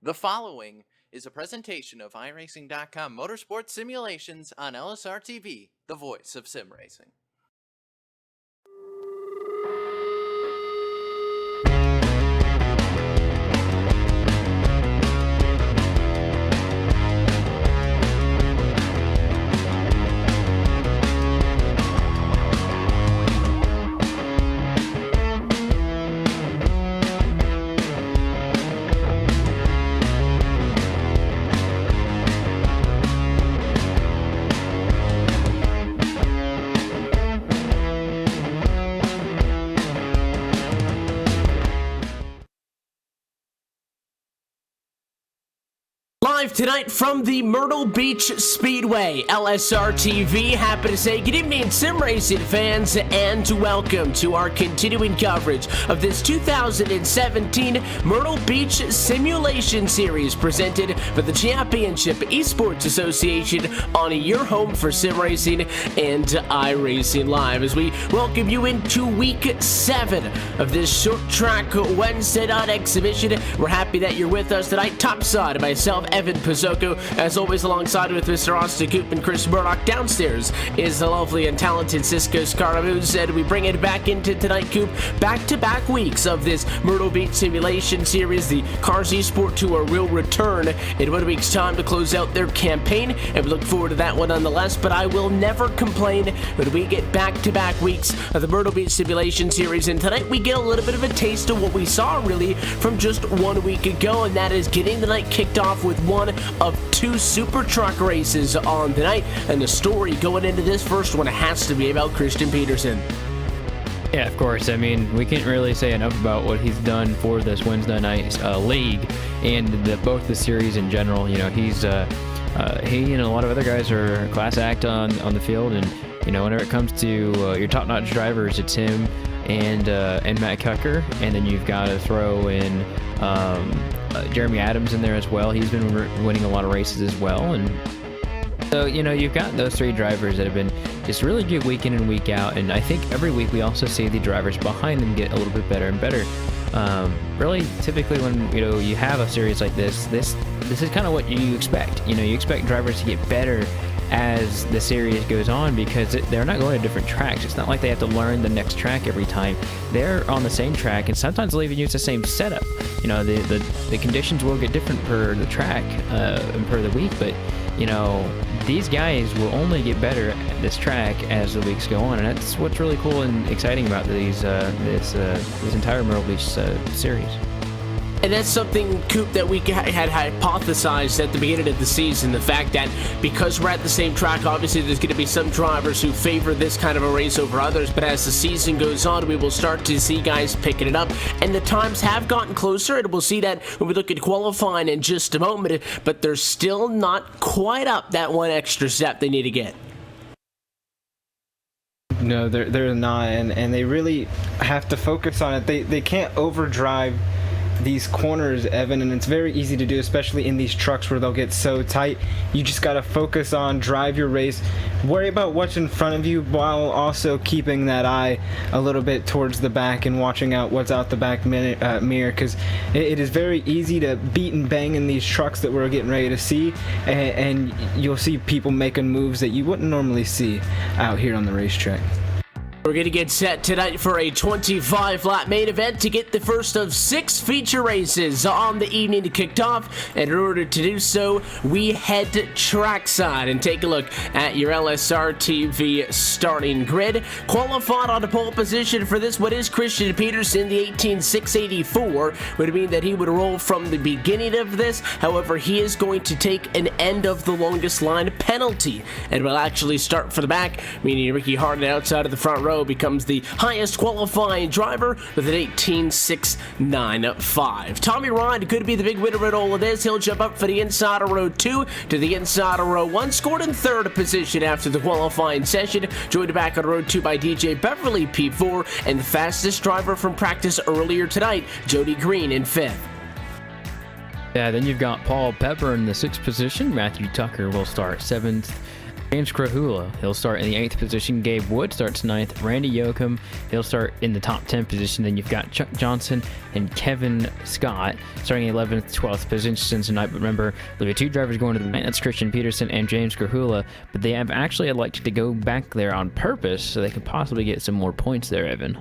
The following is a presentation of iRacing.com Motorsports Simulations on LSRTV, the voice of sim racing. Live tonight from the Myrtle Beach Speedway, LSRTV. Happy to say good evening, sim racing fans, and welcome to our continuing coverage of this 2017 Myrtle Beach Simulation Series presented by the Championship Esports Association on your home for sim racing and iRacing Live. As we welcome you into week 7 of this short track Wednesday night exhibition, we're happy that you're with us tonight. Topside, myself, Evan Pizzocco, as always, alongside with Mr. Austin Coop and Chris Murdoch. Downstairs is the lovely and talented Cisco Scaramouche, and we bring it back into tonight, Coop. Back-to-back weeks of this Myrtle Beach Simulation Series. The Cars Esport Tour will return in 1 week's time to close out their campaign, and we look forward to that one nonetheless, but I will never complain when we get back-to-back weeks of the Myrtle Beach Simulation Series, and tonight we get a little bit of a taste of what we saw, really, from just 1 week ago, and that is getting the night kicked off with one of 2 super truck races on the night, and the story going into this first one has to be about Christian Peterson. Yeah, of course. I mean, we can't really say enough about what he's done for this Wednesday night league and both the series in general. You know, he and a lot of other guys are class act on the field, and you know, whenever it comes to your top-notch drivers, it's him and Matt Cucker, and then you've got to throw in Jeremy Adams in there as well. He's been winning a lot of races as well, and so you know, you've got those 3 drivers that have been just really good week in and week out, and I think every week we also see the drivers behind them get a little bit better and better. Really, typically when you have a series like this is kind of what you expect. You know, you expect drivers to get better as the series goes on, because they're not going to different tracks. It's not like they have to learn the next track every time. They're on the same track, and sometimes they'll even use the same setup. You know, the conditions will get different per the track and per the week, but you know, these guys will only get better at this track as the weeks go on, and that's what's really cool and exciting about this entire Myrtle Beach series. And that's something, Coop, that we had hypothesized at the beginning of the season. The fact that because we're at the same track, obviously there's going to be some drivers who favor this kind of a race over others. But as the season goes on, we will start to see guys picking it up. And the times have gotten closer. And we'll see that when we look at qualifying in just a moment. But they're still not quite up that one extra step they need to get. No, they're not. And they really have to focus on it. They can't overdrive these corners, Evan, and it's very easy to do, especially in these trucks where they'll get so tight. You just got to focus on, drive your race, worry about what's in front of you, while also keeping that eye a little bit towards the back and watching out what's out the back mirror, because it is very easy to beat and bang in these trucks that we're getting ready to see, and you'll see people making moves that you wouldn't normally see out here on the racetrack. We're going to get set tonight for a 25-lap main event to get the first of 6 feature races on the evening to kick off. And in order to do so, we head to trackside and take a look at your LSRTV starting grid. Qualified on the pole position for this one is Christian Peterson, the 18684. Would mean that he would roll from the beginning of this. However, he is going to take an end of the longest line penalty and will actually start for the back, meaning Ricky Harden outside of the front row becomes the highest qualifying driver with an 18.695. Tommy Rod could be the big winner in all of this. He'll jump up for the inside of row 2 to the inside of row 1. Scored in 3rd position after the qualifying session. Joined back on row 2 by DJ Beverly P4, and the fastest driver from practice earlier tonight, Jody Green, in 5th. Yeah, then you've got Paul Pepper in the 6th position. Matthew Tucker will start 7th. James Krahula, he'll start in the 8th position. Gabe Wood starts 9th. Randy Yoakum, he'll start in the top 10 position. Then you've got Chuck Johnson and Kevin Scott starting 11th, 12th positions tonight. But remember, there are 2 drivers going to the night. That's Christian Peterson and James Krahula. But they have actually elected to go back there on purpose so they could possibly get some more points there, Evan.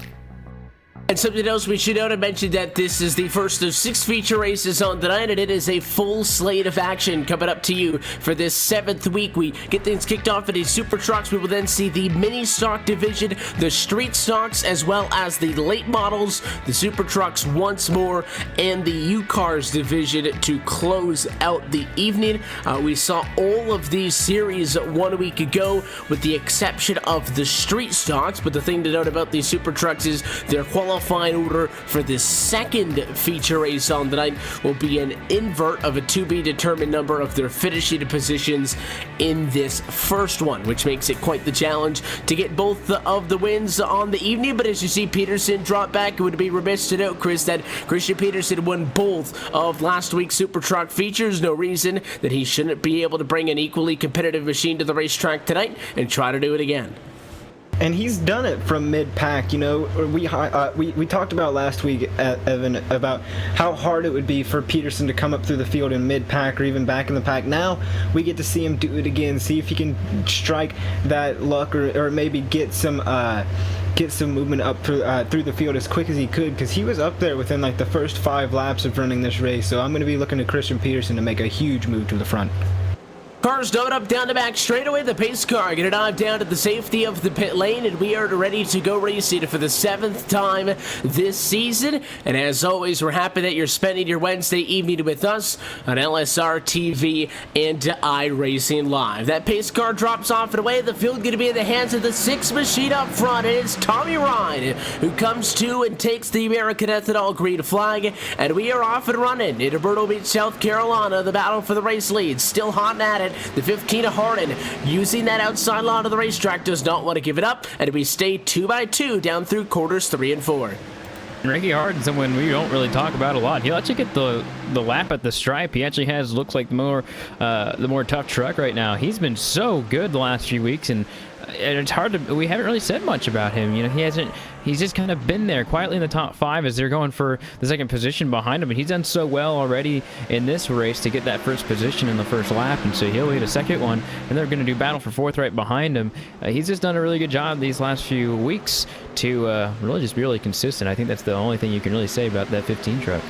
And something else we should note, I mentioned that this is the first of 6 feature races on the night, and it is a full slate of action coming up to you for this 7th week. We get things kicked off in the Super Trucks. We will then see the Mini Stock division, the Street Stocks, as well as the late models, the Super Trucks once more, and the U-Cars division to close out the evening. We saw all of these series 1 week ago, with the exception of the Street Stocks, but the thing to note about these Super Trucks is their qualifying order for this second feature race on the night will be an invert of a to-be-determined number of their finishing positions in this first one, which makes it quite the challenge to get both of the wins on the evening. But as you see Peterson drop back, it would be remiss to note, Chris, that Christian Peterson won both of last week's Super Truck features. No reason that he shouldn't be able to bring an equally competitive machine to the racetrack tonight and try to do it again. And he's done it from mid-pack. You know, we talked about last week, Evan, about how hard it would be for Peterson to come up through the field in mid-pack or even back in the pack. Now we get to see him do it again, see if he can strike that luck or maybe get some movement up through the field as quick as he could, because he was up there within like the first 5 laps of running this race. So I'm going to be looking to Christian Peterson to make a huge move to the front. Cars load up down the back straightaway. The pace car going to dive down to the safety of the pit lane, and we are ready to go racing for the 7th time this season. And as always, we're happy that you're spending your Wednesday evening with us on LSRTV and iRacing Live. That pace car drops off and away. The field going to be in the hands of the 6 machine up front, and it's Tommy Ryan who comes to and takes the American Ethanol green flag, and we are off and running into Myrtle Beach, South Carolina. The battle for the race lead still hot and at it. The 15 of Hardin using that outside line of the racetrack, does not want to give it up, and we stay 2 by 2 down through quarters 3 and 4. Ricky Hardin's someone we don't really talk about a lot. He'll actually get the lap at the stripe. He actually looks like the more tough truck right now. He's been so good the last few weeks, and it's hard to, we haven't really said much about him. You know, he's just kind of been there quietly in the top 5 as they're going for the second position behind him, and he's done so well already in this race to get that first position in the first lap, and so he'll lead a second one, and they're going to do battle for 4th right behind him. He's just done a really good job these last few weeks to really just be really consistent. I think that's the only thing you can really say about that 15 truck.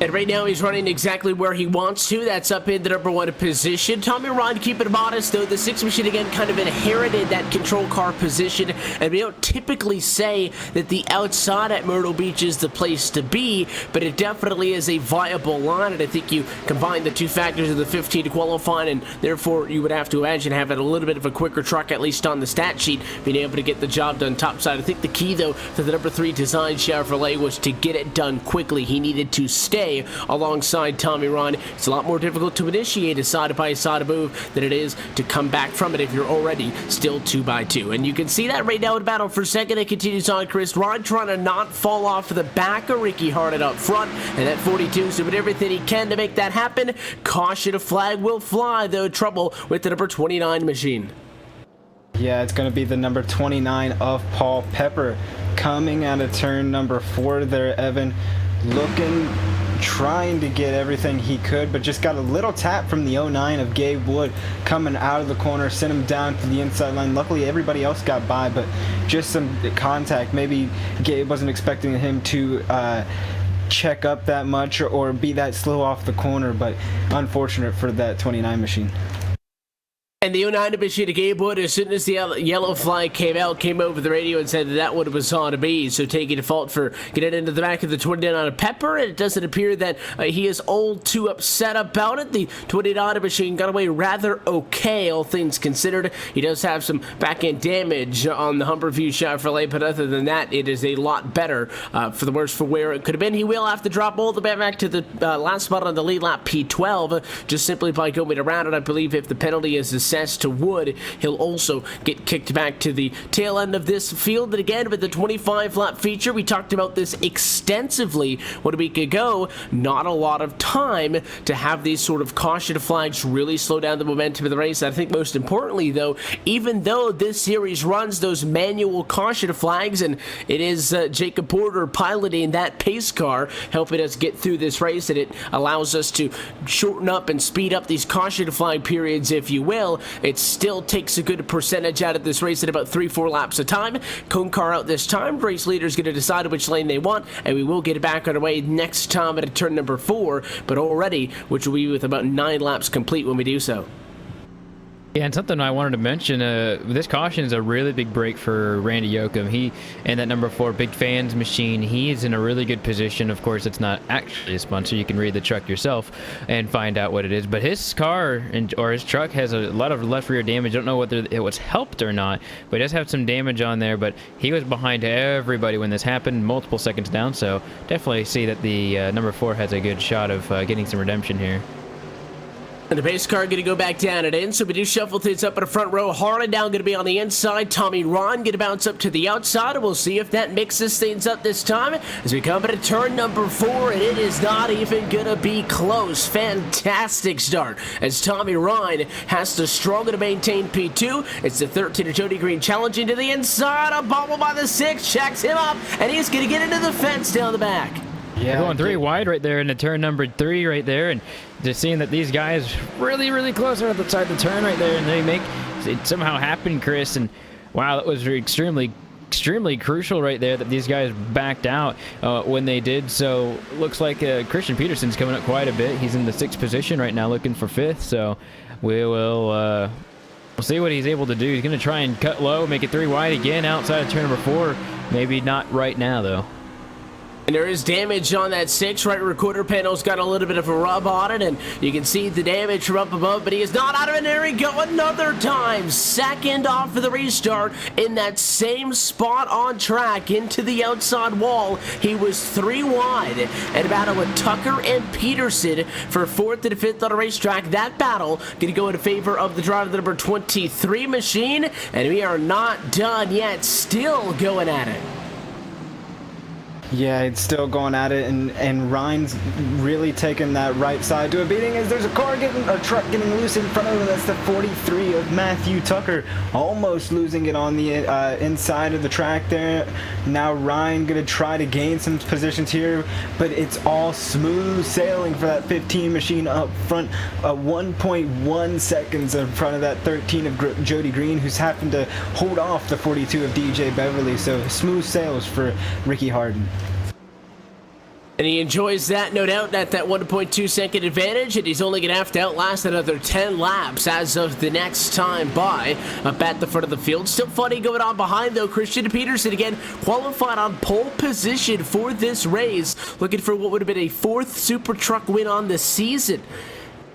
And right now he's running exactly where he wants to. That's up in the number 1 position. Tommy Ryan keeping it modest, though. The 6 machine again kind of inherited that control car position. And we don't typically say that the outside at Myrtle Beach is the place to be, but it definitely is a viable line. And I think you combine the 2 factors of the 15 to qualifying, and therefore you would have to imagine having a little bit of a quicker truck, at least on the stat sheet, being able to get the job done topside. I think the key, though, to the number 3 design Chevrolet was to get it done quickly. He needed to stay alongside Tommy Ryan. It's a lot more difficult to initiate a side-by-side move than it is to come back from it if you're already still 2 by 2. And you can see that right now in battle for second. It continues on. Chris Ryan trying to not fall off of the back of Ricky Hardin up front, and that 42 is doing everything he can to make that happen. Caution, a flag will fly, though. Trouble with the number 29 machine. Yeah, it's going to be the number 29 of Paul Pepper coming out of turn number 4 there, Evan. Trying to get everything he could, but just got a little tap from the 09 of Gabe Wood coming out of the corner, sent him down to the inside line. Luckily, everybody else got by, but just some contact. Maybe Gabe wasn't expecting him to check up that much or be that slow off the corner, but unfortunate for that 29 machine. And the 09 machine of Gabe Wood, as soon as the yellow flag came out, came over the radio and said that one was on to be. So taking default for getting into the back of the 29 of Pepper, and it doesn't appear that he is all too upset about it. The 29 machine got away rather okay, all things considered. He does have some back-end damage on the Humberview Chevrolet, but other than that, it is a lot better for the worse for where it could have been. He will have to drop all the way back to the last spot on the lead lap P12, just simply by going around it. I believe if the penalty is the success to Wood. He'll also get kicked back to the tail end of this field. And again, with the 25-lap feature, we talked about this extensively 1 week ago. Not a lot of time to have these sort of caution flags really slow down the momentum of the race. I think most importantly, though, even though this series runs those manual caution flags, and it is Jacob Porter piloting that pace car, helping us get through this race, and it allows us to shorten up and speed up these caution flag periods, if you will. It still takes a good percentage out of this race at about 3-4 laps a time. Cone car out this time. Race leader is going to decide which lane they want, and we will get it back on our way next time at turn number 4, but already, which will be with about 9 laps complete when we do so. Yeah, and something I wanted to mention, this caution is a really big break for Randy Yoakum. He and that number 4 Big Fans machine, he is in a really good position. Of course, it's not actually a sponsor. You can read the truck yourself and find out what it is. But his car or his truck has a lot of left rear damage. I don't know whether it was helped or not, but it does have some damage on there. But he was behind everybody when this happened, multiple seconds down. So definitely see that the number 4 has a good shot of getting some redemption here. And the pace car going to go back down and in, so we do shuffle things up in the front row. Harlan now going to be on the inside. Tommy Ron going to bounce up to the outside, and we'll see if that mixes things up this time as we come into turn number 4, and it is not even going to be close. Fantastic start as Tommy Ron has to struggle to maintain P2. It's the 13 of Jody Green challenging to the inside. A bobble by the 6, checks him up, and he's going to get into the fence down the back. Yeah, going 3 wide right there into turn number 3 right there, and just seeing that these guys really close right outside the turn right there, and they make it somehow happen, Chris. And wow, that was extremely crucial right there that these guys backed out when they did. So looks like Christian Peterson's coming up quite a bit. He's in the 6th position right now, looking for 5th. So we will we'll see what he's able to do. He's going to try and cut low, make it 3 wide again outside of turn number 4. Maybe not right now though. And there is damage on that 6. Right recorder panel's got a little bit of a rub on it, and you can see the damage from up above, but he is not out of it. There we go another time. 2nd off for the restart in that same spot on track into the outside wall. He was 3 wide and battle with Tucker and Peterson for 4th and 5th on a racetrack. That battle going to go in favor of the driver, the number 23 machine, and we are not done yet. Still going at it. Yeah, it's still going at it, and Ryan's really taking that right side to a beating as there's a truck getting loose in front of him. That's the 43 of Matthew Tucker, almost losing it on the inside of the track there. Now Ryan gonna try to gain some positions here, but it's all smooth sailing for that 15 machine up front, 1.1 seconds in front of that 13 of Jody Green, who's having to hold off the 42 of DJ Beverly. So smooth sails for Ricky Harden. And he enjoys that, no doubt, at that 1.2 second advantage, and he's only going to have to outlast another 10 laps as of the next time by up at the front of the field. Still funny going on behind, though. Christian Peterson, again, qualified on pole position for this race, looking for what would have been a 4th Super Truck win on the season.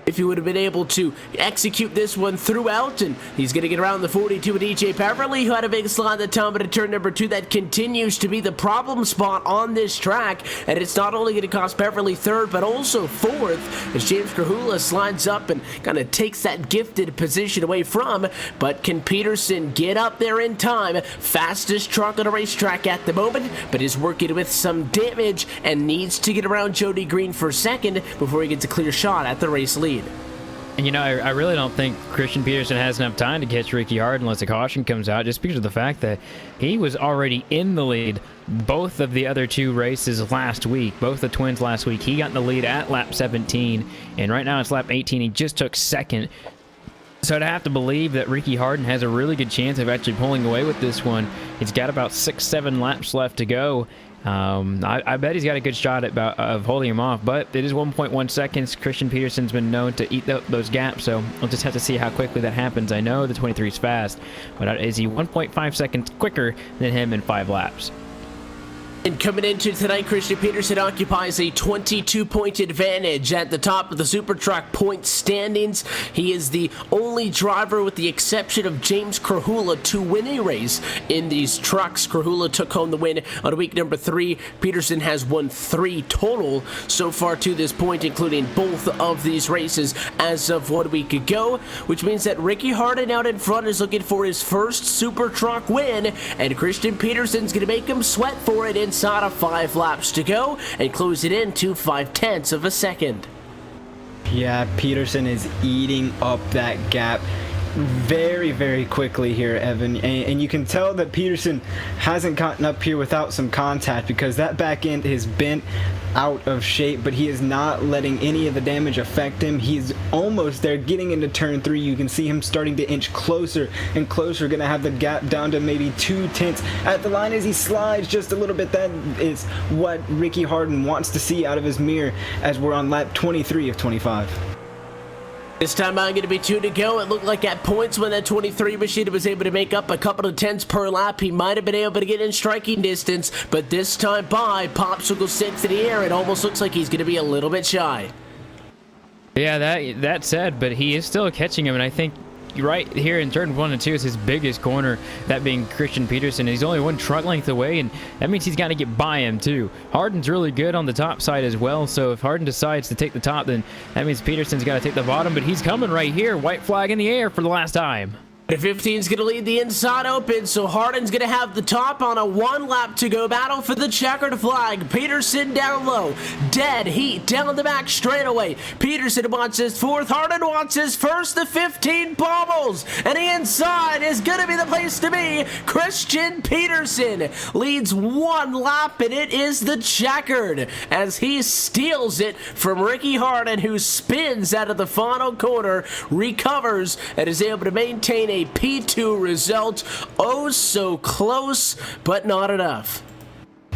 If he would have been able to execute this one throughout, and he's going to get around the 42 with DJ Beverly, who had a big slide at the time, but at turn number 2, that continues to be the problem spot on this track, and it's not only going to cost Beverly 3rd, but also 4th, as James Krahula slides up and kind of takes that gifted position away from, but can Peterson get up there in time? Fastest truck on a racetrack at the moment, but is working with some damage and needs to get around Jody Green for 2nd before he gets a clear shot at the race lead. And you know, I really don't think Christian Peterson has enough time to catch Ricky Hard unless a caution comes out, just because of the fact that he was already in the lead both of the other 2 races last week, both the twins last week. He got in the lead at lap 17, and right now it's lap 18. He just took 2nd. So I'd have to believe that Ricky Harden has a really good chance of actually pulling away with this one. He's got about 6-7 laps left to go. I bet he's got a good shot of holding him off, but it is 1.1 seconds. Christian Peterson's been known to eat those gaps, so we'll just have to see how quickly that happens. I know the 23 is fast, but is he 1.5 seconds quicker than him in 5 laps? And coming into tonight, Christian Peterson occupies a 22-point advantage at the top of the Super Truck point standings. He is the only driver, with the exception of James Krahula, to win a race in these trucks. Krahula took home the win on week number 3. Peterson has won 3 total so far to this point, including both of these races as of 1 week ago, which means that Ricky Harden out in front is looking for his first Super Truck win, and Christian Peterson's going to make him sweat for it inside of 5 laps to go and close it in to 0.5 of a second. Yeah, Peterson is eating up that gap very, very quickly here, Evan, and you can tell that Peterson hasn't gotten up here without some contact, because that back end is bent out of shape, but he is not letting any of the damage affect him. He's almost there, getting into turn 3. You can see him starting to inch closer and closer, gonna have the gap down to maybe 0.2 at the line as he slides just a little bit. That is what Ricky Harden wants to see out of his mirror as we're on lap 23 of 25. This time I'm going to be 2 to go. It looked like at points when that 23 machine was able to make up a couple of tenths per lap, he might have been able to get in striking distance, but this time by Popsicle sticks in the air, it almost looks like he's going to be a little bit shy. Yeah, that said, but he is still catching him, and I think right here in turn 1 and 2 is his biggest corner, that being Christian Peterson. He's only 1 truck length away, and that means he's got to get by him too. Harden's really good on the top side as well, so if Harden decides to take the top, then that means Peterson's got to take the bottom, but he's coming right here. White flag in the air for the last time. The 15's going to lead the inside open, so Harden's going to have the top on a 1 lap to go battle for the checkered flag. Peterson down low, dead heat down the back straightaway. Peterson wants his 4th, Harden wants his 1st. The 15 bobbles, and the inside is going to be the place to be. Christian Peterson leads 1 lap, and it is the checkered as he steals it from Ricky Harden, who spins out of the final corner, recovers, and is able to maintain a P2 result. Oh, so close, but not enough.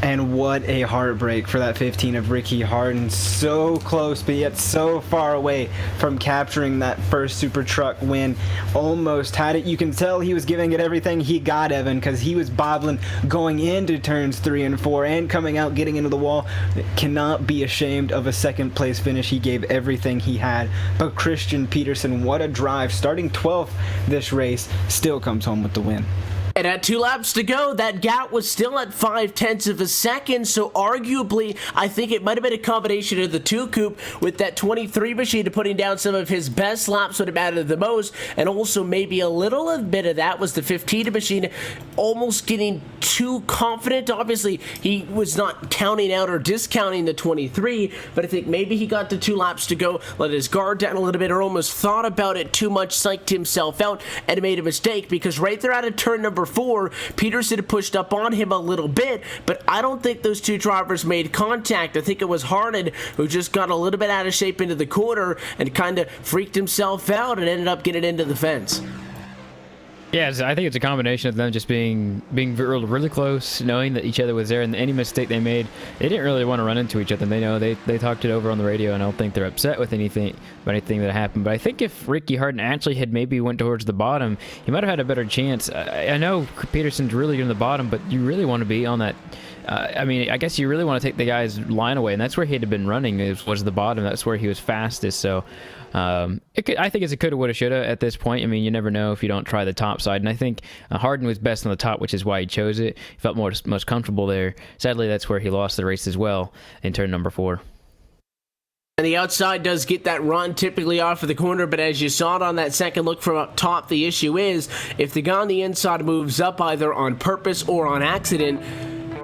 And what a heartbreak for that 15 of Ricky Harden. So close, but yet so far away from capturing that first Super Truck win. Almost had it. You can tell he was giving it everything he got, Evan, because he was bobbling going into turns 3 and 4 and coming out, getting into the wall. Cannot be ashamed of a 2nd place finish. He gave everything he had. But Christian Peterson, what a drive. Starting 12th this race, still comes home with the win. And at 2 laps to go, that gap was still at 0.5 of a second, so arguably, I think it might have been a combination of the 2 coupe with that 23 machine putting down some of his best laps when it mattered the most, and also maybe a little bit of that was the 15 machine almost getting too confident. Obviously, he was not counting out or discounting the 23, but I think maybe he got to 2 laps to go, let his guard down a little bit, or almost thought about it too much, psyched himself out, and made a mistake, because right there out of turn number 4, Peterson pushed up on him a little bit, but I don't think those 2 drivers made contact. I think it was Harden who just got a little bit out of shape into the corner and kind of freaked himself out and ended up getting into the fence. Yeah, I think it's a combination of them just being really close, knowing that each other was there, and any mistake they made, they didn't really want to run into each other. They know they talked it over on the radio, and I don't think they're upset with anything that happened. But I think if Ricky Harden actually had maybe went towards the bottom, he might have had a better chance. I know Peterson's really in the bottom, but you really want to be on that. I mean, I guess you really want to take the guy's line away, and that's where he had been running, was the bottom. That's where he was fastest. So I think it's a coulda, woulda, shoulda at this point. I mean, you never know if you don't try the top side, and I think Harden was best on the top, which is why he chose it. He felt most comfortable there. Sadly, that's where he lost the race as well in turn number 4. And the outside does get that run typically off of the corner, but as you saw it on that second look from up top, the issue is if the guy on the inside moves up either on purpose or on accident,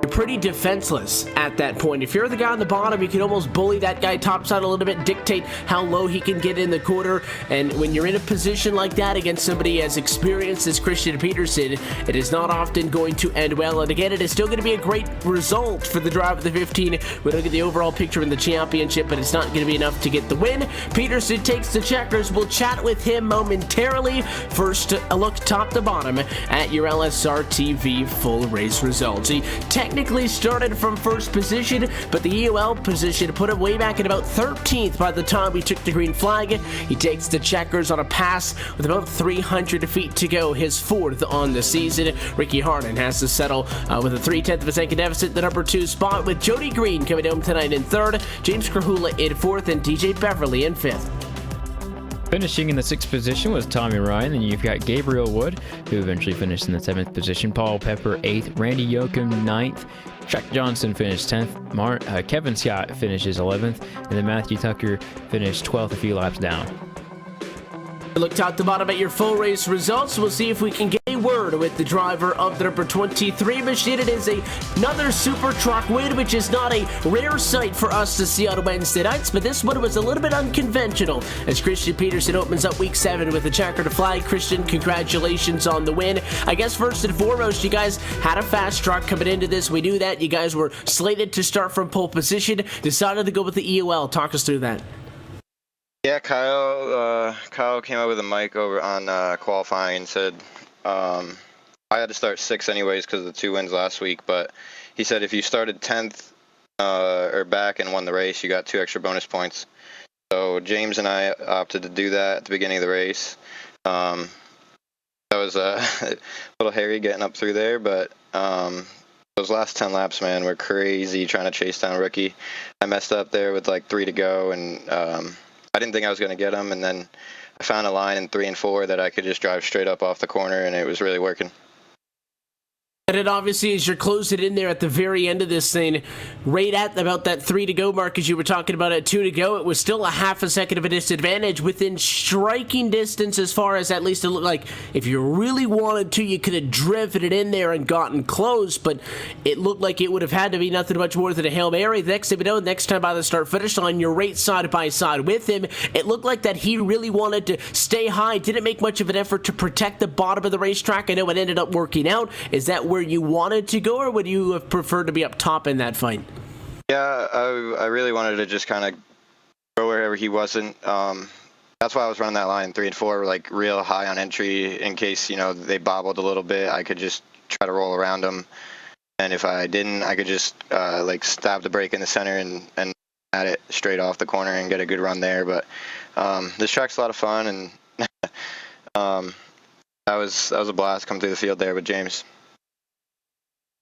you're pretty defenseless at that point. If you're the guy on the bottom, you can almost bully that guy topside a little bit, dictate how low he can get in the corner, and when you're in a position like that against somebody as experienced as Christian Peterson, it is not often going to end well, and again, it is still going to be a great result for the drive of the 15. We look at the overall picture in the championship, but it's not going to be enough to get the win. Peterson takes the checkers. We'll chat with him momentarily. First, a look top to bottom at your LSRTV full race results. Technically technically started from first position, but the EOL position put him way back at about 13th by the time we took the green flag. He takes the checkers on a pass with about 300 feet to go, his 4th on the season. Ricky Harden has to settle with a 0.3 of a second deficit, the number 2 spot, with Jody Green coming home tonight in 3rd, James Krahula in 4th, and DJ Beverly in 5th. Finishing in the 6th position was Tommy Ryan. Then you've got Gabriel Wood, who eventually finished in the 7th position. Paul Pepper, 8th. Randy Yoakum, 9th. Chuck Johnson finished 10th. Kevin Scott finishes 11th. And then Matthew Tucker finished 12th, a few laps down. Look top to bottom at your full race results. We'll see if we can get a word with the driver of the number 23 machine. It is another super truck win, which is not a rare sight for us to see on Wednesday nights, but this one was a little bit unconventional as Christian Peterson opens up week 7 with a checkered flag. Christian, congratulations on the win. I guess first and foremost, you guys had a fast truck coming into this. We knew that. You guys were slated to start from pole position, decided to go with the EOL. Talk us through that. Yeah, Kyle came out with a mic over on qualifying and said I had to start 6th anyways because of the 2 wins last week, but he said if you started 10th or back and won the race, you got 2 extra bonus points. So James and I opted to do that at the beginning of the race. That was a little hairy getting up through there, but those last 10 laps, man, were crazy trying to chase down Rookie. I messed up there with like 3 to go, and I didn't think I was going to get him, and then I found a line in 3 and 4 that I could just drive straight up off the corner, and it was really working. And it obviously, as you're closing in there at the very end of this thing, right at about that 3 to go mark, as you were talking about at 2 to go, it was still a half a second of a disadvantage within striking distance, as far as at least it looked like if you really wanted to, you could have driven it in there and gotten close, but it looked like it would have had to be nothing much more than a Hail Mary. The next thing you know, next time by the start-finish line, you're right side by side with him. It looked like that he really wanted to stay high, didn't make much of an effort to protect the bottom of the racetrack. I know it ended up working out. Is that where you wanted to go, or would you have preferred to be up top in that fight? Yeah, I really wanted to just kind of go wherever he wasn't. That's why I was running that line 3 and 4, like real high on entry in case, they bobbled a little bit. I could just try to roll around them. And if I didn't, I could just stab the brake in the center and at it straight off the corner and get a good run there. But this track's a lot of fun, and that was a blast coming through the field there with James.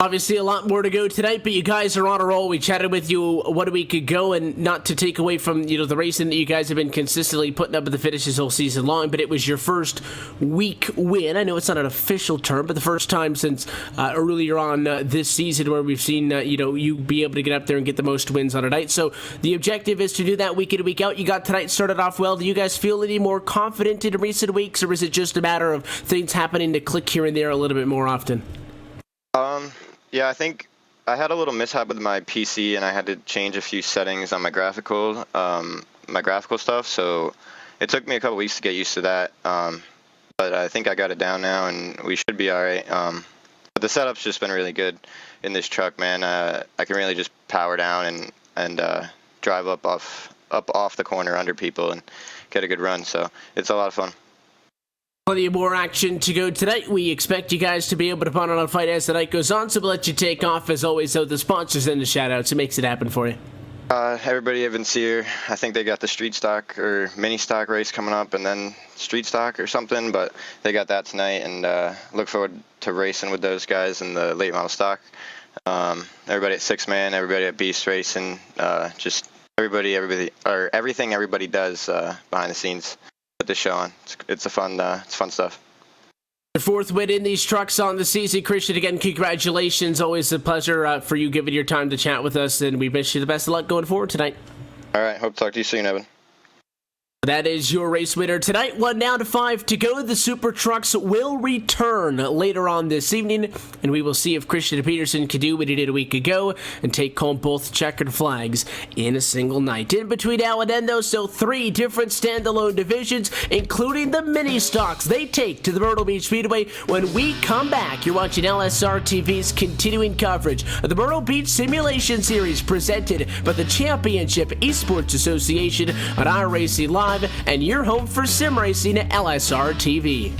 Obviously, a lot more to go tonight, but you guys are on a roll. We chatted with you 1 week ago, and not to take away from the racing that you guys have been consistently putting up at the finishes all season long, but it was your first week win. I know it's not an official term, but the first time since earlier on this season where we've seen you be able to get up there and get the most wins on a night. So the objective is to do that week in and week out. You got tonight started off well. Do you guys feel any more confident in recent weeks, or is it just a matter of things happening to click here and there a little bit more often? Yeah, I think I had a little mishap with my PC, and I had to change a few settings on my graphical stuff. So it took me a couple weeks to get used to that. But I think I got it down now, and we should be all right. But the setup's just been really good in this truck, man. I can really just power down and drive up off the corner under people and get a good run. So it's a lot of fun. Plenty more action to go tonight. We expect you guys to be able to put on a fight as the night goes on, so we'll let you take off. As always, though, the sponsors and the shout-outs, it makes it happen for you. Everybody at Vincier, I think they got the street stock or mini stock race coming up, and then street stock or something, but they got that tonight, and look forward to racing with those guys in the late model stock. Everybody at Six Man, everybody at Beast Racing, just everything everybody does behind the scenes. Put this show on. It's fun stuff. The 4th win in these trucks on the season. Christian, again, congratulations. Always a pleasure for you giving your time to chat with us, and we wish you the best of luck going forward tonight. All right. Hope to talk to you soon, Evan. That is your race winner tonight. 1 down to 5 to go. The Super Trucks will return later on this evening, and we will see if Christian Peterson can do what he did a week ago and take home both checkered flags in a single night. In between now and then, though, so 3 different standalone divisions, including the mini stocks they take to the Myrtle Beach Speedway. When we come back, you're watching LSRTV's continuing coverage of the Myrtle Beach Simulation Series presented by the Championship Esports Association on iRacing Live, and your home for sim racing at LSRTV.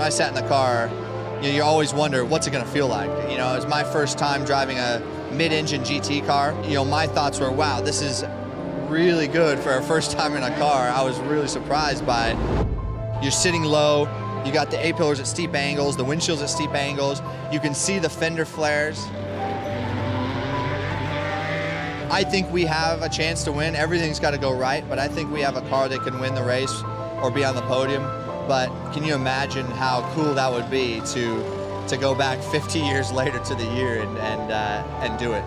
When I sat in the car, you always wonder, what's it going to feel like? You know, it was my first time driving a mid-engine GT car. You know, my thoughts were, wow, this is really good for our first time in a car. I was really surprised by it. You're sitting low, you got the A-pillars at steep angles, the windshields at steep angles, you can see the fender flares. I think we have a chance to win. Everything's got to go right, but I think we have a car that can win the race or be on the podium. But can you imagine how cool that would be to go back 50 years later to the year and do it?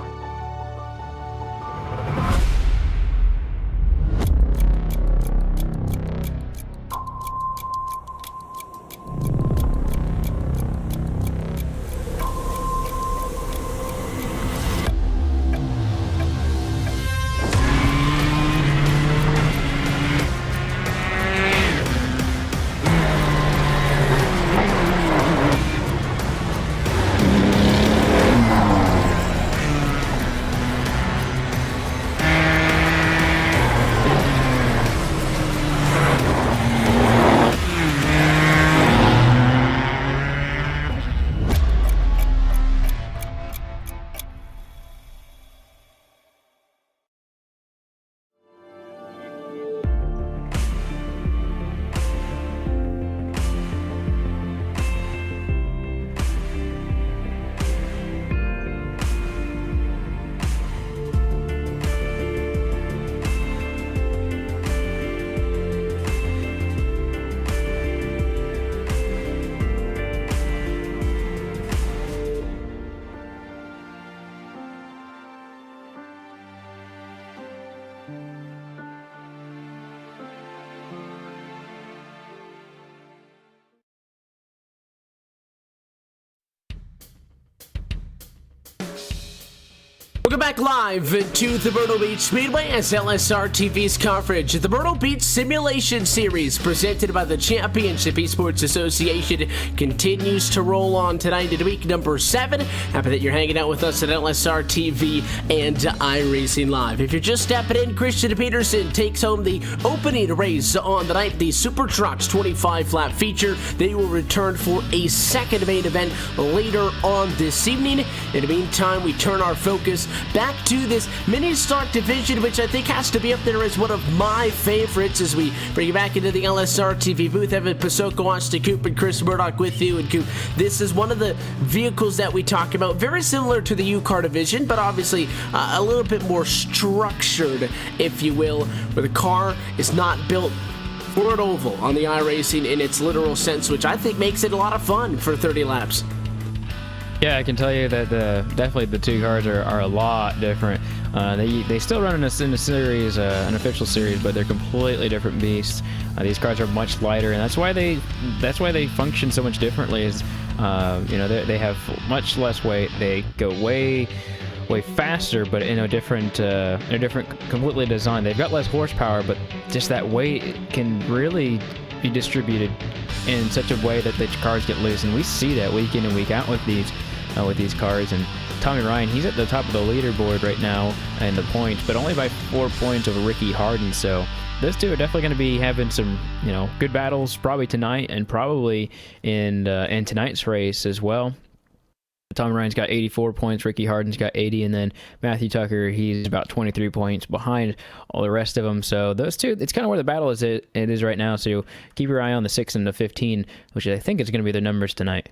Welcome back live to the Myrtle Beach Speedway as LSRTV's coverage of the Myrtle Beach Simulation Series presented by the Championship Esports Association continues to roll on tonight in week number 7. Happy that you're hanging out with us at LSRTV and iRacing Live. If you're just stepping in, Christian Peterson takes home the opening race on the night, the Super Trucks 25 lap feature. They will return for a second main event later on this evening. In the meantime, we turn our focus back to this mini stock division, which I think has to be up there as one of my favorites as we bring you back into the LSRTV booth. Evan Pasoko wants to Coop and Chris Murdoch with you. And Coop, this is one of the vehicles that we talk about, very similar to the U-Car division, but obviously a little bit more structured, if you will, where the car is not built for an oval on the iRacing in its literal sense, which I think makes it a lot of fun for 30 laps. Yeah, I can tell you that definitely the two cars are a lot different. They still run in a series, an official series, but they're completely different beasts. These cars are much lighter, and that's why they function so much differently. Is they have much less weight. They go way faster, but in a different completely design. They've got less horsepower, but just that weight can really be distributed in such a way that the cars get loose, and we see that week in and week out with these cars. And Tommy Ryan, he's at the top of the leaderboard right now in the points, but only by 4 points over Ricky Harden. So those two are definitely going to be having some, good battles probably tonight and probably in tonight's race as well. Tommy Ryan's got 84 points, Ricky Harden's got 80, and then Matthew Tucker, he's about 23 points behind all the rest of them. So those two, it's kind of where the battle is. It is right now. So keep your eye on the 6 and the 15, which I think is going to be the numbers tonight.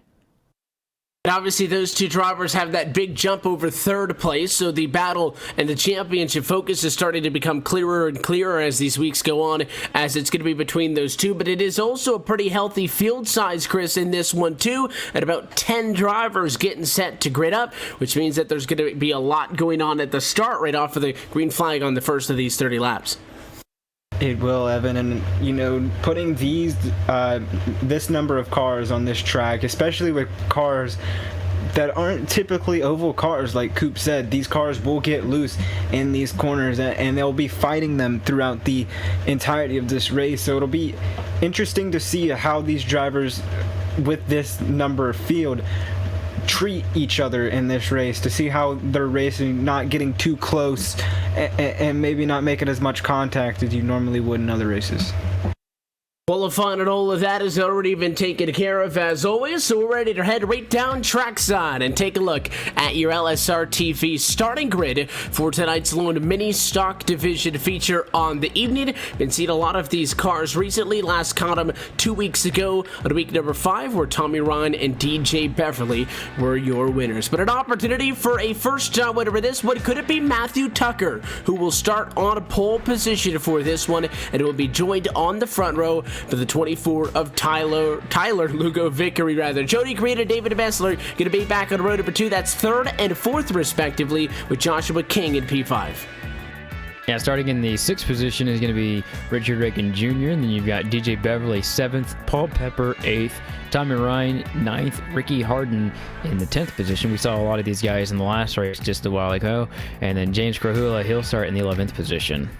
And obviously, those two drivers have that big jump over third place, so the battle and the championship focus is starting to become clearer and clearer as these weeks go on, as it's going to be between those two. But it is also a pretty healthy field size, Chris, in this one, too, at about 10 drivers getting set to grid up, which means that there's going to be a lot going on at the start right off of the green flag on the first of these 30 laps. It will, Evan, and putting this number of cars on this track, especially with cars that aren't typically oval cars, like Coop said, these cars will get loose in these corners, and they'll be fighting them throughout the entirety of this race. So it'll be interesting to see how these drivers with this number of field treat each other in this race, to see how they're racing, not getting too close and maybe not making as much contact as you normally would in other races. Qualifying and all of that has already been taken care of as always, so we're ready to head right down trackside and take a look at your LSRTV starting grid for tonight's lone mini stock division feature on the evening. Been seeing a lot of these cars recently. Last caught them 2 weeks ago on week number 5, where Tommy Ryan and DJ Beverly were your winners. But an opportunity for a first winner for this one. Could it be Matthew Tucker, who will start on a pole position for this one, and will be joined on the front row for the 24 of Tyler Lugo Vickery, rather. Jody Green and David Bessler going to be back on row number 2. That's 3rd and 4th, respectively, with Joshua King in P5. Yeah, starting in the 6th position is going to be Richard Reagan Jr., and then you've got DJ Beverly 7th, Paul Pepper 8th, Tommy Ryan 9th, Ricky Harden in the 10th position. We saw a lot of these guys in the last race just a while ago, and then James Krahula, he'll start in the 11th position.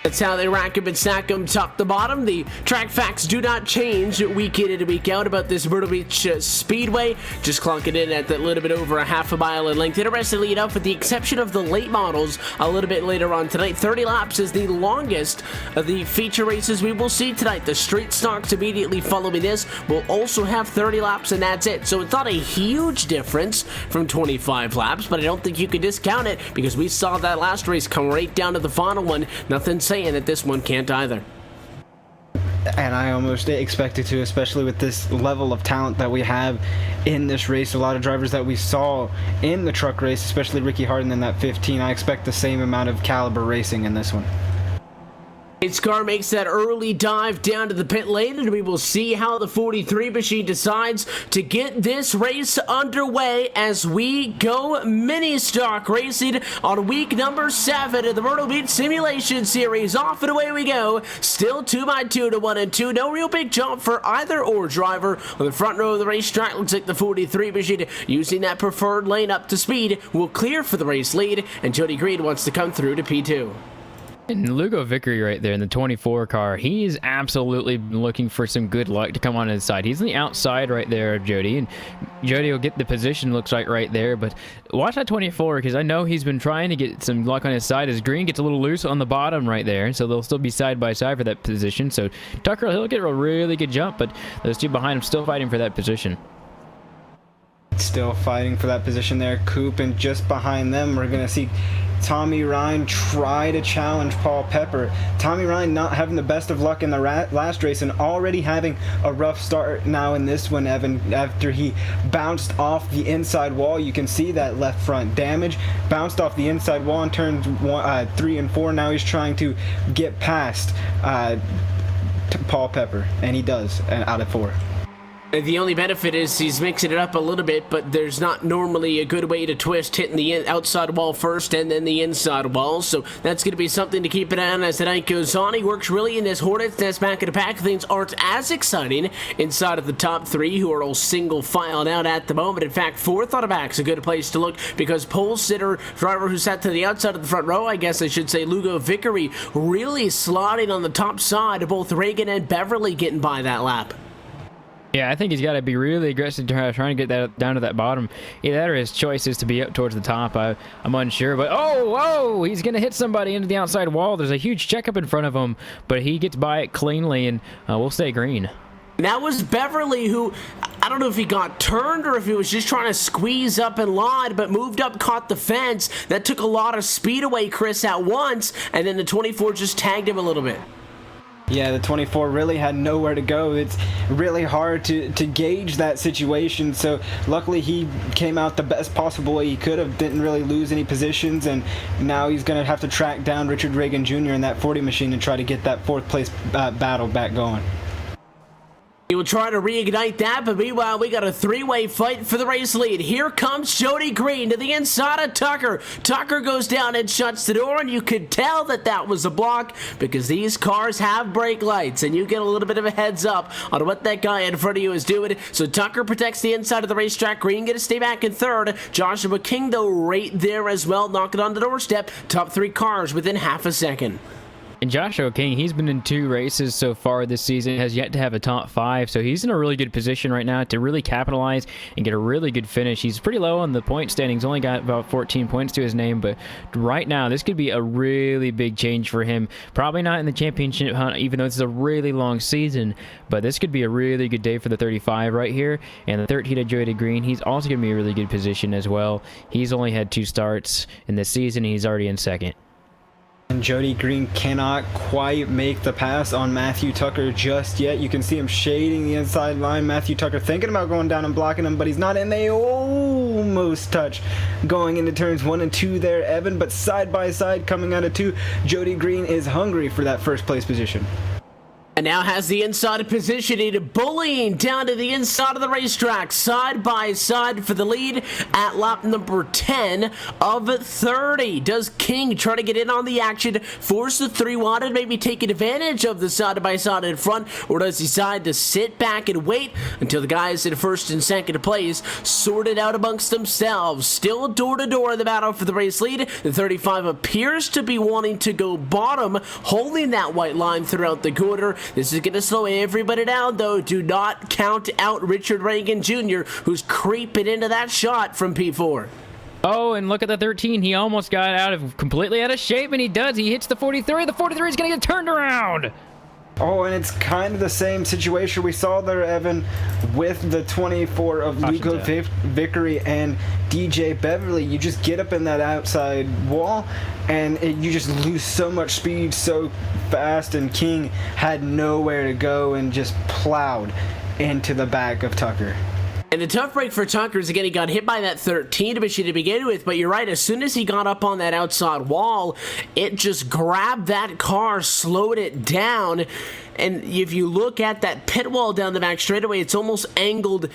That's how they rack them and stack them top to bottom. The track facts do not change week in and week out about this Myrtle Beach Speedway. Just clocking in at that little bit over a half a mile in length. Interestingly enough, with the exception of the late models a little bit later on tonight, 30 laps is the longest of the feature races we will see tonight. The street stocks immediately following this will also have 30 laps, and that's it. So it's not a huge difference from 25 laps, but I don't think you can discount it, because we saw that last race come right down to the final one. Nothing saying that this one can't either. And I almost expected to, especially with this level of talent that we have in this race. A lot of drivers that we saw in the truck race, especially Ricky Harden in that 15, I expect the same amount of caliber racing in this one. Its car makes that early dive down to the pit lane, and we will see how the 43 machine decides to get this race underway as we go mini stock racing on week number 7 of the Myrtle Beach Simulation Series. Off and away we go. Still 2x2 to 1 and 2. No real big jump for either or driver on the front row of the racetrack. Looks like the 43 machine, using that preferred lane up to speed, will clear for the race lead, and Jody Green wants to come through to P2. And Lugo Vickery right there in the 24 car, he's absolutely looking for some good luck to come on his side. He's on the outside right there of Jody, and Jody will get the position, looks like, right there. But watch that 24, because I know he's been trying to get some luck on his side as Green gets a little loose on the bottom right there. So they'll still be side by side for that position. So Tucker, he'll get a really good jump, but those two behind him still fighting for that position. Still fighting for that position there, Coop, and just behind them we're going to see Tommy Ryan try to challenge Paul Pepper. Tommy Ryan not having the best of luck in the last race, and already having a rough start now in this one, Evan, after he bounced off the inside wall. You can see that left front damage, bounced off the inside wall in turns 3 and 4. Now he's trying to get past Paul Pepper, and he does out of 4. The only benefit is he's mixing it up a little bit, but there's not normally a good way to twist, hitting the outside wall first and then the inside wall. So that's going to be something to keep an eye on as the night goes on. He works really in this Hornets nest back in the pack. Things aren't as exciting inside of the top 3, who are all single filed out at the moment. In fact, 4th on the back's a good place to look, because pole sitter driver who sat to the outside of the front row, I guess I should say, Lugo Vickery, really sliding on the top side of both Reagan and Beverly getting by that lap. Yeah, I think he's got to be really aggressive trying to get that down to that bottom. Either that or his choice is to be up towards the top. I'm unsure, but whoa, he's going to hit somebody into the outside wall. There's a huge checkup in front of him, but he gets by it cleanly, and we'll stay green. That was Beverly, who, I don't know if he got turned or if he was just trying to squeeze up and line, but moved up, caught the fence. That took a lot of speed away, Chris, at once, and then the 24 just tagged him a little bit. Yeah, the 24 really had nowhere to go. It's really hard to gauge that situation. So luckily he came out the best possible way he could have, didn't really lose any positions, and now he's going to have to track down Richard Reagan Jr. in that 40 machine and try to get that fourth place battle back going. He will try to reignite that, but meanwhile, we got a three-way fight for the race lead. Here comes Jody Green to the inside of Tucker. Tucker goes down and shuts the door, and you could tell that that was a block because these cars have brake lights, and you get a little bit of a heads up on what that guy in front of you is doing. So Tucker protects the inside of the racetrack. Green going to stay back in third. Joshua King, though, right there as well, knocking on the doorstep. Top three cars within half a second. And Joshua King, he's been in 2 races so far this season, has yet to have a top 5, so he's in a really good position right now to really capitalize and get a really good finish. He's pretty low on the point standings, only got about 14 points to his name, but right now this could be a really big change for him. Probably not in the championship hunt, even though this is a really long season, but this could be a really good day for the 35 right here. And the 13 of Jody Green, he's also going to be a really good position as well. He's only had 2 starts in this season, and he's already in second. And Jody Green cannot quite make the pass on Matthew Tucker just yet. You can see him shading the inside line. Matthew Tucker thinking about going down and blocking him, but he's not, and they almost touch going into turns 1 and 2 there, Evan. But side by side coming out of 2, Jody Green is hungry for that first place position. And now has the inside positioning, bullying down to the inside of the racetrack, side by side for the lead at lap number 10 of 30. Does King try to get in on the action, force the 3 wide, and maybe take advantage of the side by side in front, or does he decide to sit back and wait until the guys in first and second place sort it out amongst themselves? Still door to door in the battle for the race lead. The 35 appears to be wanting to go bottom, holding that white line throughout the quarter. This is going to slow everybody down, though. Do not count out Richard Reagan Jr., who's creeping into that shot from P4. Oh, and look at the 13. He almost got completely out of shape, and he does. He hits the 43. The 43 is going to get turned around. Oh, and it's kind of the same situation we saw there, Evan, with the 24 of Lugo Vickery and DJ Beverly. You just get up in that outside wall, and you just lose so much speed so fast, and King had nowhere to go and just plowed into the back of Tucker. And a tough break for Tucker is, again, he got hit by that 13 machine to begin with, but you're right, as soon as he got up on that outside wall, it just grabbed that car, slowed it down, and if you look at that pit wall down the back straightaway, it's almost angled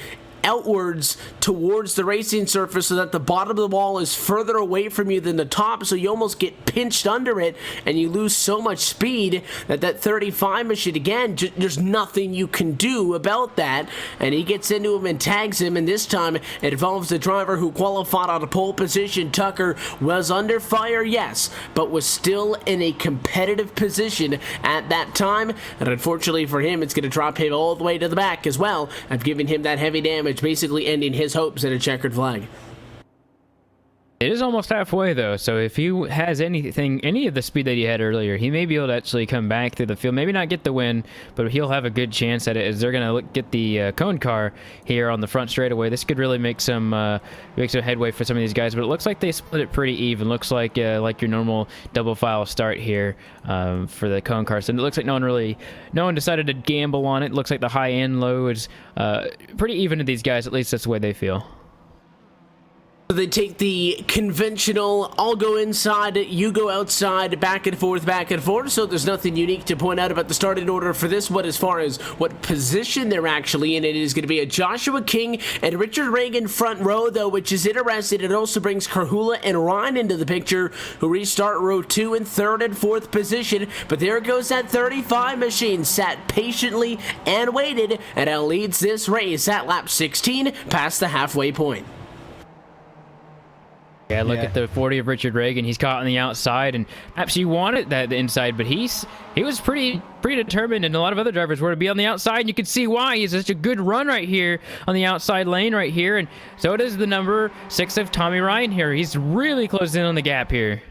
outwards towards the racing surface so that the bottom of the wall is further away from you than the top, so you almost get pinched under it and you lose so much speed that 35 machine, again, there's nothing you can do about that. And he gets into him and tags him, and this time it involves the driver who qualified on a pole position. Tucker was under fire, yes, but was still in a competitive position at that time, and unfortunately for him, it's going to drop him all the way to the back as well. I've given him that heavy damage, basically ending his hopes at a checkered flag. It is almost halfway, though, so if he has any of the speed that he had earlier, he may be able to actually come back through the field. Maybe not get the win, but he'll have a good chance at it, as they're going to get the cone car here on the front straightaway. This could really make some headway for some of these guys, but it looks like they split it pretty even. Looks like your normal double file start here for the cone car. So it looks like no one decided to gamble on it. Looks like the high and low is pretty even to these guys. At least that's the way they feel. They take the conventional, I'll go inside, you go outside, back and forth, so there's nothing unique to point out about the starting order for this one as far as what position they're actually in. It is going to be a Joshua King and Richard Reagan front row, though, which is interesting. It also brings Karhula and Ryan into the picture, who restart row 2 and 3rd and 4th position, but there goes that 35 machine, sat patiently and waited, and now leads this race at lap 16 past the halfway point. Yeah, look at the 40 of Richard Reagan. He's caught on the outside, and perhaps he wanted the inside, but he was pretty determined, and a lot of other drivers were to be on the outside, and you can see why. He's such a good run right here on the outside lane right here, and so does the number 6 of Tommy Ryan here. He's really closed in on the gap here.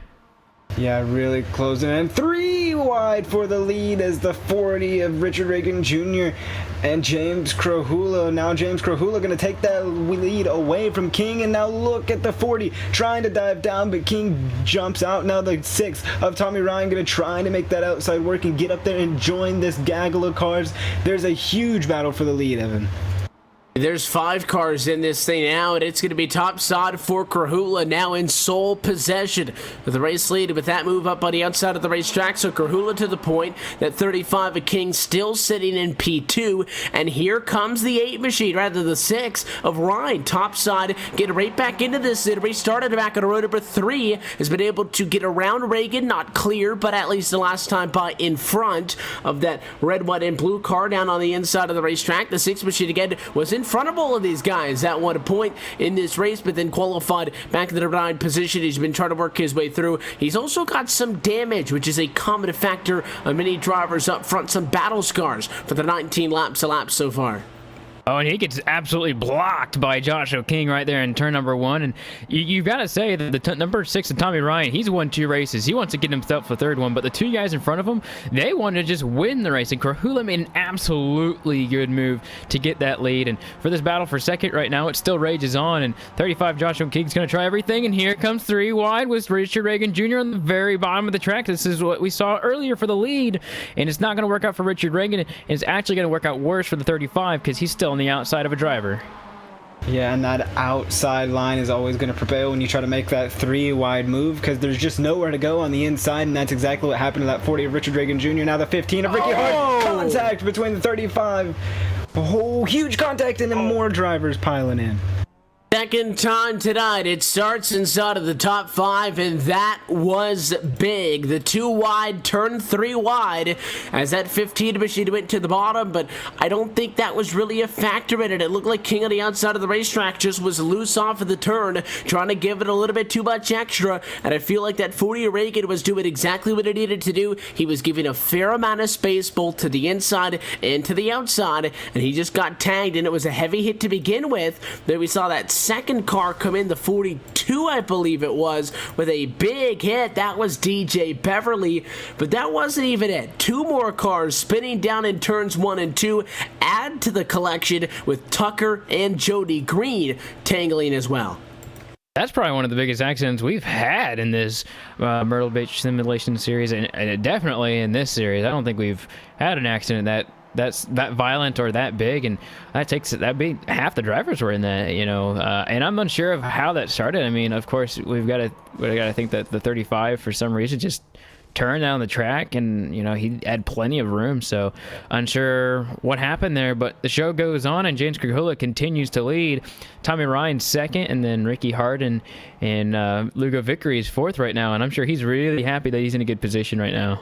Yeah, really closing in. 3 wide for the lead as the 40 of Richard Reagan Jr. and James Krahula. Now James Krahula going to take that lead away from King, and now look at the 40 trying to dive down, but King jumps out. Now the 6 of Tommy Ryan going to try to make that outside work and get up there and join this gaggle of cars. There's a huge battle for the lead, Evan. There's 5 cars in this thing now, and it's going to be top side for Krahula now in sole possession of the race lead with that move up on the outside of the racetrack. So Krahula to the point that 35 of King still sitting in P2, and here comes the 8 machine, rather the 6 of Ryan. Top side, get right back into this. It restarted back on row number 3, has been able to get around Reagan, not clear, but at least the last time by in front of that red, white, and blue car down on the inside of the racetrack. The 6 machine again was in front of all of these guys at one point in this race, but then qualified back in the 9th position. He's been trying to work his way through. He's also got some damage, which is a common factor of many drivers up front, some battle scars for the 19 laps elapsed so far. Oh, and he gets absolutely blocked by Joshua King right there in turn number 1. And you've got to say that the number 6 of Tommy Ryan, he's won 2 races. He wants to get himself a 3rd one, but the 2 guys in front of him, they wanted to just win the race. And Krahula made an absolutely good move to get that lead. And for this battle for 2nd right now, it still rages on. And 35 Joshua King's going to try everything. And here comes 3 wide with Richard Reagan Jr. on the very bottom of the track. This is what we saw earlier for the lead. And it's not going to work out for Richard Reagan. It's actually going to work out worse for the 35 because he's still on the outside of a driver. Yeah, and that outside line is always going to prevail when you try to make that 3 wide move, because there's just nowhere to go on the inside, and that's exactly what happened to that 40 of Richard Reagan Jr. Now the 15 of Ricky Hart. Contact between the 35. Oh, huge contact, and then more drivers piling in. Second time tonight, it starts inside of the top 5, and that was big. The 2 wide turned 3 wide as that 15 machine went to the bottom, but I don't think that was really a factor in it. It looked like King on the outside of the racetrack just was loose off of the turn, trying to give it a little bit too much extra, and I feel like that 40 Reagan was doing exactly what it needed to do. He was giving a fair amount of space both to the inside and to the outside, and he just got tagged, and it was a heavy hit to begin with. Then we saw that second car come in, the 42 I believe it was, with a big hit. That was DJ Beverly, but that wasn't even it. 2 more cars spinning down in turns 1 and 2 add to the collection, with Tucker and Jody Green tangling as well. That's probably one of the biggest accidents we've had in this Myrtle Beach Simulation series, and definitely in this series. I don't think we've had an accident that's that violent or that big, and that'd be half the drivers were in that, you know. And I'm unsure of how that started. I mean, of course, we got to think that the 35 for some reason just turned down the track, and you know he had plenty of room. So unsure what happened there, but the show goes on, and James Krahula continues to lead. Tommy Ryan 2nd, and then Ricky Hart and Lugo Vickery is 4th right now, and I'm sure he's really happy that he's in a good position right now.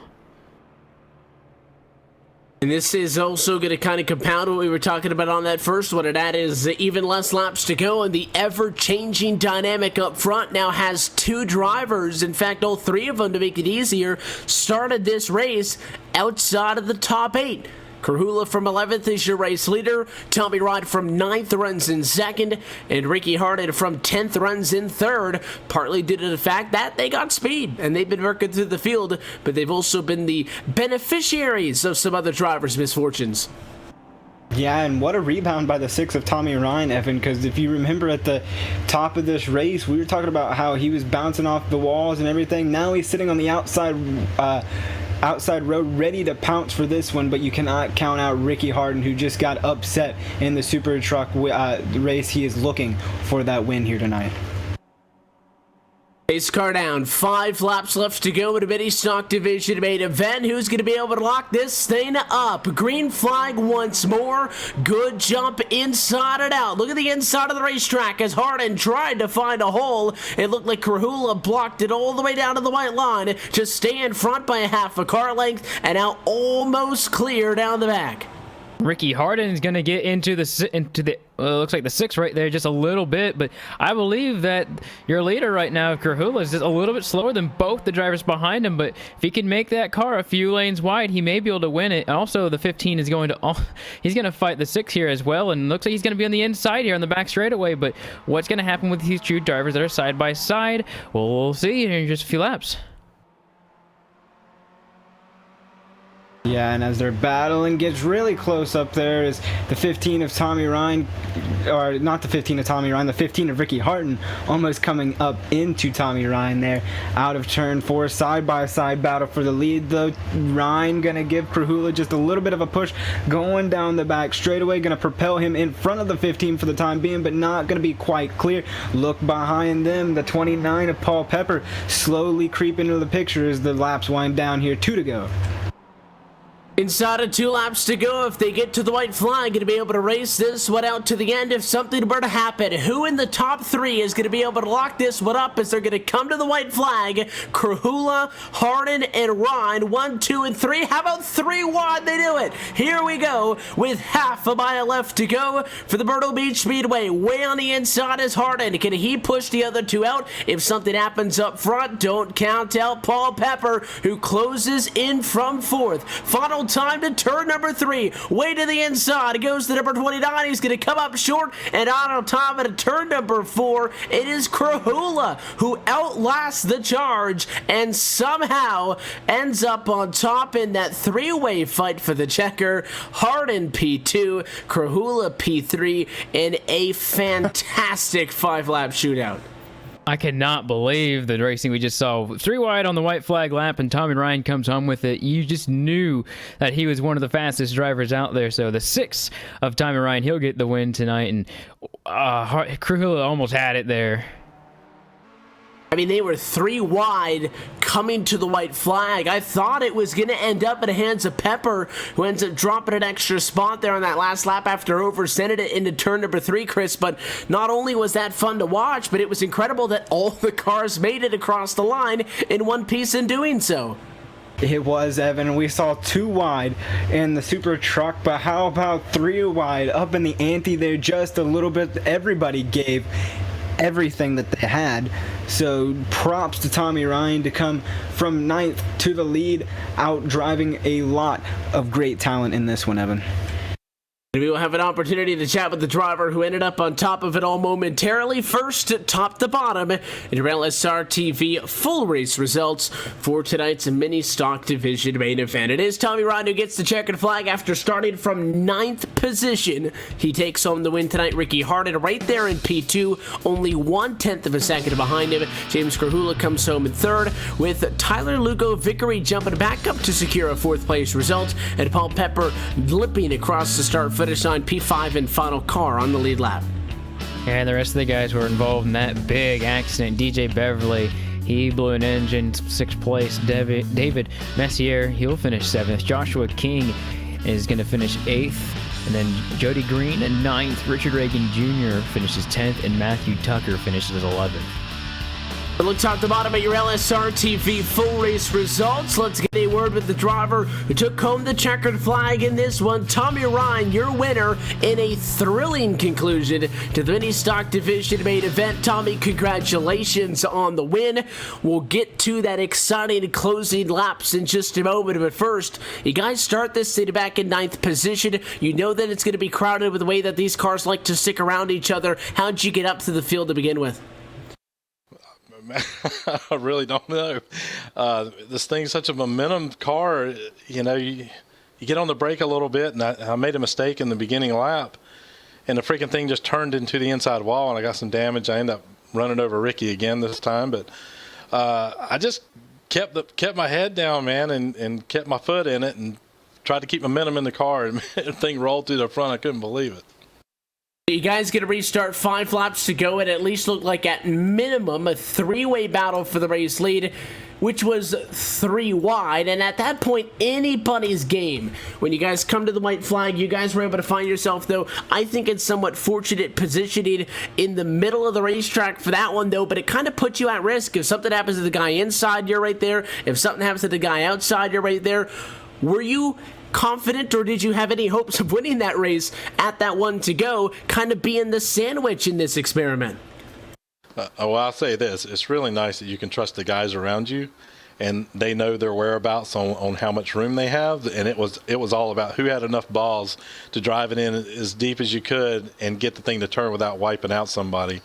And this is also going to kind of compound what we were talking about on that first one, and that is even less laps to go, and the ever-changing dynamic up front now has 2 drivers. In fact, all 3 of them, to make it easier, started this race outside of the top 8. Krahula from 11th is your race leader. Tommy Ryan from 9th runs in 2nd. And Ricky Hart from 10th runs in 3rd, partly due to the fact that they got speed and they've been working through the field, but they've also been the beneficiaries of some other drivers' misfortunes. Yeah, and what a rebound by the 6 of Tommy Ryan, Evan, because if you remember at the top of this race, we were talking about how he was bouncing off the walls and everything. Now he's sitting on the outside road ready to pounce for this one, but you cannot count out Ricky Harden, who just got upset in the super truck race. He is looking for that win here tonight. Pace car down, 5 laps left to go in a mini stock division main event. Who's going to be able to lock this thing up? Green flag once more. Good jump inside and out. Look at the inside of the racetrack as Harden tried to find a hole. It looked like Krahula blocked it all the way down to the white line to stay in front by a half a car length, and now almost clear down the back. Ricky Harden is going to get into the looks like the 6 right there just a little bit, but I believe that your leader right now, Krahula, is just a little bit slower than both the drivers behind him, but if he can make that car a few lanes wide, he may be able to win it. Also, the 15 is going to he's going to fight the 6 here as well, and looks like he's going to be on the inside here on the back straightaway, but what's going to happen with these two drivers that are side by side? Well, we'll see in just a few laps. Yeah, and as they're battling, gets really close up there is the 15 of Tommy Ryan, or not the 15 of Tommy Ryan, the 15 of Ricky Harton, almost coming up into Tommy Ryan there, out of turn 4, side-by-side battle for the lead, though. Ryan gonna give Krahula just a little bit of a push, going down the back straightaway, gonna propel him in front of the 15 for the time being, but not gonna be quite clear. Look behind them, the 29 of Paul Pepper slowly creep into the picture as the laps wind down here, 2 to go. Inside of 2 laps to go, if they get to the white flag, going to be able to race this one out to the end if something were to happen. Who in the top 3 is going to be able to lock this one up as they're going to come to the white flag? Krahula, Harden, and Ryan. 1, 2, and 3. How about 3 wide? They do it. Here we go with half a mile left to go for the Myrtle Beach Speedway. Way on the inside is Harden. Can he push the other 2 out? If something happens up front, don't count out Paul Pepper, who closes in from 4th. Final time to turn number 3. Way to the inside. It goes to number 29. He's going to come up short and out on time at turn number 4. It is Krahula who outlasts the charge and somehow ends up on top in that 3-way fight for the checker. Harden P2, Krahula P3 in a fantastic 5-lap shootout. I cannot believe the racing we just saw. 3 wide on the white flag lap, and Tommy Ryan comes home with it. You just knew that he was one of the fastest drivers out there. So the 6 of Tommy Ryan, he'll get the win tonight, and Krahula almost had it there. I mean, they were 3 wide coming to the white flag. I thought it was going to end up in the hands of Pepper, who ends up dropping an extra spot there on that last lap after oversending it into turn number 3, Chris. But not only was that fun to watch, but it was incredible that all the cars made it across the line in one piece in doing so. It was, Evan. We saw 2 wide in the super truck, but how about 3 wide up in the ante there just a little bit? Everybody gave everything that they had. So props to Tommy Ryan to come from 9th to the lead, out driving a lot of great talent in this one, Evan. We will have an opportunity to chat with the driver who ended up on top of it all momentarily. First, top to bottom, in your LSRTV full race results for tonight's mini stock division main event. It is Tommy Ryan who gets the checkered flag after starting from 9th position. He takes home the win tonight. Ricky Harden right there in P2, only 1/10 of a second behind him. James Krahula comes home in 3rd, with Tyler Lugo Vickery jumping back up to secure a 4th place result, and Paul Pepper limping across the start finish line, P5 and final car on the lead lap. And the rest of the guys were involved in that big accident. DJ Beverly, he blew an engine, 6th place. David Messier, he'll finish 7th. Joshua King is going to finish 8th. And then Jody Green in 9th. Richard Reagan Jr. finishes 10th. And Matthew Tucker finishes 11th. Look top to bottom at your LSRTV full race results. Let's get a word with the driver who took home the checkered flag in this one. Tommy Ryan, your winner in a thrilling conclusion to the mini stock division main event. Tommy, congratulations on the win. We'll get to that exciting closing laps in just a moment, but first, you guys start this city back in 9th position. You know that it's going to be crowded with the way that these cars like to stick around each other. How'd you get up to the field to begin with? I really don't know. This thing's such a momentum car. You know, you get on the brake a little bit, and I made a mistake in the beginning lap, and the freaking thing just turned into the inside wall, and I got some damage. I ended up running over Ricky again this time, but I just kept my head down, man, and kept my foot in it and tried to keep momentum in the car, and the thing rolled through the front. I couldn't believe it. You guys get to restart, 5 laps to go. It at least looked like at minimum a 3-way battle for the race lead, which was 3 wide, and at that point, anybody's game. When you guys come to the white flag, you guys were able to find yourself, though, I think it's somewhat fortunate positioning in the middle of the racetrack for that one, though, but it kind of puts you at risk. If something happens to the guy inside, you're right there. If something happens to the guy outside, you're right there. Were you confident, or did you have any hopes of winning that race at that one to go, kind of being the sandwich in this experiment? Well, I'll say this. It's really nice that you can trust the guys around you, and they know their whereabouts on how much room they have. And it was all about who had enough balls to drive it in as deep as you could and get the thing to turn without wiping out somebody.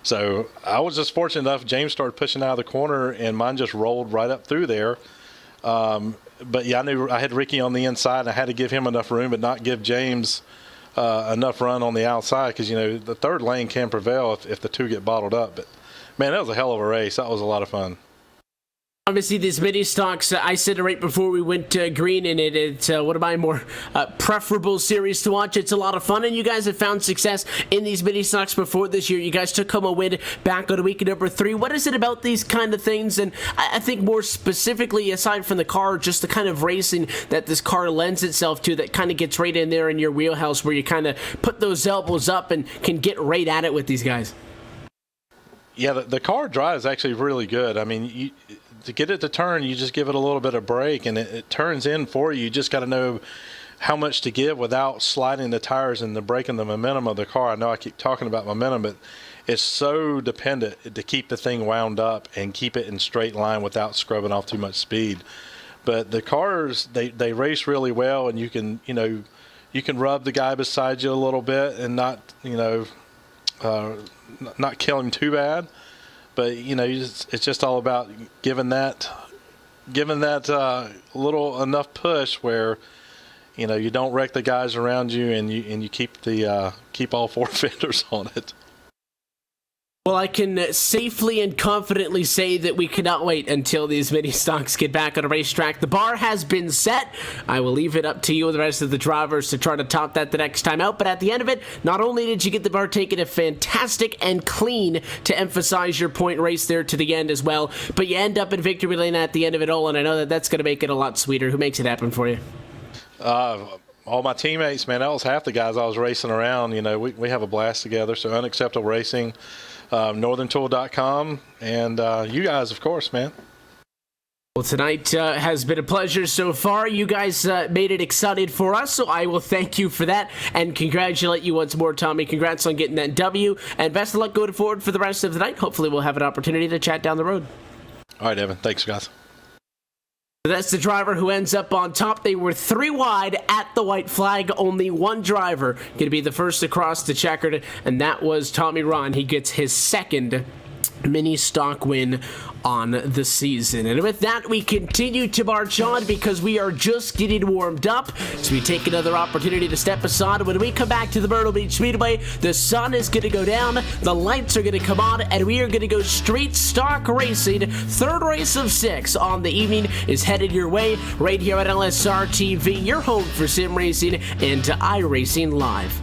So I was just fortunate enough. James started pushing out of the corner, and mine just rolled right up through there. But yeah, I knew I had Ricky on the inside, and I had to give him enough room, but not give James enough run on the outside, because the third lane can prevail if the two get bottled up. But man, that was a hell of a race. That was a lot of fun. Obviously, these mini stocks, I said it right before we went green in it. It's one of my more preferable series to watch. It's a lot of fun, and you guys have found success in these mini stocks before this year. You guys took home a win back on week number 3. What is it about these kind of things? And I think more specifically, aside from the car, just the kind of racing that this car lends itself to that kind of gets right in there in your wheelhouse, where you kind of put those elbows up and can get right at it with these guys. Yeah, the car drive is actually really good. I mean, to get it to turn, you just give it a little bit of brake, and it turns in for you. You just got to know how much to give without sliding the tires and breaking the momentum of the car. I know I keep talking about momentum, but it's so dependent to keep the thing wound up and keep it in straight line without scrubbing off too much speed. But the cars, they race really well, and you can rub the guy beside you a little bit and not kill him too bad. But it's just all about giving that little enough push where you don't wreck the guys around you, and you keep all 4 fenders on it. Well, I can safely and confidently say that we cannot wait until these mini stocks get back on a racetrack. The bar has been set. I will leave it up to you and the rest of the drivers to try to top that the next time out. But at the end of it, not only did you get the bar taken a fantastic and clean, to emphasize your point race there to the end as well, but you end up in victory lane at the end of it all, and I know that that's going to make it a lot sweeter. Who makes it happen for you? All my teammates, man. That was half the guys I was racing around. We have a blast together. So Unacceptable Racing, northerntool.com, and you guys, of course, man. Well, tonight has been a pleasure so far. You guys made it exciting for us, so I will thank you for that and congratulate you once more, Tommy. Congrats on getting that W, and best of luck going forward for the rest of the night. Hopefully we'll have an opportunity to chat down the road. All right, Evan. Thanks, guys. That's the driver who ends up on top. They were 3 wide at the white flag. Only one driver going to be the first across the checkered, and that was Tommy Rahn. He gets his second mini stock win on the season. And with that, we continue to march on because we are just getting warmed up. So we take another opportunity to step aside. When we come back to the Myrtle Beach Speedway, the sun is going to go down, the lights are going to come on, and we are going to go street stock racing. Third race of 6 on the evening is headed your way right here at LSRTV, your home for sim racing and iRacing Live.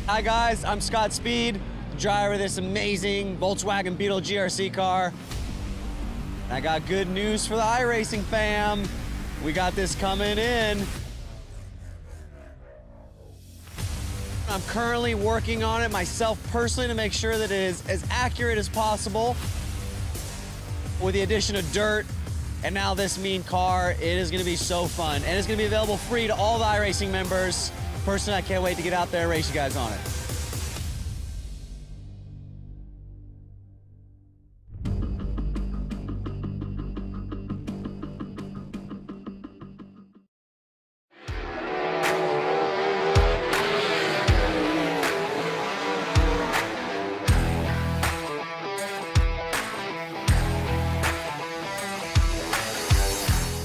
Hi guys, I'm Scott Speed, driver of this amazing Volkswagen Beetle GRC car. I got good news for the iRacing fam. We got this coming in. I'm currently working on it myself personally to make sure that it is as accurate as possible. With the addition of dirt and now this mean car, it is gonna be so fun. And it's gonna be available free to all the iRacing members. Personally, I can't wait to get out there and race you guys on it.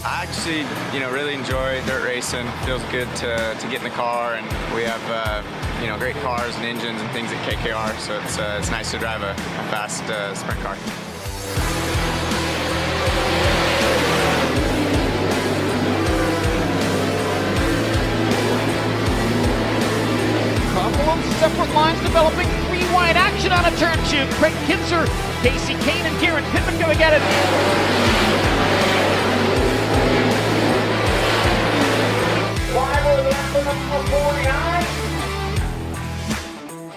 I actually, really enjoy dirt racing. Feels good to get in the car, and we have, great cars and engines and things at KKR, so it's nice to drive a fast sprint car. Couple of separate lines developing, three wide action on a turn two. Craig Kinzer, Casey Kane, and Kieran Pittman going to get it.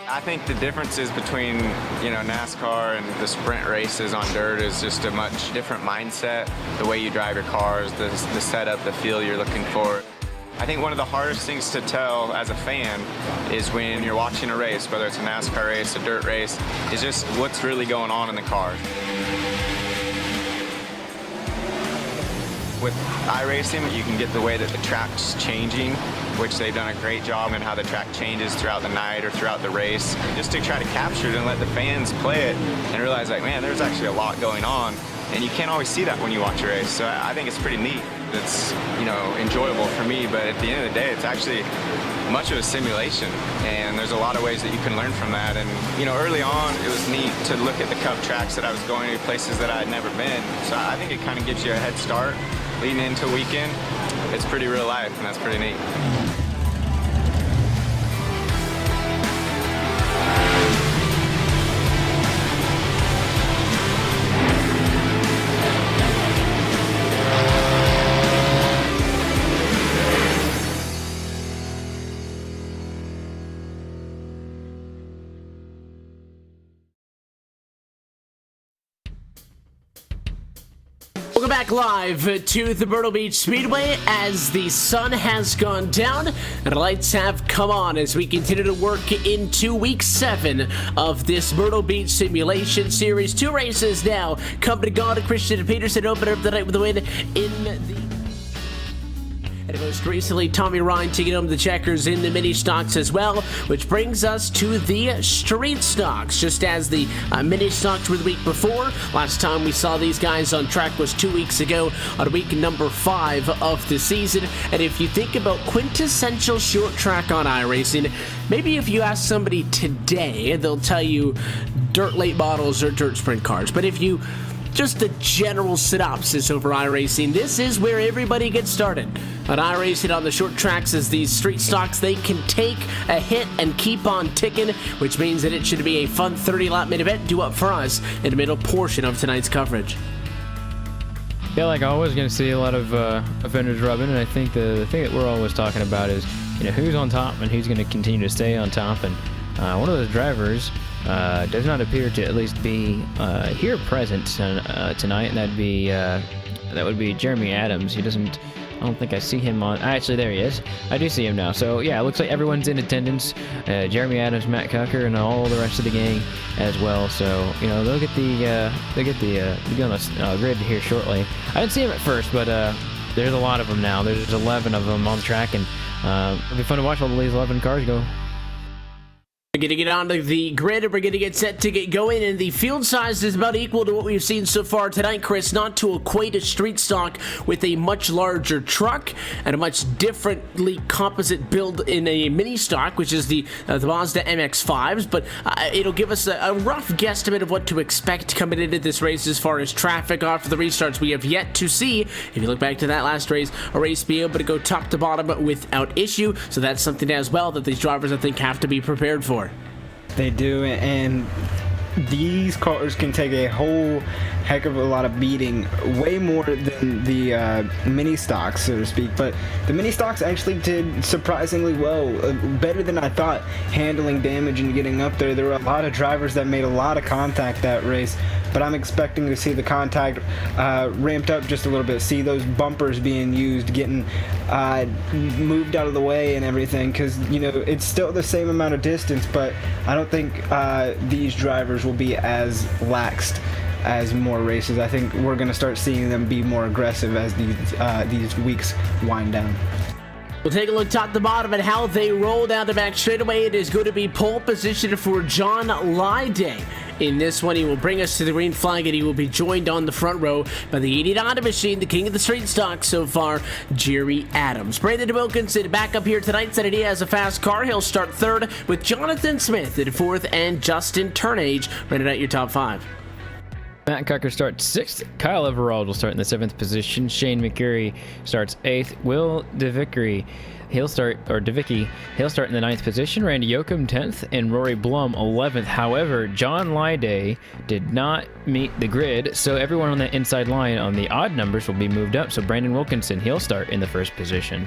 I think the differences between, NASCAR and the sprint races on dirt is just a much different mindset. The way you drive your cars, the setup, the feel you're looking for. I think one of the hardest things to tell as a fan is when you're watching a race, whether it's a NASCAR race, a dirt race, is just what's really going on in the car. With iRacing, you can get the way that the track's changing, which they've done a great job in how the track changes throughout the night or throughout the race, just to try to capture it and let the fans play it and realize, like, man, there's actually a lot going on, and you can't always see that when you watch a race. So I think it's pretty neat. It's, enjoyable for me, but at the end of the day, it's actually much of a simulation, and there's a lot of ways that you can learn from that. And, early on, it was neat to look at the Cup tracks that I was going to, places that I had never been. So I think it kind of gives you a head start leading into a weekend. It's pretty real life, and that's pretty neat. Welcome back live to the Myrtle Beach Speedway as the sun has gone down and the lights have come on as we continue to work into week 7 of this Myrtle Beach Simulation Series. 2 races now. Company God and Christian Peterson open up the night with a win in the... And most recently, Tommy Ryan taking home the checkers in the mini stocks as well, which brings us to the street stocks. Just as the mini stocks were the week before, last time we saw these guys on track was 2 weeks ago on week number 5 of the season. And if you think about quintessential short track on iRacing, maybe if you ask somebody today, they'll tell you dirt late models or dirt sprint cars. But if you just a general synopsis over iRacing, this is where everybody gets started. On iRacing on the short tracks is these street stocks, they can take a hit and keep on ticking, which means that it should be a fun 30-lap main event due up for us in the middle portion of tonight's coverage. Yeah, like always, going to see a lot of offenders rubbing, and I think the thing that we're always talking about is, who's on top and who's going to continue to stay on top. And one of those drivers does not appear to at least be here present tonight, and that would be Jeremy Adams. He doesn't. I don't think I see him on. Actually, there he is. I do see him now. So yeah, it looks like everyone's in attendance. Jeremy Adams, Matt Cucker, and all the rest of the gang as well. So they'll get the on the grid here shortly. I didn't see him at first, but there's a lot of them now. There's 11 of them on the track, and it'll be fun to watch all these 11 cars go. We're going to get onto the grid and we're going to get set to get going, and the field size is about equal to what we've seen so far tonight, Chris, not to equate a street stock with a much larger truck and a much differently composite build in a mini stock, which is the Mazda MX-5s, but it'll give us a rough guesstimate of what to expect coming into this race as far as traffic off the restarts. We have yet to see, if you look back to that last race, a race be able to go top to bottom without issue, so that's something as well that these drivers, I think, have to be prepared for. They do, and these cars can take a whole heck of a lot of beating, way more than the mini stocks, so to speak. But the mini stocks actually did surprisingly well, better than I thought, handling damage and getting up there. There were a lot of drivers that made a lot of contact that race, but I'm expecting to see the contact ramped up just a little bit, see those bumpers being used, getting moved out of the way and everything, because, you know, it's still the same amount of distance, but I don't think these drivers will be as laxed as more races. I think we're going to start seeing them be more aggressive as these weeks wind down. We'll take a look top to bottom at how they roll down the back straightaway. It is going to be pole position for John Lyday. In this one, he will bring us to the green flag, and he will be joined on the front row by the 89 machine, the king of the street stock so far, Jerry Adams. Brandon Wilkinson back up here tonight, said he has a fast car. He'll start third with Jonathan Smith in fourth and Justin Turnage. Running out your top five. Matt Cucker starts 6th. Kyle Everald will start in the 7th position. Shane McCurry starts 8th. Will DeVickery, he'll start in the 9th position. Randy Yoakum 10th and Rory Blum 11th. However, John Lyday did not meet the grid, so everyone on the inside line on the odd numbers will be moved up. So Brandon Wilkinson, he'll start in the 1st position.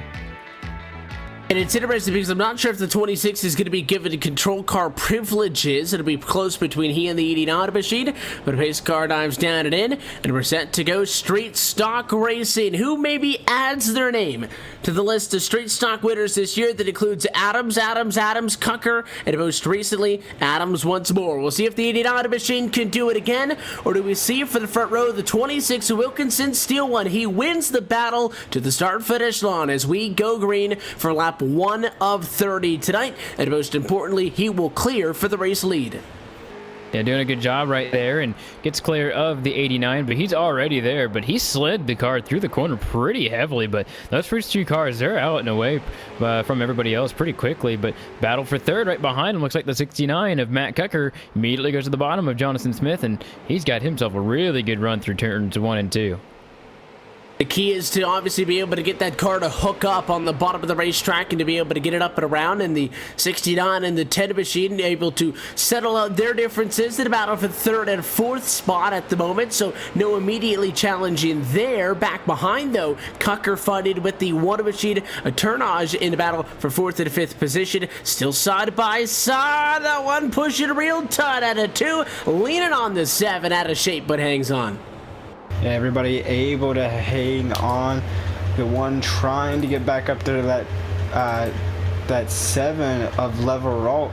And it's interesting because I'm not sure if the 26 is going to be given control car privileges. It'll be close between he and the 89 machine, but a pace car dives down and in, and we're set to go street stock racing. Who maybe adds their name to the list of street stock winners this year that includes Adams, Cucker, and most recently, Adams once more. We'll see if the 89 machine can do it again, or do we see for the front row the 26 Wilkinson steal one? He wins the battle to the start-finish line as we go green for lap 1 of 30 tonight, and most importantly, he will clear for the race lead. Yeah, doing a good job right there, and gets clear of the 89, but he's already there, but he slid the car through the corner pretty heavily. But those first two cars, they're out and away from everybody else pretty quickly, but battle for third right behind him looks like the 69 of Matt Cucker immediately goes to the bottom of Jonathan Smith, and he's got himself a really good run through turns 1 and 2. The key is to obviously be able to get that car to hook up on the bottom of the racetrack and to be able to get it up and around, and the 69 and the 10 machine able to settle out their differences in a battle for the 3rd and 4th spot at the moment, so no immediately challenging there. Back behind, though, Cucker fighting with the 1 machine, a Turnage in the battle for 4th and 5th position, still side by side. That one pushing real tight at a 2, leaning on the 7, out of shape but hangs on. Yeah, everybody able to hang on. The one trying to get back up there to that 7 of Leveralt,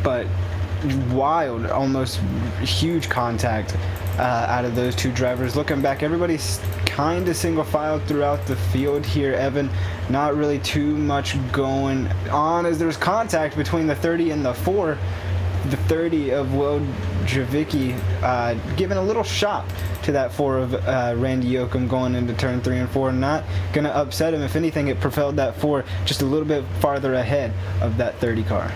but wild, almost huge contact out of those two drivers. Looking back, everybody's kind of single file throughout the field here, Evan. Not really too much going on as there's contact between the 30 and the 4. The 30 of Will Javicki giving a little shot to that 4 of Randy Yoakum going into turn 3 and 4. Not going to upset him. If anything, it propelled that 4 just a little bit farther ahead of that 30 car.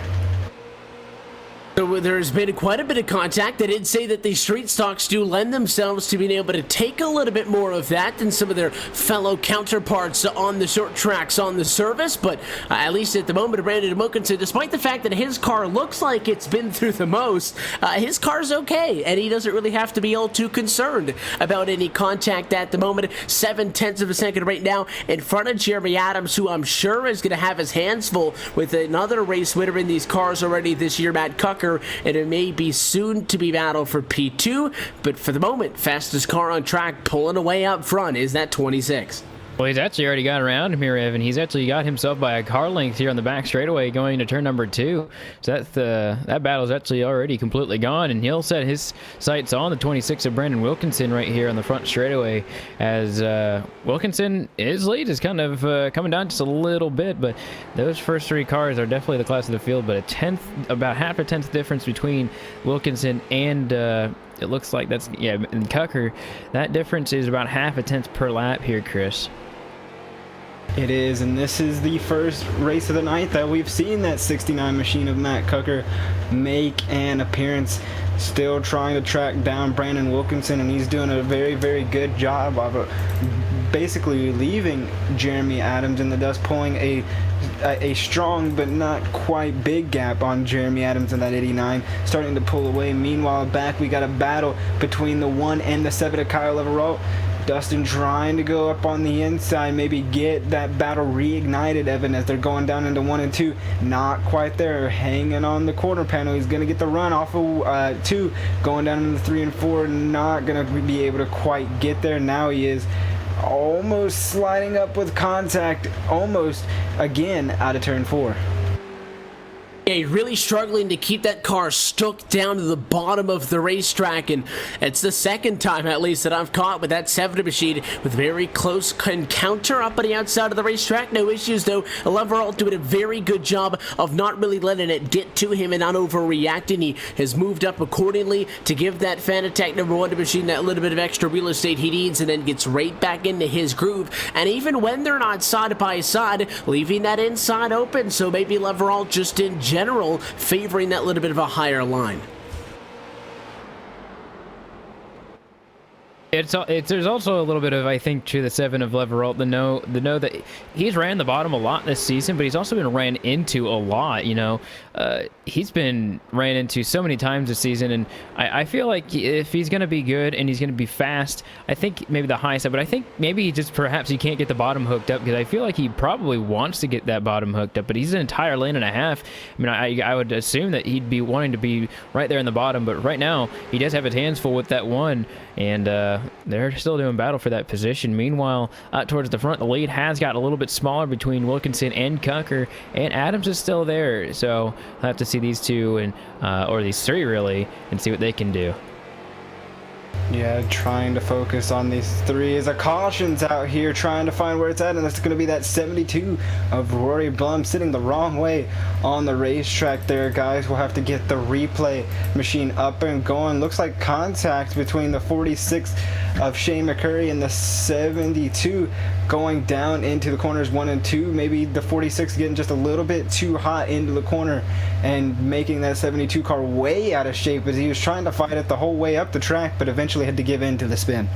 So there's been quite a bit of contact. They did say that the street stocks do lend themselves to being able to take a little bit more of that than some of their fellow counterparts on the short tracks on the surface, but at least at the moment, Brandon Wilkinson, despite the fact that his car looks like it's been through the most, his car's okay, and he doesn't really have to be all too concerned about any contact at the moment. 7/10 of a second right now in front of Jeremy Adams, who I'm sure is going to have his hands full with another race winner in these cars already this year, Matt Cucker, and it may be soon to be battle for P2, but for the moment, fastest car on track pulling away up front is that 26. Well, he's actually already got around him here, Evan. He's actually got himself by a car length here on the back straightaway going to turn number 2. So that battle's actually already completely gone, and he'll set his sights on the 26 of Brandon Wilkinson right here on the front straightaway as Wilkinson, his lead is kind of coming down just a little bit, but those first 3 cars are definitely the class of the field, but about half a tenth difference between Wilkinson and it looks like that's, yeah, and Cucker. That difference is about half a tenth per lap here, Chris. It is, and this is the first race of the night that we've seen that 69 machine of Matt Cucker make an appearance. Still trying to track down Brandon Wilkinson, and he's doing a very, very good job of basically leaving Jeremy Adams in the dust, pulling a strong but not quite big gap on Jeremy Adams in that 89, starting to pull away. Meanwhile, back we got a battle between the 1 and the 7 of Kyle Leverott. Dustin trying to go up on the inside, maybe get that battle reignited, Evan, as they're going down into 1 and 2. Not quite there, hanging on the quarter panel. He's going to get the run off of 2, going down into 3 and 4. Not going to be able to quite get there. Now he is almost sliding up with contact, almost again out of turn 4. Yeah, really struggling to keep that car stuck down to the bottom of the racetrack, and it's the second time at least that I've caught with that 70 machine with very close encounter up on the outside of the racetrack. No issues though. Leverott doing a very good job of not really letting it get to him and not overreacting. He has moved up accordingly to give that Fanatec number 1 machine that little bit of extra real estate he needs, and then gets right back into his groove. And even when they're not side by side, leaving that inside open, so maybe Leverott just in general favoring that little bit of a higher line. There's also a little bit of, I think, to the 7 of Leverott, the know that he's ran the bottom a lot this season, but he's also been ran into a lot. You know, he's been ran into so many times this season, and I feel like if he's going to be good and he's going to be fast, I think maybe the high side, but I think maybe just perhaps he can't get the bottom hooked up, because I feel like he probably wants to get that bottom hooked up, but he's an entire lane and a half. I mean, I would assume that he'd be wanting to be right there in the bottom, but right now he does have his hands full with that 1, and they're still doing battle for that position. Meanwhile, towards the front, the lead has got a little bit smaller between Wilkinson and Cucker, and Adams is still there. So I'll have to see these 2 and or these 3 really, and see what they can do. Yeah, trying to focus on these 3 as a caution's out here, trying to find where it's at, and that's going to be that 72 of Rory Blum sitting the wrong way on the racetrack there, guys. We'll have to get the replay machine up and going. Looks like contact between the 46 of Shane McCurry and the 72 going down into the corners 1 and 2. Maybe the 46 getting just a little bit too hot into the corner and making that 72 car way out of shape as he was trying to fight it the whole way up the track, but eventually had to give in to the spin.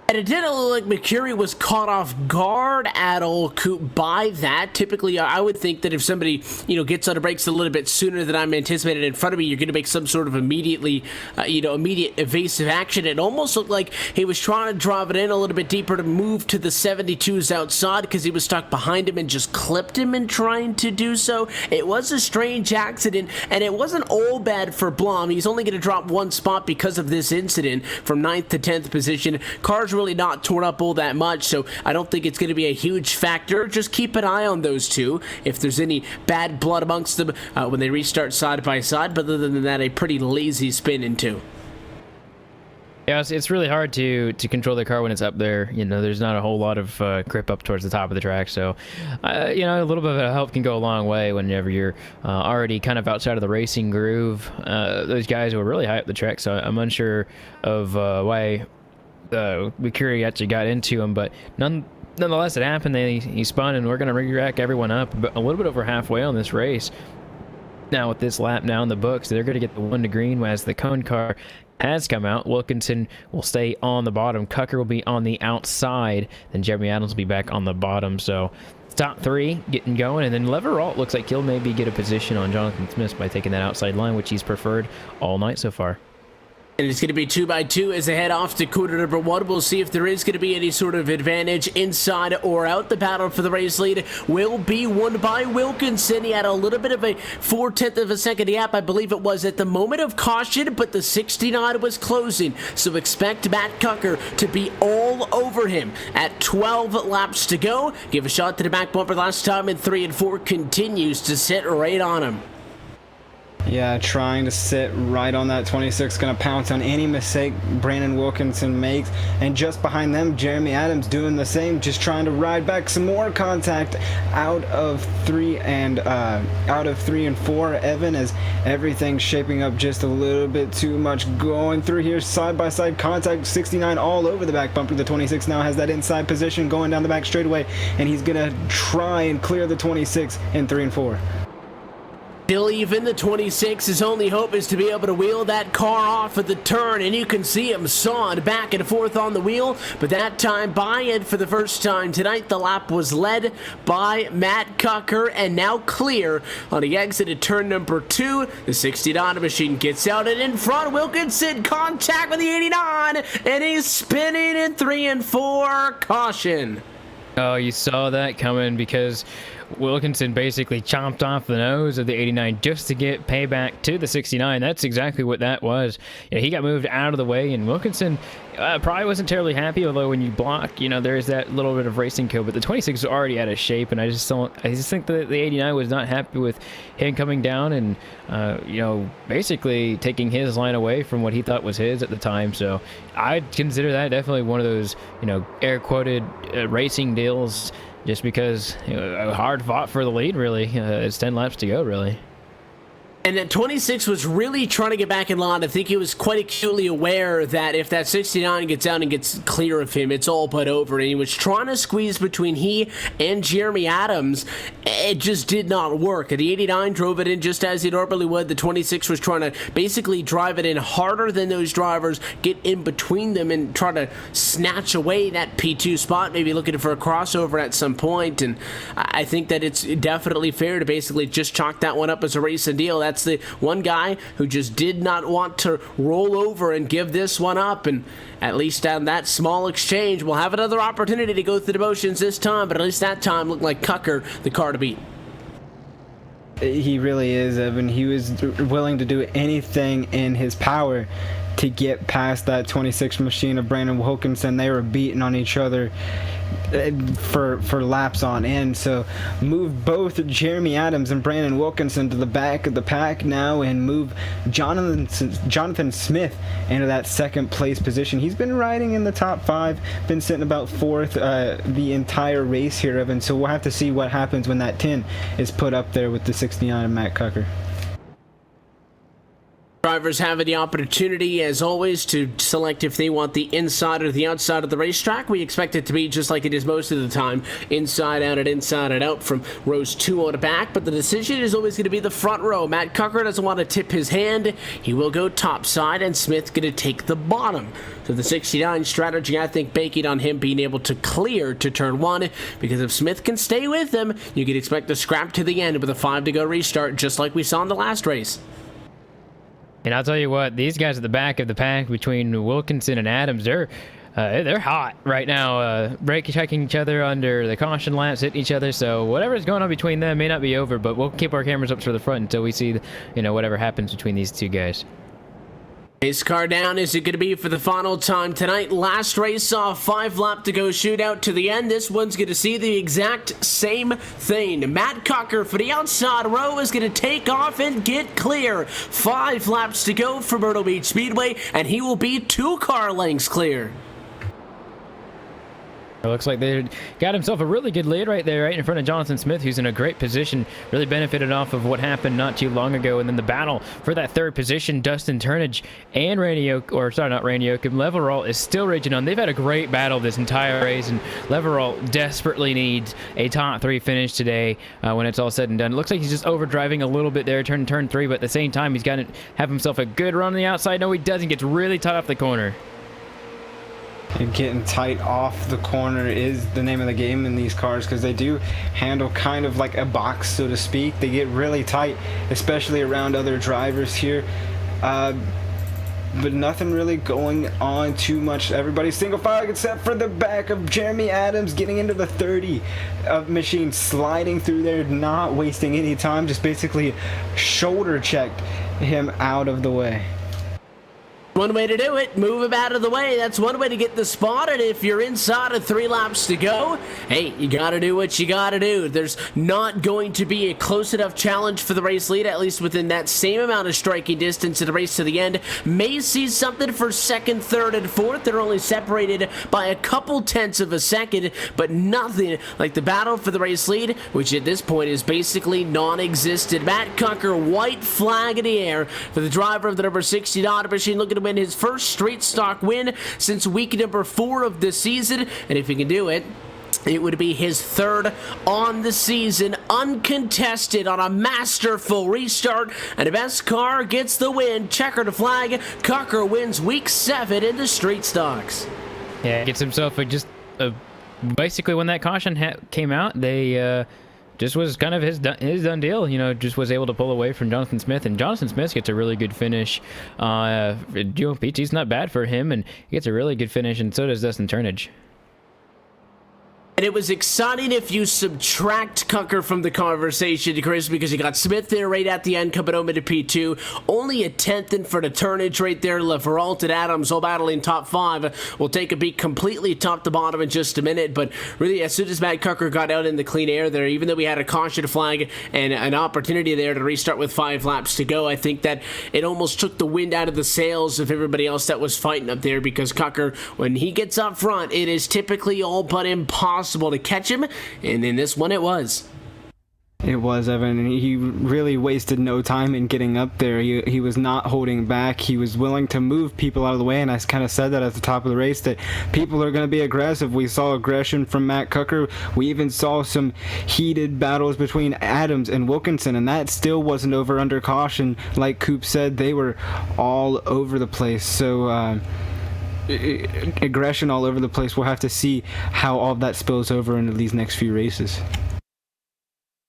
And it didn't look like McCurry was caught off guard at all by that. Typically, I would think that if somebody, gets on the brakes a little bit sooner than I'm anticipated in front of me, you're going to make some sort of immediate evasive action. It almost looked like he was trying to drive it in a little bit deeper to move to the 72s outside because he was stuck behind him and just clipped him in trying to do so. It was a strange accident, and it wasn't all bad for Blum. He's only going to drop 1 spot because of this incident from 9th to 10th position. Cars really not torn up all that much, so I don't think it's going to be a huge factor. Just keep an eye on those 2 if there's any bad blood amongst them when they restart side by side, but other than that, a pretty lazy spin in 2. Yeah, it's really hard to control the car when it's up there. There's not a whole lot of grip up towards the top of the track, so a little bit of help can go a long way whenever you're already kind of outside of the racing groove. Those guys were really high up the track, so I'm unsure of why McCurry actually got into him, but nonetheless it happened. He spun, and we're going to re-rack everyone up a little bit over halfway on this race. Now with this lap now in the books, they're going to get the 1 to green as the cone car has come out. Wilkinson will stay on the bottom. Cucker will be on the outside. Then Jeremy Adams will be back on the bottom. So top 3 getting going, and then Leverott looks like he'll maybe get a position on Jonathan Smith by taking that outside line, which he's preferred all night so far. And it's going to be 2x2 as they head off to quarter number 1. We'll see if there is going to be any sort of advantage inside or out. The battle for the race lead will be won by Wilkinson. He had a little bit of a 4/10 of a second gap, I believe it was, at the moment of caution, but the 69 was closing. So expect Matt Cucker to be all over him at 12 laps to go. Give a shot to the back bumper last time, and 3 and 4 continues to sit right on him. Yeah, trying to sit right on that 26, going to pounce on any mistake Brandon Wilkinson makes. And just behind them, Jeremy Adams doing the same, just trying to ride back some more contact out of 3 and 4. Evan, as everything's shaping up just a little bit too much, going through here, side-by-side contact, 69 all over the back bumper. The 26 now has that inside position going down the back straightaway, and he's going to try and clear the 26 in 3 and 4. Still even, the 26, his only hope is to be able to wheel that car off at the turn, and you can see him sawing back and forth on the wheel, but that time by it for the first time tonight. The lap was led by Matt Cucker, and now clear on the exit at turn number 2. The 69 machine gets out, and in front, Wilkinson contact with the 89, and he's spinning in 3 and 4. Caution. Oh, you saw that coming because Wilkinson basically chomped off the nose of the 89 just to get payback to the 69. That's exactly what that was. You know, he got moved out of the way, and Wilkinson probably wasn't terribly happy, although when you block, you know, there's that little bit of racing code, but the 26 is already out of shape, and I just think that the 89 was not happy with him coming down and, you know, basically taking his line away from what he thought was his at the time. So I'd consider that definitely one of those, you know, air quoted racing deals, just because, you know, hard fought for the lead, really. It's 10 laps to go, really. And that 26 was really trying to get back in line. I think he was quite acutely aware that if that 69 gets out and gets clear of him, it's all but over. And he was trying to squeeze between he and Jeremy Adams. It just did not work. The 89 drove it in just as he normally would. The 26 was trying to basically drive it in harder than those drivers, get in between them and try to snatch away that P2 spot, maybe looking for a crossover at some point. And I think that it's definitely fair to basically just chalk that one up as a racing deal. That's the one guy who just did not want to roll over and give this one up, and at least on that small exchange, we'll have another opportunity to go through the motions this time, but at least that time looked like Cucker the car to beat. He really is, Evan. He was willing to do anything in his power to get past that 26 machine of Brandon Wilkinson. They were beating on each other for laps on end. So move both Jeremy Adams and Brandon Wilkinson to the back of the pack now, and move Jonathan Smith into that second place position. He's been riding in the top 5, been sitting about 4th the entire race here, Evan. So we'll have to see what happens when that 10 is put up there with the 69 of Matt Cucker. Drivers have the opportunity, as always, to select if they want the inside or the outside of the racetrack. We expect it to be just like it is most of the time, inside out and inside and out from rows 2 on the back, but the decision is always going to be the front row. Matt Cucker doesn't want to tip his hand. He will go top side, and Smith's going to take the bottom. So the 69 strategy, I think, banking on him being able to clear to turn 1, because if Smith can stay with him, you can expect a scrap to the end with a 5 to go restart, just like we saw in the last race. And I'll tell you what, these guys at the back of the pack between Wilkinson and Adams, they're hot right now, brake checking each other under the caution laps, hitting each other. So whatever's going on between them may not be over, but we'll keep our cameras up to the front until we see, you know, whatever happens between these two guys. Pace car down. Is it going to be for the final time tonight? Last race saw a 5 lap to go shootout to the end. This one's going to see the exact same thing. Matt Cucker for the outside row is going to take off and get clear. 5 laps to go for Myrtle Beach Speedway, and he will be 2 car lengths clear. It looks like they got himself a really good lead right there, right in front of Jonathan Smith, who's in a great position. Really benefited off of what happened not too long ago. And then the battle for that 3rd position, Dustin Turnage and Leverall is still raging on. They've had a great battle this entire race, and Leverall desperately needs a top 3 finish today when it's all said and done. It looks like he's just overdriving a little bit there, turn 3, but at the same time, he's got to have himself a good run on the outside. No, he doesn't. Gets really tight off the corner. And getting tight off the corner is the name of the game in these cars, because they do handle kind of like a box, so to speak. They get really tight, especially around other drivers here. but nothing really going on too much. Everybody's single file except for the back of Jeremy Adams getting into the 30 of machine, sliding through there, not wasting any time, just basically shoulder checked him out of the way. One way to do it, move him out of the way. That's one way to get the spot. And if you're inside of 3 laps to go, hey, you got to do what you got to do. There's not going to be a close enough challenge for the race lead, at least within that same amount of striking distance in the race to the end. May see something for second, third, and fourth. They're only separated by a couple tenths of a second, but nothing like the battle for the race lead, which at this point is basically non-existent. Matt Cucker, white flag in the air for the driver of the number 60 Honda machine, looking to win his first straight stock win since week number 4 of the season, and if he can do it, it would be his third on the season, uncontested on a masterful restart, and the best car gets the win. Checker to flag. Cucker wins week 7 in the street stocks. Yeah, gets himself basically when that caution came out, they just was kind of his done deal, you know, just was able to pull away from Jonathan Smith, and Jonathan Smith gets a really good finish. PT's not bad for him, and he gets a really good finish, and so does Dustin Turnage. And it was exciting if you subtract Cucker from the conversation, Chris, because you got Smith there right at the end coming over to P2. Only a tenth in for the turnage right there. Leveralt and Adams all battling top 5. We'll take a beat completely top to bottom in just a minute. But really, as soon as Matt Cucker got out in the clean air there, even though we had a caution flag and an opportunity there to restart with 5 laps to go, I think that it almost took the wind out of the sails of everybody else that was fighting up there, because Cucker, when he gets up front, it is typically all but impossible to catch him, and in this one it was. It was, Evan, and he really wasted no time in getting up there. He was not holding back. He was willing to move people out of the way, and I kind of said that at the top of the race, that people are going to be aggressive. We saw aggression from Matt Cucker. We even saw some heated battles between Adams and Wilkinson, and that still wasn't over under caution. Like Coop said, they were all over the place. So aggression all over the place. We'll have to see how all of that spills over into these next few races.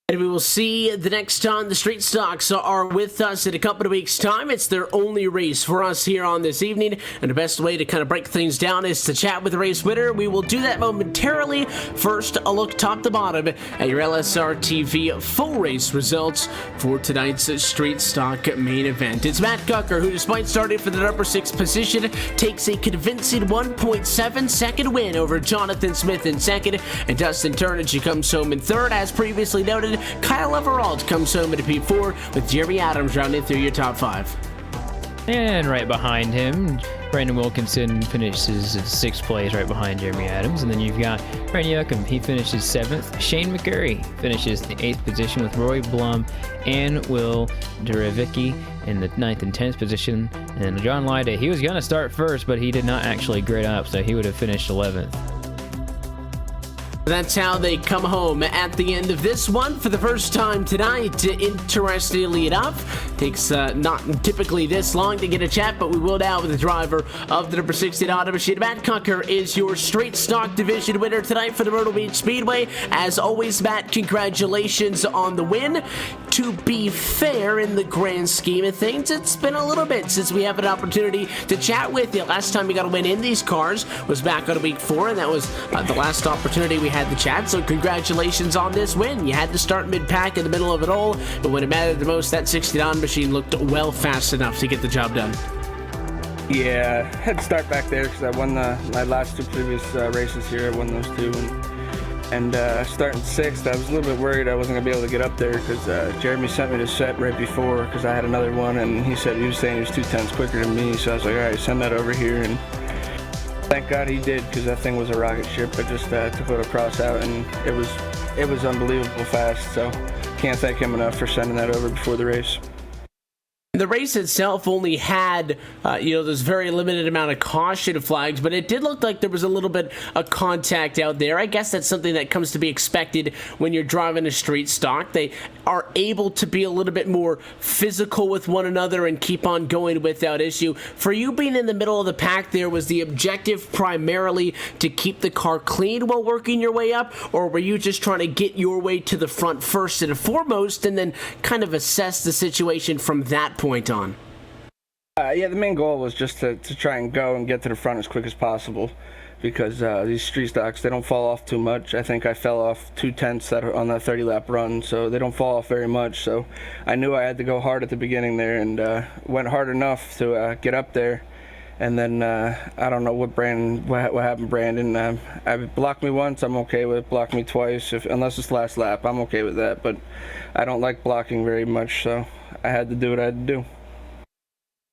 And we will see the next time the street stocks are with us in a couple of weeks' time. It's their only race for us here on this evening, and the best way to kind of break things down is to chat with the race winner. We will do that momentarily. First, a look top to bottom at your LSRTV full race results for tonight's street stock main event. It's Matt Cucker, who, despite starting for the number 6 position, takes a convincing 1.7 second win over Jonathan Smith in second, and Dustin Turnage, who comes home in third. As previously noted, Kyle Leveralt comes home at a P4, with Jeremy Adams rounding through your top 5. And right behind him, Brandon Wilkinson finishes in 6th place right behind Jeremy Adams. And then you've got Randy Uckham, he finishes 7th. Shane McCurry finishes in the 8th position, with Roy Blum and Will Duravicki in the 9th and 10th position. And then John Lyday, he was going to start first, but he did not actually grid up, so he would have finished 11th. That's how they come home at the end of this one for the first time tonight. Interestingly enough, takes not typically this long to get a chat, but we will now with the driver of the number 60 Honda machine. Matt Cucker is your straight stock division winner tonight for the Myrtle Beach Speedway. As always, Matt, congratulations on the win. To be fair, in the grand scheme of things, it's been a little bit since we have an opportunity to chat with you. Last time we got a win in these cars was back on week 4, and that was the last opportunity we had the chat, so congratulations on this win. You had to start mid-pack in the middle of it all, but when it mattered the most, that 60 Honda machine looked well fast enough to get the job done. Yeah, I had to start back there because I won my last 2 previous races here. I won those 2, and starting 6th, I was a little bit worried I wasn't going to be able to get up there because Jeremy sent me to set right before because I had another one, and he was saying he was 2 tenths quicker than me, so I was like, all right, send that over here, and thank God he did, because that thing was a rocket ship. I just took it across out, and it was unbelievable fast. So can't thank him enough for sending that over before the race. The race itself only had, this very limited amount of caution flags, but it did look like there was a little bit of contact out there. I guess that's something that comes to be expected when you're driving a street stock. They are able to be a little bit more physical with one another and keep on going without issue. For you being in the middle of the pack there, was the objective primarily to keep the car clean while working your way up, or were you just trying to get your way to the front first and foremost and then kind of assess the situation from that point on? Yeah, the main goal was just to try and go and get to the front as quick as possible, because these street stocks, they don't fall off too much. I think I fell off 2/10 on that 30-lap run, so they don't fall off very much. So I knew I had to go hard at the beginning there, and went hard enough to get up there. And then I don't know what happened, Brandon. I blocked me once, I'm okay with it. Blocked me twice, unless it's last lap, I'm okay with that. But I don't like blocking very much, so I had to do what I had to do.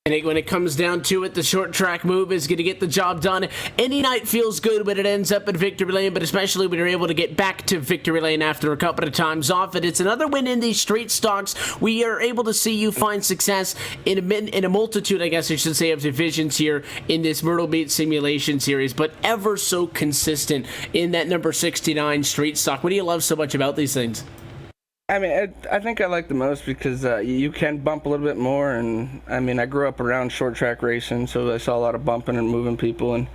And when it comes down to it, the short track move is going to get the job done. Any night feels good when it ends up in victory lane, but especially when you're able to get back to victory lane after a couple of times off. And it's another win in these street stocks. We are able to see you find success in a multitude, I guess I should say, of divisions here in this Myrtle Beach Simulation Series, but ever so consistent in that number 69 street stock. What do you love so much about these things? I mean, I think I like the most because you can bump a little bit more, and I mean, I grew up around short track racing, so I saw a lot of bumping and moving people,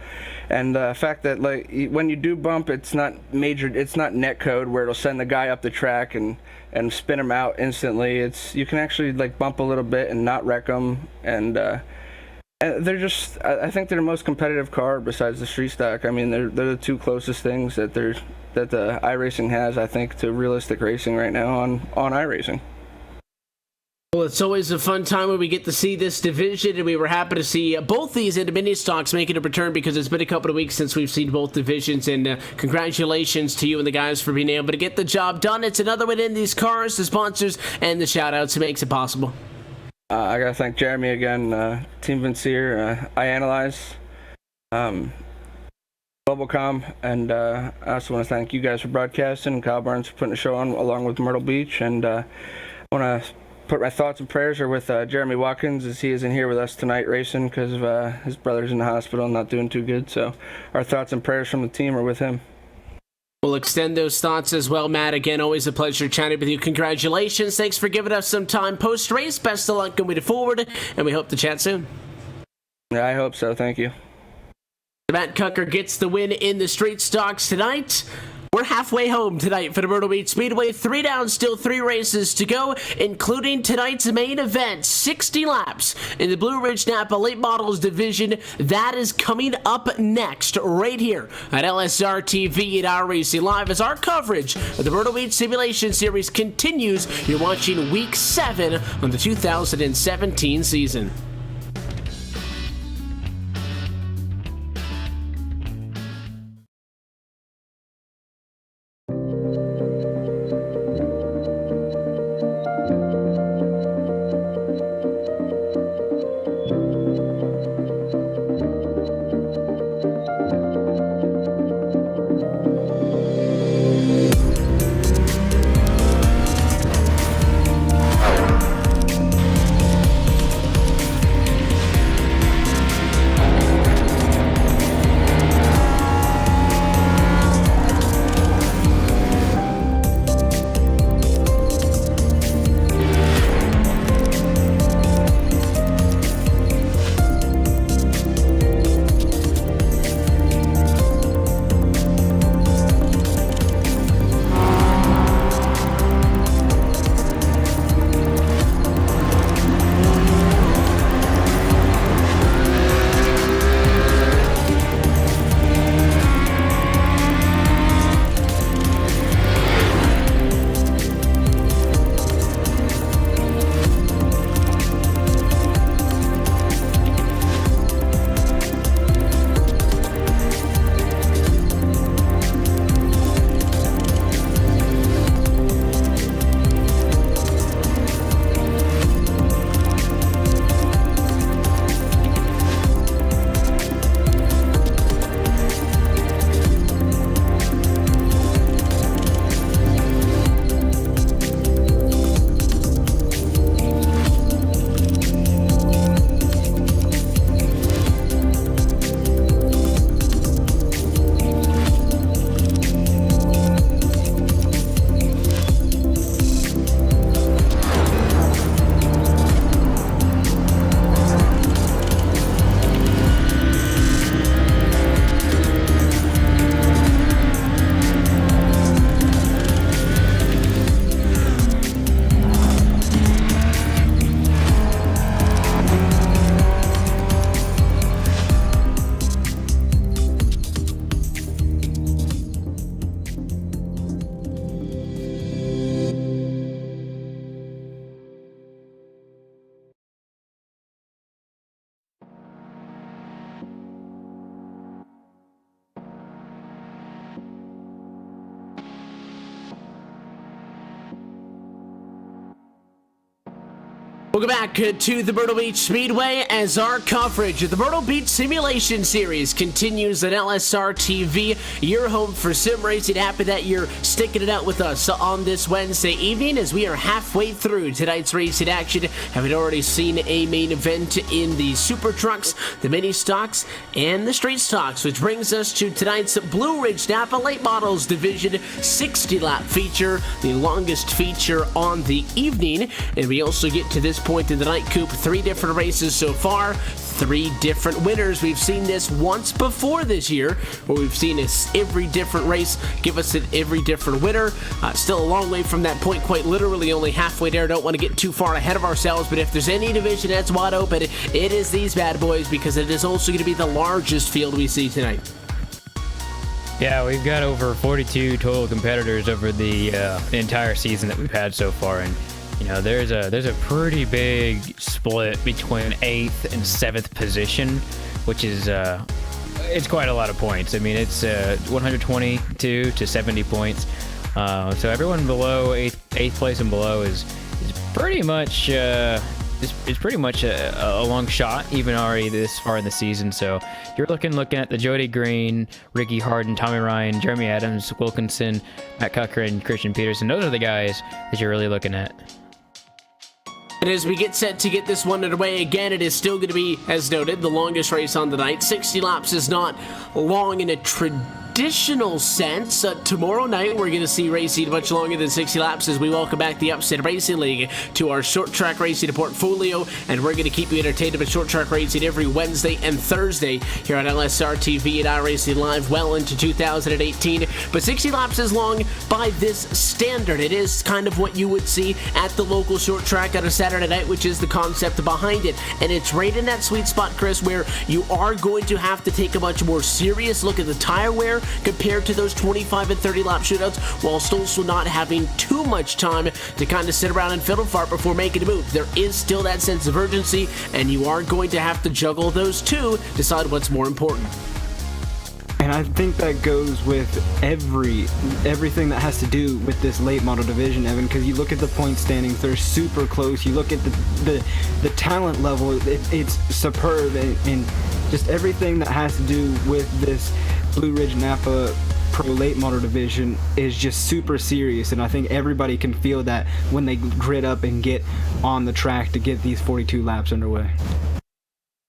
and the fact that, like, when you do bump, it's not net code where it'll send the guy up the track and spin him out instantly. You can actually, like, bump a little bit and not wreck them, and they're just, I think they're the most competitive car besides the street stock. I mean, they're the two closest things that the iRacing has, I think, to realistic racing right now on iRacing. Well, it's always a fun time when we get to see this division, and we were happy to see both these into mini stocks making a return, because it's been a couple of weeks since we've seen both divisions, and congratulations to you and the guys for being able to get the job done. It's another win in these cars, the sponsors, and the shout-outs who makes it possible. I gotta thank Jeremy again, Team Vincier, iAnalyze, Bubblecom, and I also want to thank you guys for broadcasting, and Kyle Burns for putting the show on along with Myrtle Beach. And I want to put my thoughts and prayers are with Jeremy Watkins, as he isn't here with us tonight racing because of his brother's in the hospital and not doing too good. So our thoughts and prayers from the team are with him. We'll extend those thoughts as well, Matt. Again, always a pleasure chatting with you. Congratulations. Thanks for giving us some time post-race. Best of luck going forward, and we hope to chat soon. Yeah, I hope so. Thank you. Matt Cucker gets the win in the street stocks tonight. We're halfway home tonight for the Myrtle Beach Speedway. 3 down, still 3 races to go, including tonight's main event, 60 laps in the Blue Ridge Napa Late Models Division. That is coming up next, right here at LSRTV at iRacing Live, as our coverage of the Myrtle Beach Simulation Series continues. You're watching Week 7 on the 2017 season. Welcome back to the Myrtle Beach Speedway as our coverage of the Myrtle Beach Simulation Series continues on LSRTV, your home for sim racing. Happy that you're sticking it out with us on this Wednesday evening as we are halfway through tonight's racing action. Having already seen a main event in the Super Trucks, the Mini Stocks, and the Street Stocks, which brings us to tonight's Blue Ridge Napa Late Models Division 60-lap feature, the longest feature on the evening. And we also get to this point in the night, Coop, 3 different races so far, 3 different winners. We've seen this once before this year, where we've seen every different race give us every different winner. Still a long way from that point, quite literally only halfway there. Don't want to get too far ahead of ourselves, but if there's any division that's wide open, it is these bad boys, because it is also going to be the largest field we see tonight. Yeah, we've got over 42 total competitors over the entire season that we've had so far, and you know, there's a pretty big split between 8th and 7th position, which is it's quite a lot of points. I mean, it's 122 to 70 points. So everyone below 8th place and below is pretty much is pretty much a long shot, even already this far in the season. So you're looking at the Jody Green, Ricky Harden, Tommy Ryan, Jeremy Adams, Wilkinson, Matt Cucker, and Christian Peterson. Those are the guys that you're really looking at. And as we get set to get this one underway again, it is still going to be, as noted, the longest race on the night. 60 laps is not long in a traditional sense. Tomorrow night, we're going to see racing much longer than 60 laps as we welcome back the Upset Racing League to our short track racing portfolio. And we're going to keep you entertained with short track racing every Wednesday and Thursday here on LSRTV and iRacing Live well into 2018. But 60 laps is long by this standard. It is kind of what you would see at the local short track on a Saturday night, which is the concept behind it. And it's right in that sweet spot, Chris, where you are going to have to take a much more serious look at the tire wear compared to those 25 and 30 lap shootouts, whilst also not having too much time to kind of sit around and fiddle fart before making a move. There is still that sense of urgency, and you are going to have to juggle those two, decide what's more important. And I think that goes with everything that has to do with this late model division, Evan, because you look at the point standings, they're super close. You look at the talent level, it's superb, and just everything that has to do with this Blue Ridge Napa Pro late model division is just super serious, and I think everybody can feel that when they grit up and get on the track to get these 42 laps underway.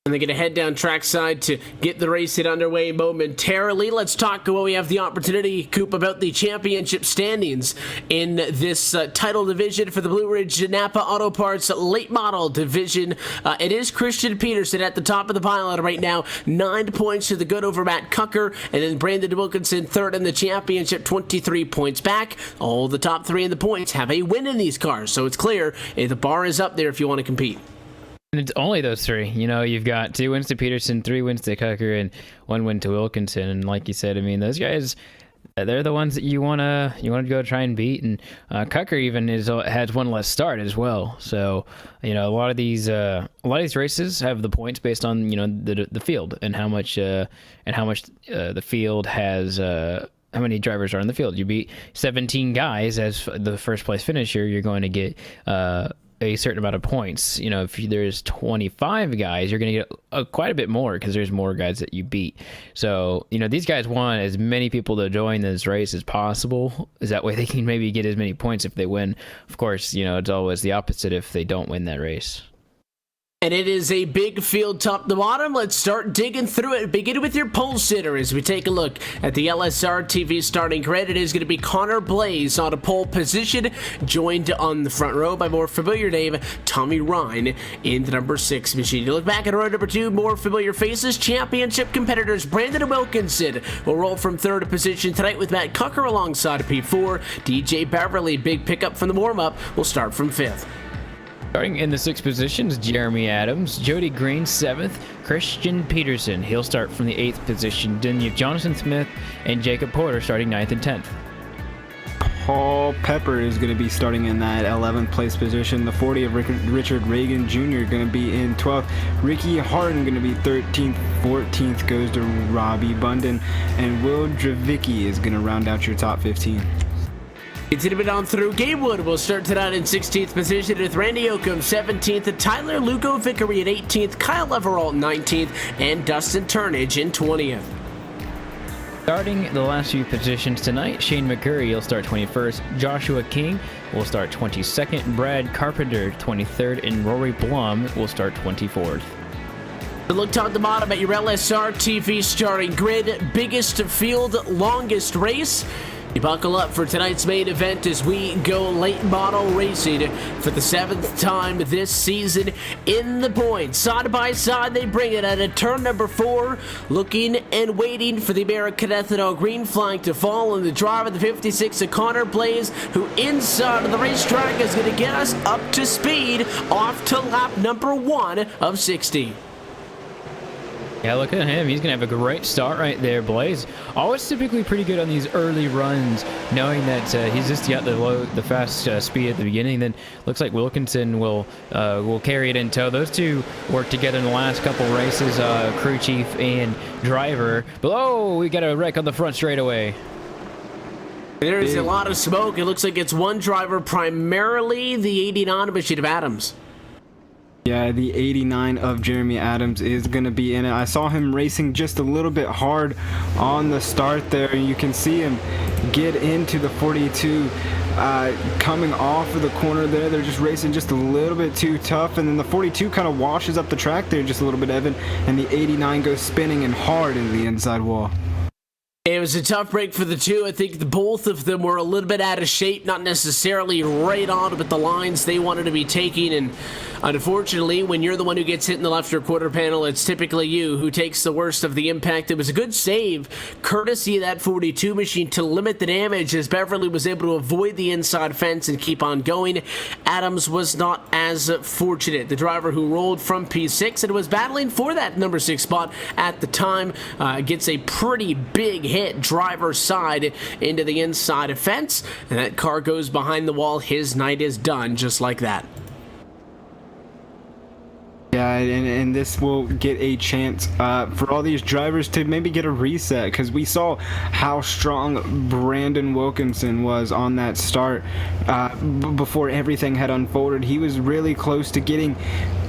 And they're going to head down trackside to get the race underway momentarily. Let's talk when we have the opportunity, Coop, about the championship standings in this title division for the Blue Ridge Napa Auto Parts late model division. It is Christian Peterson at the top of the pile right now, 9 points to the good over Matt Cucker, and then Brandon Wilkinson third in the championship, 23 points back. All the top 3 in the points have a win in these cars, so it's clear the bar is up there if you want to compete. And it's only those 3. You know, you've got 2 wins to Peterson, 3 wins to Cucker, and 1 win to Wilkinson. And like you said, I mean, those guys, they're the ones that you wanna go try and beat. And Cucker even has 1 less start as well. So you know, a lot of these races have the points based on, you know, the field and how much the field has. How many drivers are in the field? You beat 17 guys as the first place finisher, you're going to get a certain amount of points. You know, if there's 25 guys, you're going to get quite a bit more because there's more guys that you beat. So, you know, these guys want as many people to join this race as possible. Is that way they can maybe get as many points if they win. Of course, you know, it's always the opposite if they don't win that race. And it is a big field top to bottom. Let's start digging through it. Begin with your pole sitter as we take a look at the LSRTV starting grid. It is going to be Connor Blaze on a pole position, joined on the front row by more familiar name Tommy Ryan in the number 6 machine. You look back at row number 2, more familiar faces, championship competitors Brandon Wilkinson will roll from 3rd position tonight with Matt Cucker alongside P4. DJ Beverly, big pickup from the warm-up, will start from 5th. Starting in the 6th positions, Jeremy Adams, Jody Green 7th, Christian Peterson, he'll start from the 8th position. Then you have Jonathan Smith and Jacob Porter starting 9th and 10th. Paul Pepper is going to be starting in that 11th place position. The 40 of Richard Reagan Jr. going to be in 12th. Ricky Harden going to be 13th. 14th goes to Robbie Bunden. And Will Dravicki is going to round out your top 15. Continuing on through Gamewood, we'll start tonight in 16th position with Randy Oakham 17th, Tyler Lugo Vickery at 18th, Kyle Everalt 19th, and Dustin Turnage in 20th. Starting the last few positions tonight, Shane McCurry will start 21st, Joshua King will start 22nd, Brad Carpenter 23rd, and Rory Blum will start 24th. Look top to bottom at your LSRTV starting grid, biggest field, longest race. You buckle up for tonight's main event as we go late model racing for the 7th time this season in the points. Side by side, they bring it at a turn number 4, looking and waiting for the American Ethanol green flag to fall, and the driver, the 56 of Connor Blaze, who inside of the racetrack is going to get us up to speed off to lap number 1 of 60. Yeah, look at him. He's going to have a great start right there, Blaze. Always typically pretty good on these early runs, knowing that he's just got the fast speed at the beginning. Then looks like Wilkinson will carry it in tow. Those two worked together in the last couple races, crew chief and driver. But, oh, we got a wreck on the front straightaway. There's a lot of smoke. It looks like it's one driver, primarily the 89 machine of Adams. Yeah, the 89 of Jeremy Adams is going to be in it. I saw him racing just a little bit hard on the start there, and you can see him get into the 42 coming off of the corner there. They're just racing just a little bit too tough, and then the 42 kind of washes up the track there just a little bit, Evan, and the 89 goes spinning and hard into the inside wall. It was a tough break for the two. I think both of them were a little bit out of shape, not necessarily right on with the lines they wanted to be taking, and unfortunately, when you're the one who gets hit in the left rear quarter panel, it's typically you who takes the worst of the impact. It was a good save, courtesy of that 42 machine, to limit the damage, as Beverly was able to avoid the inside fence and keep on going. Adams was not as fortunate. The driver who rolled from P6 and was battling for that number 6 spot at the time gets a pretty big hit driver's side into the inside fence, and that car goes behind the wall. His night is done just like that. Yeah, and this will get a chance for all these drivers to maybe get a reset, because we saw how strong Brandon Wilkinson was on that start before everything had unfolded. He was really close to getting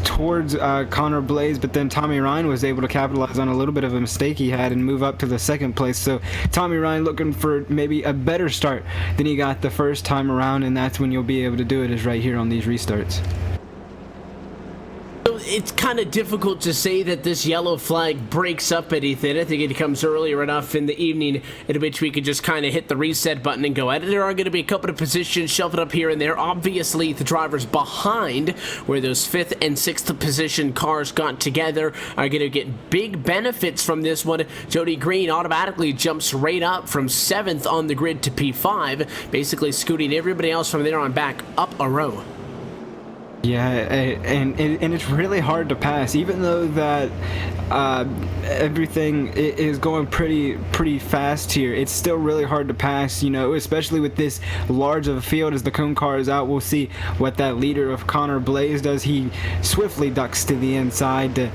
towards Connor Blaze, but then Tommy Ryan was able to capitalize on a little bit of a mistake he had and move up to the 2nd place. So Tommy Ryan looking for maybe a better start than he got the first time around, and that's when you'll be able to do it, is right here on these restarts. It's kind of difficult to say that this yellow flag breaks up anything. I think it comes earlier enough in the evening in which we could just kind of hit the reset button and go at it. There are going to be a couple of positions shuffled up here and there. Obviously, the drivers behind, where those 5th and 6th position cars got together, are going to get big benefits from this one. Jody Green automatically jumps right up from 7th on the grid to P5, basically scooting everybody else from there on back up a row. Yeah, and it's really hard to pass, even though that everything is going pretty fast here. It's still really hard to pass, you know, especially with this large of a field. As the cone car is out, we'll see what that leader of Connor Blaze does. He swiftly ducks to the inside to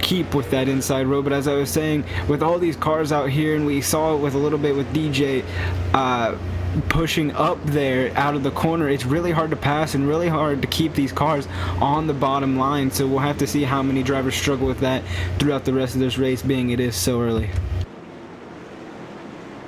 keep with that inside row. But as I was saying, with all these cars out here, and we saw it with a little bit with DJ pushing up there out of the corner, it's really hard to pass and really hard to keep these cars on the bottom line. So we'll have to see how many drivers struggle with that throughout the rest of this race, being it is so early.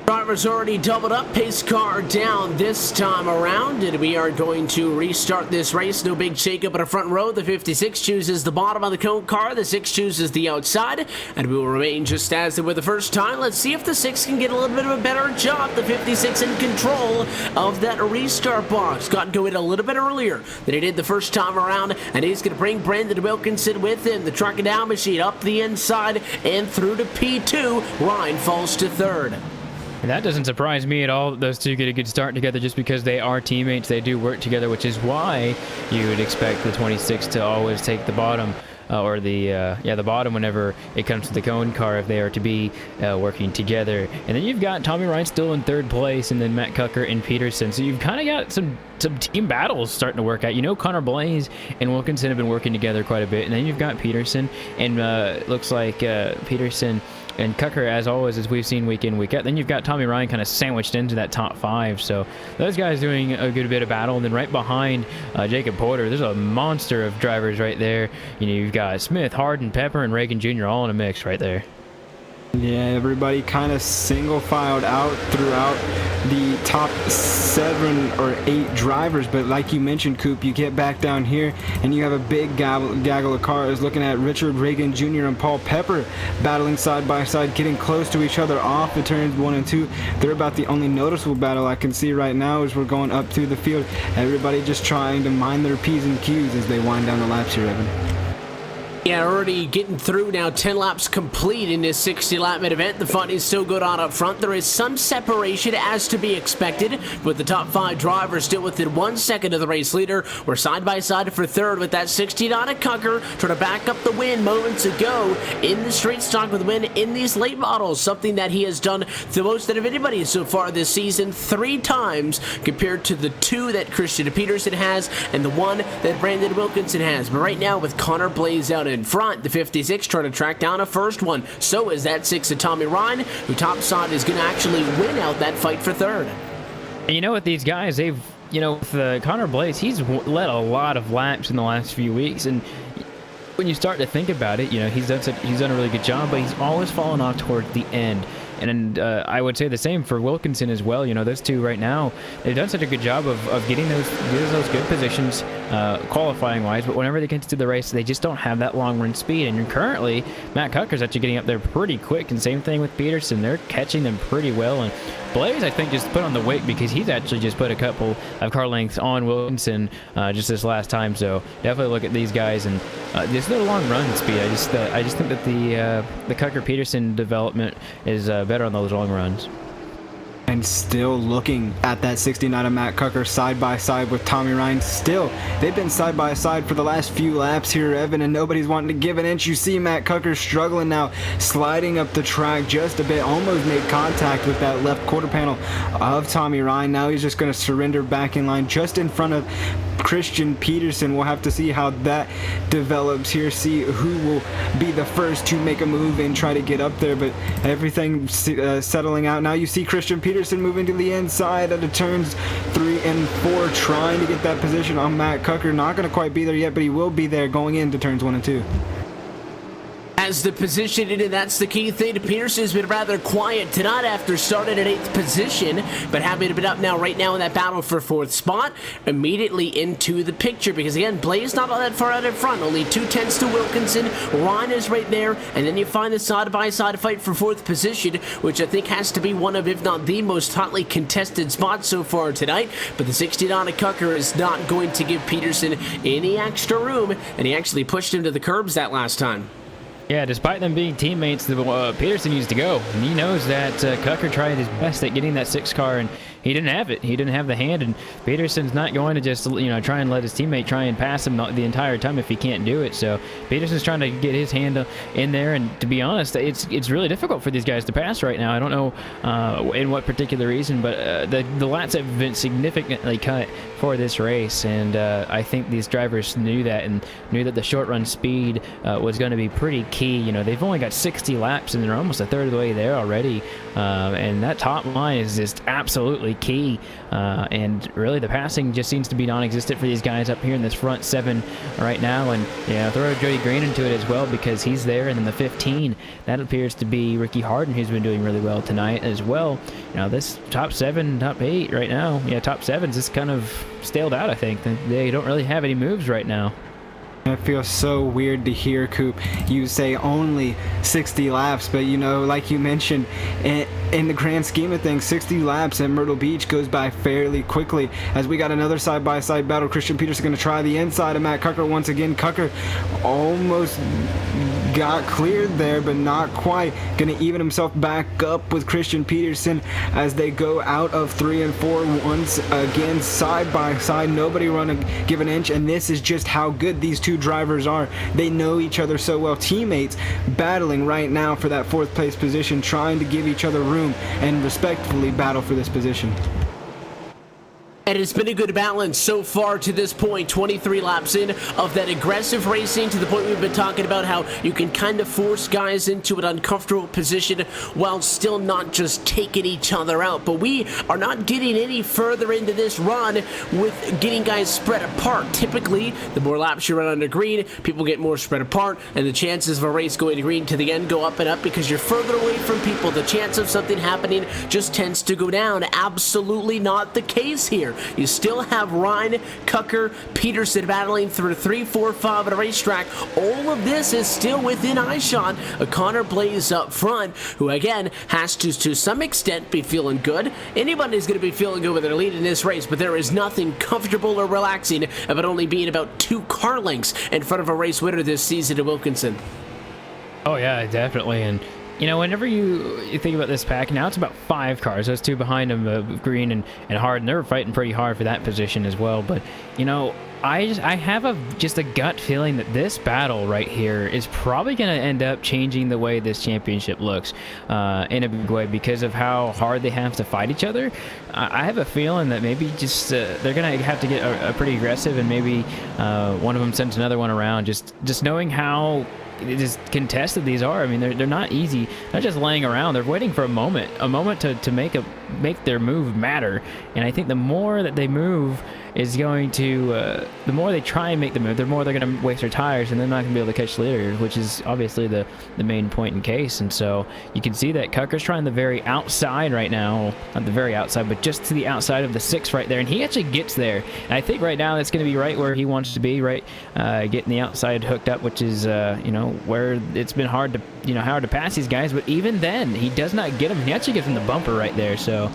Drivers already doubled up, pace car down this time around, and we are going to restart this race. No big shakeup in the front row. The 56 chooses the bottom of the cone car, the 6 chooses the outside, and we will remain just as they were the first time. Let's see if the 6 can get a little bit of a better job. The 56 in control of that restart box. Got going a little bit earlier than he did the first time around, and he's going to bring Brandon Wilkinson with him. The truck and down machine up the inside and through to P2. Ryan falls to 3rd. That doesn't surprise me at all that those two get a good start together, just because they are teammates. They do work together, which is why you would expect the 26 to always take the bottom, or the bottom whenever it comes to the cone car, if they are to be working together. And then you've got Tommy Ryan still in 3rd place, and then Matt Cucker and Peterson. So you've kind of got some team battles starting to work out. You know, Connor Blaze and Wilkinson have been working together quite a bit, and then you've got Peterson, and looks like Peterson and Cucker, as always, as we've seen week in, week out. Then you've got Tommy Ryan kind of sandwiched into that top 5. So those guys doing a good bit of battle. And then right behind Jacob Porter, there's a monster of drivers right there. You know, you've got Smith, Harden, Pepper, and Reagan Jr. all in a mix right there. Yeah, everybody kind of single filed out throughout the top 7 or 8 drivers, but like you mentioned, Coop, you get back down here and you have a big gaggle of cars looking at Richard Reagan Jr. and Paul Pepper battling side by side, getting close to each other off the turns 1 and 2. They're about the only noticeable battle I can see right now as we're going up through the field. Everybody just trying to mind their P's and Q's as they wind down the laps here, Evan. Yeah, already getting through now. 10 laps complete in this 60-lap mid-event. The fun is still good on up front. There is some separation as to be expected, with the top 5 drivers still within 1 second of the race leader. We're side by side for third with that 69 at Cucker, trying to back up the win moments ago in the street stock with win in these late models, something that he has done the most out of anybody so far this season, 3 times compared to the 2 that Christian Peterson has and the 1 that Brandon Wilkinson has. But right now with Connor Blaze out in front, the 56 trying to track down a first one. So is that 6 of Tommy Ryan, who topside is going to actually win out that fight for third. And you know what, these guys, they've, you know, with Connor Blaze, he's led a lot of laps in the last few weeks, and when you start to think about it, you know, he's done a really good job, but he's always fallen off towards the end. And I would say the same for Wilkinson as well. You know, those two right now, they've done such a good job of getting those good positions qualifying wise, but whenever they get to the race, they just don't have that long run speed. And currently, Matt Cucker's actually getting up there pretty quick, and same thing with Peterson. They're catching them pretty well. And Blaze, I think, just put on the weight because he's actually just put a couple of car lengths on Wilkinson just this last time. So definitely look at these guys, and this is their long run speed. I just think that the Cucker-Peterson development is better on those long runs. And still looking at that 69 of Matt Cucker side by side with Tommy Ryan. Still, they've been side by side for the last few laps here, Evan, and nobody's wanting to give an inch. You see Matt Cucker struggling now, sliding up the track just a bit, almost made contact with that left quarter panel of Tommy Ryan. Now he's just going to surrender back in line just in front of Christian Peterson. We'll have to see how that develops here, see who will be the first to make a move and try to get up there, but everything settling out. Now you see Christian Peterson moving to the inside of the turns 3 and 4, trying to get that position on Matt Cucker. Not going to quite be there yet, but he will be there going into turns 1 and 2. As the position, and that's the key thing. Peterson's been rather quiet tonight after starting at 8th position, but having to be up now right now in that battle for 4th spot, immediately into the picture, because again, Blaze not all that far out in front, only 2/10 to Wilkinson. Ryan is right there, and then you find the side-by-side fight for 4th position, which I think has to be one of, if not the most hotly contested spots so far tonight. But the 69 of Cucker is not going to give Peterson any extra room, and he actually pushed him to the curbs that last time. Yeah, despite them being teammates, Peterson used to go, and he knows that Cucker tried his best at getting that 6 car, and he didn't have it. He didn't have the hand, and Peterson's not going to just, you know, try and let his teammate try and pass him the entire time if he can't do it. So Peterson's trying to get his hand in there, and to be honest, it's really difficult for these guys to pass right now. I don't know in what particular reason, but the laps have been significantly cut for this race, and I think these drivers knew that, and knew that the short run speed was going to be pretty key. You know, they've only got 60 laps, and they're almost a third of the way there already, and that top line is just absolutely key, and really the passing just seems to be non-existent for these guys up here in this front 7 right now. And yeah, throw Jody Green into it as well, because he's there. And then the 15, that appears to be Ricky Harden, who's been doing really well tonight as well. You know, this top 7, top 8 right now, yeah, top 7's just kind of staled out. I think they don't really have any moves right now. It feels so weird to hear, Coop, you say only 60 laps, but you know, like you mentioned, in the grand scheme of things, 60 laps at Myrtle Beach goes by fairly quickly. As we got another side-by-side battle, Christian Peterson going to try the inside of Matt Cucker once again. Cucker almost got cleared there, but not quite. Going to even himself back up with Christian Peterson as they go out of 3 and 4 once again, side by side. Nobody give an inch, and this is just how good these two drivers are. They know each other so well. Teammates battling right now for that 4th place position, trying to give each other room and respectfully battle for this position. And it's been a good balance so far to this point, 23 laps in of that aggressive racing, to the point we've been talking about how you can kind of force guys into an uncomfortable position while still not just taking each other out. But we are not getting any further into this run with getting guys spread apart. Typically, the more laps you run under green, people get more spread apart, and the chances of a race going to green to the end go up and up because you're further away from people. The chance of something happening just tends to go down. Absolutely not the case here. You still have Ryan, Cucker, Peterson battling through 3, 4, 5 at a racetrack. All of this is still within eyeshot. Connor Blaze up front, who again has to some extent be feeling good. Anybody's going to be feeling good when they're leading this race, but there is nothing comfortable or relaxing about only being about 2 car lengths in front of a race winner this season at Wilkinson. Oh yeah, definitely. And you know, whenever you think about this pack, now it's about 5 cars. Those 2 behind them, Green and Hard, and they're fighting pretty hard for that position as well. But, you know, I have just a gut feeling that this battle right here is probably going to end up changing the way this championship looks in a big way because of how hard they have to fight each other. I have a feeling that maybe just they're going to have to get a pretty aggressive, and maybe one of them sends another one around, just knowing how just contested these are. I mean, they're not easy. They're just laying around. They're waiting for a moment to make their move matter. And I think the more that they move is going to, the more they try and make the move, the more they're going to waste their tires, and they're not going to be able to catch leaders, which is obviously the main point in case. And so you can see that Cucker's trying the very outside right now, not the very outside, but just to the outside of the 6 right there, and he actually gets there. And I think right now that's going to be right where he wants to be, right, getting the outside hooked up, which is, you know, where it's been hard to pass these guys. But even then, he does not get him. He actually gives him the bumper right there. So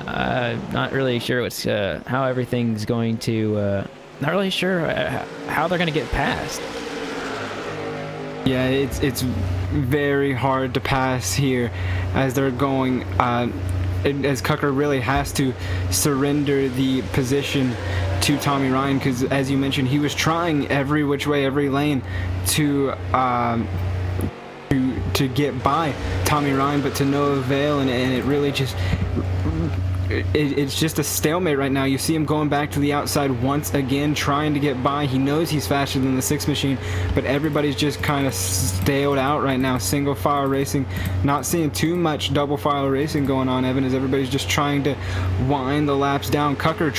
not really sure what's how everything's going to. Not really sure how they're going to get past. Yeah, it's very hard to pass here as they're going. As Cucker really has to surrender the position to Tommy Ryan, because as you mentioned, he was trying every which way, every lane to get by Tommy Ryan, but to no avail, and it really just it's just a stalemate right now. You see him going back to the outside once again, trying to get by. He knows he's faster than the 6 machine, but everybody's just kind of staled out right now. Single file racing, not seeing too much double file racing going on, Evan, as everybody's just trying to wind the laps down. Cucker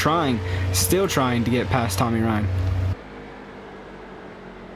still trying to get past Tommy Ryan.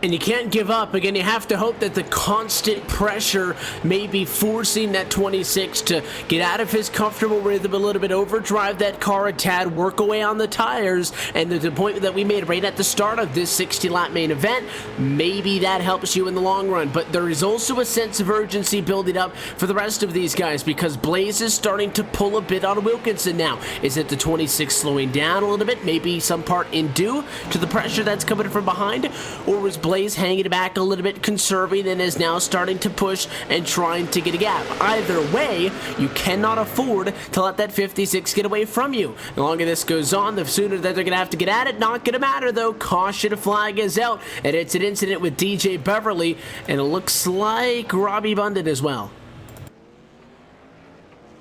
And you can't give up. Again, you have to hope that the constant pressure may be forcing that 26 to get out of his comfortable rhythm a little bit, overdrive that car a tad, work away on the tires, and the point that we made right at the start of this 60-lap main event, maybe that helps you in the long run. But there is also a sense of urgency building up for the rest of these guys, because Blaze is starting to pull a bit on Wilkinson now. Is it the 26 slowing down a little bit, maybe some part in due to the pressure that's coming from behind, or was Blaze hanging back a little bit, conserving, and is now starting to push and trying to get a gap? Either way, you cannot afford to let that 56 get away from you. The longer this goes on, the sooner that they're going to have to get at it. Not going to matter, though. Caution flag is out, and it's an incident with DJ Beverly, and it looks like Robbie Bundon as well.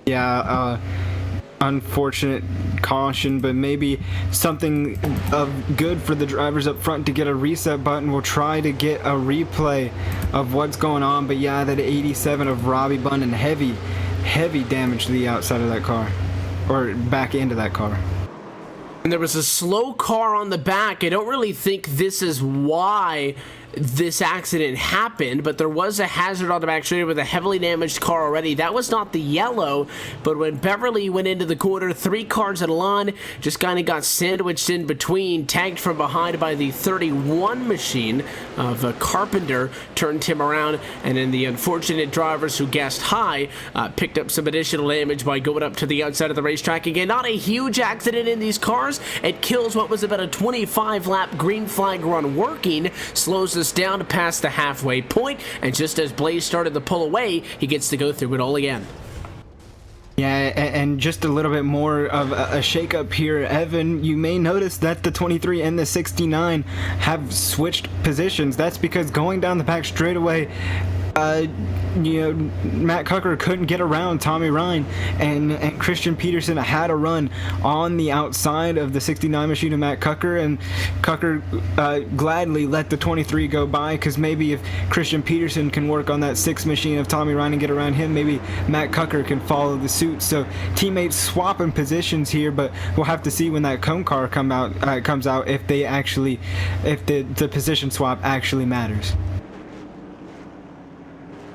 Yeah, unfortunate caution, but maybe something of good for the drivers up front to get a reset button. We'll try to get a replay of what's going on, but yeah, that 87 of Robbie Bundon, heavy damage to the outside of that car, or back into that car. And there was a slow car on the back. I don't really think this is why this accident happened, but there was a hazard on the back straight with a heavily damaged car already. That was not the yellow, but when Beverly went into the corner, 3 cars at a line just kind of got sandwiched in between, tagged from behind by the 31 machine of Carpenter, turned him around, and then the unfortunate drivers who gassed high picked up some additional damage by going up to the outside of the racetrack. Again, not a huge accident in these cars. It kills what was about a 25-lap green flag run working, slows the down to past the halfway point, and just as Blaze started to pull away, he gets to go through it all again. Yeah, and just a little bit more of a shake-up here. Evan, you may notice that the 23 and the 69 have switched positions. That's because going down the back straightaway, Matt Cucker couldn't get around Tommy Ryan, and Christian Peterson had a run on the outside of the 69 machine of Matt Cucker, and Cucker gladly let the 23 go by, because maybe if Christian Peterson can work on that 6 machine of Tommy Ryan and get around him, maybe Matt Cucker can follow the suit. So teammates swapping positions here, but we'll have to see when that cone car comes out if the position swap actually matters.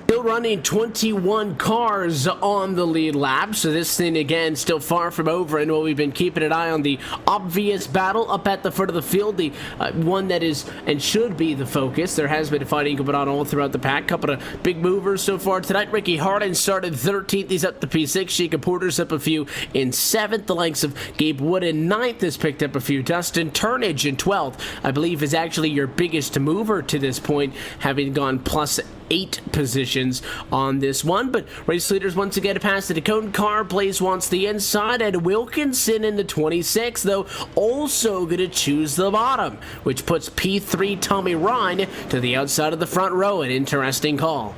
Still running 21 cars on the lead lap, so this thing again still far from over, and we've been keeping an eye on the obvious battle up at the front of the field, the one that is and should be the focus. There has been fighting going on all throughout the pack. Couple of big movers so far tonight. Ricky Harden started 13th. He's up to P6. Jacob Porter's up a few in 7th. The likes of Gabe Wood in 9th has picked up a few. Dustin Turnage in 12th, I believe, is actually your biggest mover to this point, having gone plus 8 positions on this one. But race leaders once again pass the cone car. Blaze wants the inside, and Wilkinson in the 26, though, also going to choose the bottom, which puts P3 Tommy Ryan to the outside of the front row. An interesting call.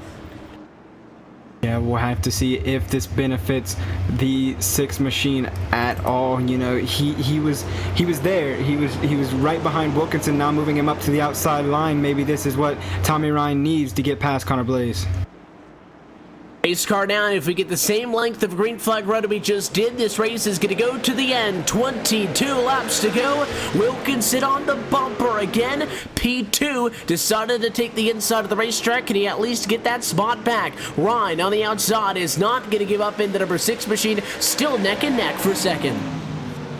Yeah, we'll have to see if this benefits the 6 machine at all. He was there. He was right behind Wilkinson, now moving him up to the outside line. Maybe this is what Tommy Ryan needs to get past Connor Blaze. Race car now, if we get the same length of green flag run we just did, this race is going to go to the end. 22 laps to go. Wilkinson on the bumper again. P2 decided to take the inside of the racetrack. Can he at least get that spot back? Ryan on the outside is not going to give up in the number 6 machine. Still neck and neck for second.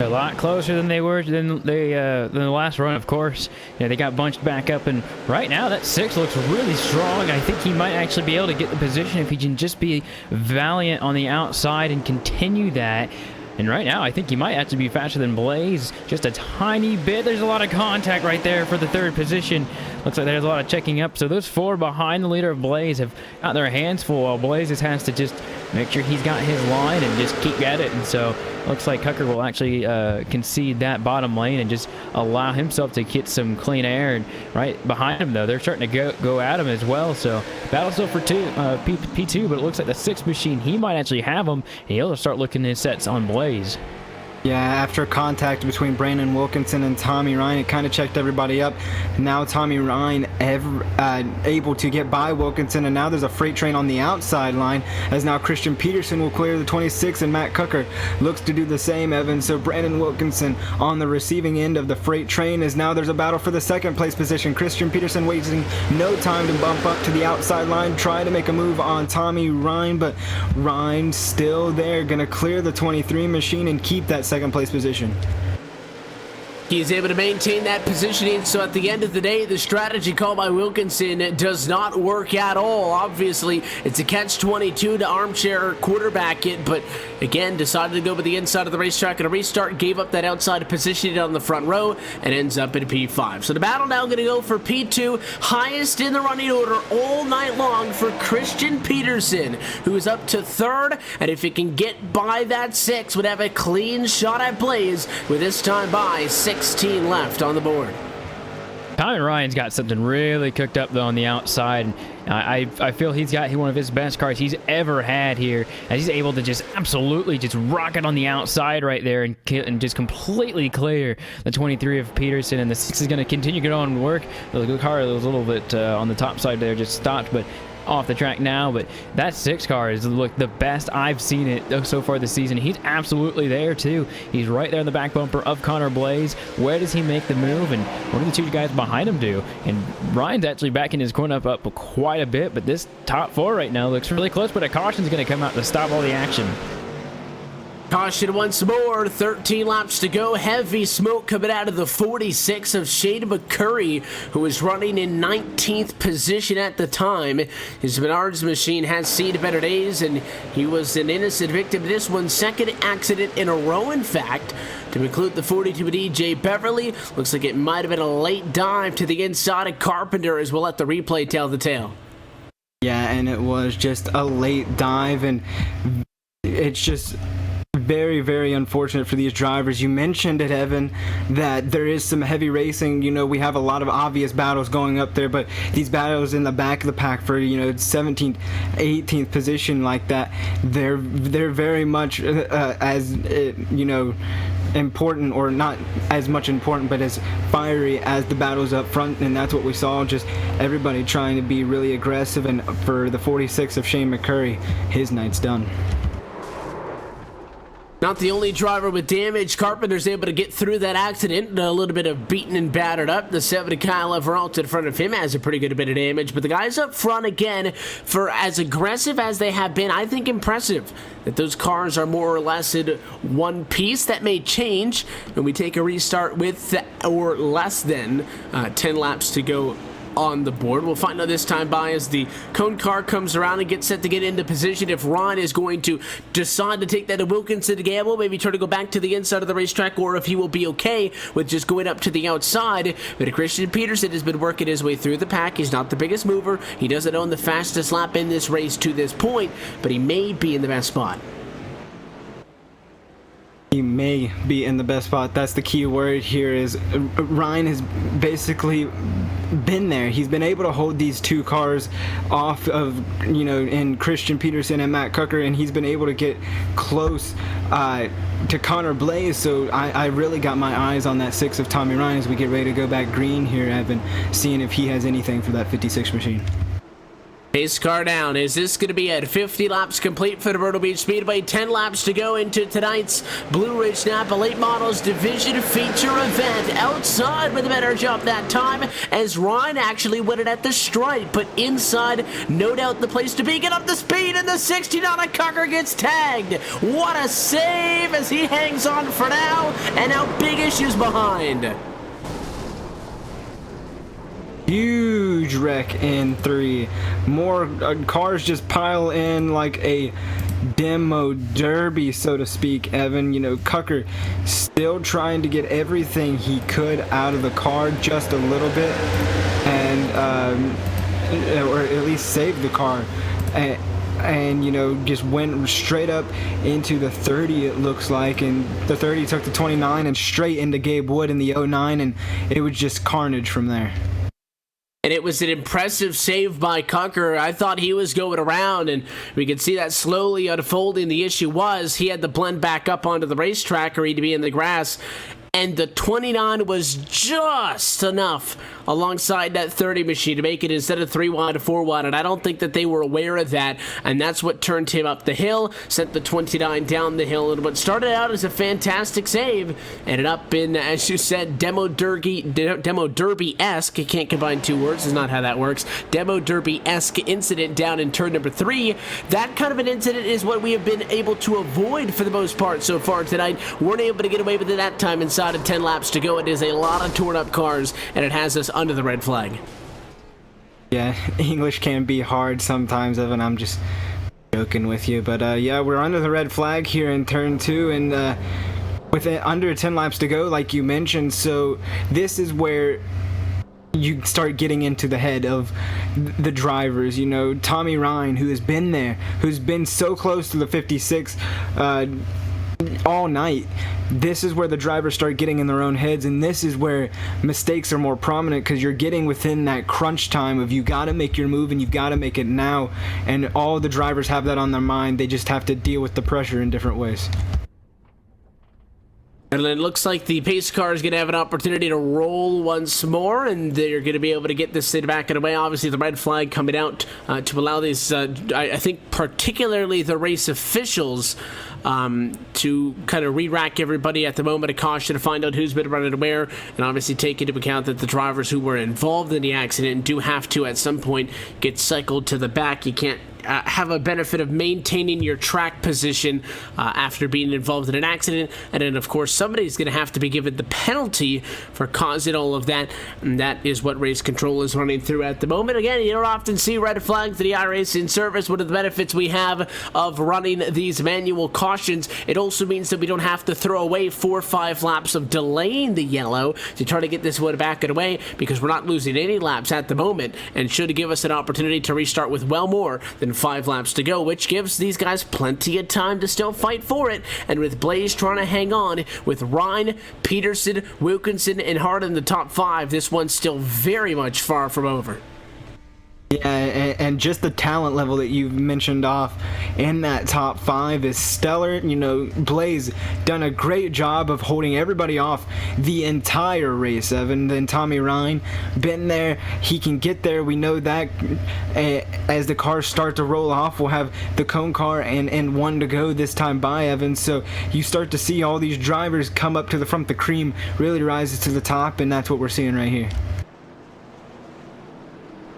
A lot closer than they were than the last run, of course. They got bunched back up, and right now that 6 looks really strong. I think he might actually be able to get the position if he can just be valiant on the outside and continue that. And right now, I think he might actually be faster than Blaze, just a tiny bit. There's a lot of contact right there for the 3rd position. Looks like there's a lot of checking up. So those 4 behind the leader of Blaze have got their hands full, while Blaze just has to just make sure he's got his line and just keep at it. And so looks like Cucker will actually concede that bottom lane and just allow himself to get some clean air. And right behind him, though, they're starting to go at him as well. So battle still for P2, but it looks like the 6 machine, he might actually have him, and he'll start looking his sets on Blaze. Yeah, after contact between Brandon Wilkinson and Tommy Ryan, it kind of checked everybody up. Now Tommy Ryan able to get by Wilkinson, and now there's a freight train on the outside line, as now Christian Peterson will clear the 26, and Matt Cucker looks to do the same, Evan. So Brandon Wilkinson on the receiving end of the freight train, as now there's a battle for the 2nd place position. Christian Peterson wasting no time to bump up to the outside line, try to make a move on Tommy Ryan, but Ryan still there, gonna clear the 23 machine and keep that 2nd place position. He's able to maintain that positioning, so at the end of the day, the strategy called by Wilkinson does not work at all. Obviously, it's a catch-22 to armchair quarterback it, but again, decided to go with the inside of the racetrack and a restart, gave up that outside positioning on the front row, and ends up in P5. So the battle now going to go for P2, highest in the running order all night long for Christian Peterson, who is up to 3rd, and if he can get by that 6, would have a clean shot at Blaze, with this time by 16 left on the board. Tommy Ryan's got something really cooked up, though, on the outside. I feel he's got one of his best cars he's ever had here, as he's able to just absolutely just rock it on the outside right there and just completely clear the 23 of Peterson, and the 6 is going to continue to go on and work. The car was a little bit on the top side there, just stopped, but off the track now. But that 6 car is the best I've seen it so far this season. He's absolutely there too. He's right there in the back bumper of Connor Blaze. Where does he make the move, and what do the 2 guys behind him do? And Ryan's actually backing his corner up quite a bit, but this top 4 right now looks really close, but a caution's going to come out to stop all the action. Caution once more, 13 laps to go. Heavy smoke coming out of the 46 of Shane McCurry, who was running in 19th position at the time. His Menards machine has seen better days, and he was an innocent victim. This one, 2nd accident in a row, in fact. To include the 42 DJ Beverly, looks like it might have been a late dive to the inside of Carpenter, as we'll let the replay tell the tale. Yeah, and it was just a late dive, and it's just very, very unfortunate for these drivers. You mentioned it, Evan, that there is some heavy racing. We have a lot of obvious battles going up there, but these battles in the back of the pack for 17th, 18th position like that, they're very much as important, or not as much important, but as fiery as the battles up front, and that's what we saw. Just everybody trying to be really aggressive, and for the 46 of Shane McCurry, his night's done. Not the only driver with damage. Carpenter's able to get through that accident. A little bit of beaten and battered up. The 70 Kyle Everalt in front of him has a pretty good bit of damage. But the guys up front, again, for as aggressive as they have been, I think impressive that those cars are more or less in one piece. That may change when we take a restart with or less than 10 laps to go on the board. We'll find out this time by as the cone car comes around and gets set to get into position. If Ron is going to decide to take that to Wilkinson to gamble, maybe try to go back to the inside of the racetrack, or if he will be okay with just going up to the outside. But Christian Peterson has been working his way through the pack. He's not the biggest mover. He doesn't own the fastest lap in this race to this point, but he may be in the best spot. He may be in the best spot. That's the key word here. Is Ryan has basically been there. He's been able to hold these two cars off of, in Christian Peterson and Matt Cucker, and he's been able to get close to Connor Blaze. So I really got my eyes on that 6 of Tommy Ryan as we get ready to go back green here, Evan, seeing if he has anything for that 56 machine. Pace car down. Is this going to be at 50 laps complete for the Myrtle Beach Speedway? 10 laps to go into tonight's Blue Ridge Napa Late Models Division feature event. Outside with a better jump that time, as Ryan actually went it at the stripe, but inside, no doubt the place to be. Get up the speed, and the 69 of Cucker gets tagged. What a save as he hangs on for now, and now big issues behind. Huge wreck in 3. More cars just pile in like a demo derby, so to speak, Evan. Cucker still trying to get everything he could out of the car, just a little bit, and or at least save the car. And just went straight up into the 30, it looks like, and the 30 took the 29 and straight into Gabe Wood in the 09, and it was just carnage from there. And it was an impressive save by Cucker. I thought he was going around, and we could see that slowly unfolding. The issue was he had to blend back up onto the racetrack, or he'd be in the grass. And the 29 was just enough alongside that 30 machine to make it instead of 3 wide to 4 wide, and I don't think that they were aware of that, and that's what turned him up the hill, sent the 29 down the hill, and what started out as a fantastic save ended up in, as you said, demo derby-esque. You can't combine two words, is not how that works. Demo derby-esque incident down in turn number 3. That kind of an incident is what we have been able to avoid for the most part so far tonight. Weren't able to get away with it that time inside of 10 laps to go. It is a lot of torn up cars, and it has us under the red flag. Yeah, English can be hard sometimes, Evan. I'm just joking with you. But yeah, we're under the red flag here in turn 2, and with it under 10 laps to go, like you mentioned. So this is where you start getting into the head of the drivers. Tommy Ryan, who has been there, who's been so close to the 56 all night. This is where the drivers start getting in their own heads, and this is where mistakes are more prominent, because you're getting within that crunch time of you got to make your move and you've got to make it now, and all the drivers have that on their mind. They just have to deal with the pressure in different ways. And it looks like the pace car is going to have an opportunity to roll once more, and they're going to be able to get this thing back and away. Obviously, the red flag coming out to allow these, I think particularly the race officials, to kind of re-rack everybody at the moment of caution to find out who's been running where, and obviously take into account that the drivers who were involved in the accident do have to at some point get cycled to the back. You can't have a benefit of maintaining your track position after being involved in an accident, and then of course somebody's going to have to be given the penalty for causing all of that, and that is what race control is running through at the moment. Again, you don't often see red flags to the iRacing service. One of the benefits we have of running these manual cautions, it also means that we don't have to throw away 4 or 5 laps of delaying the yellow to try to get this one back and away, because we're not losing any laps at the moment, and should give us an opportunity to restart with well more than and 5 laps to go, which gives these guys plenty of time to still fight for it. And with Blaze trying to hang on, with Ryan, Peterson, Wilkinson, and Hart in the top 5, this one's still very much far from over. Yeah, and just the talent level that you've mentioned off in that top 5 is stellar. You know, Blaze done a great job of holding everybody off the entire race, Evan. Then Tommy Ryan, been there. He can get there. We know that as the cars start to roll off, we'll have the cone car and 1 to go this time by, Evan. So you start to see all these drivers come up to the front. The cream really rises to the top, and that's what we're seeing right here.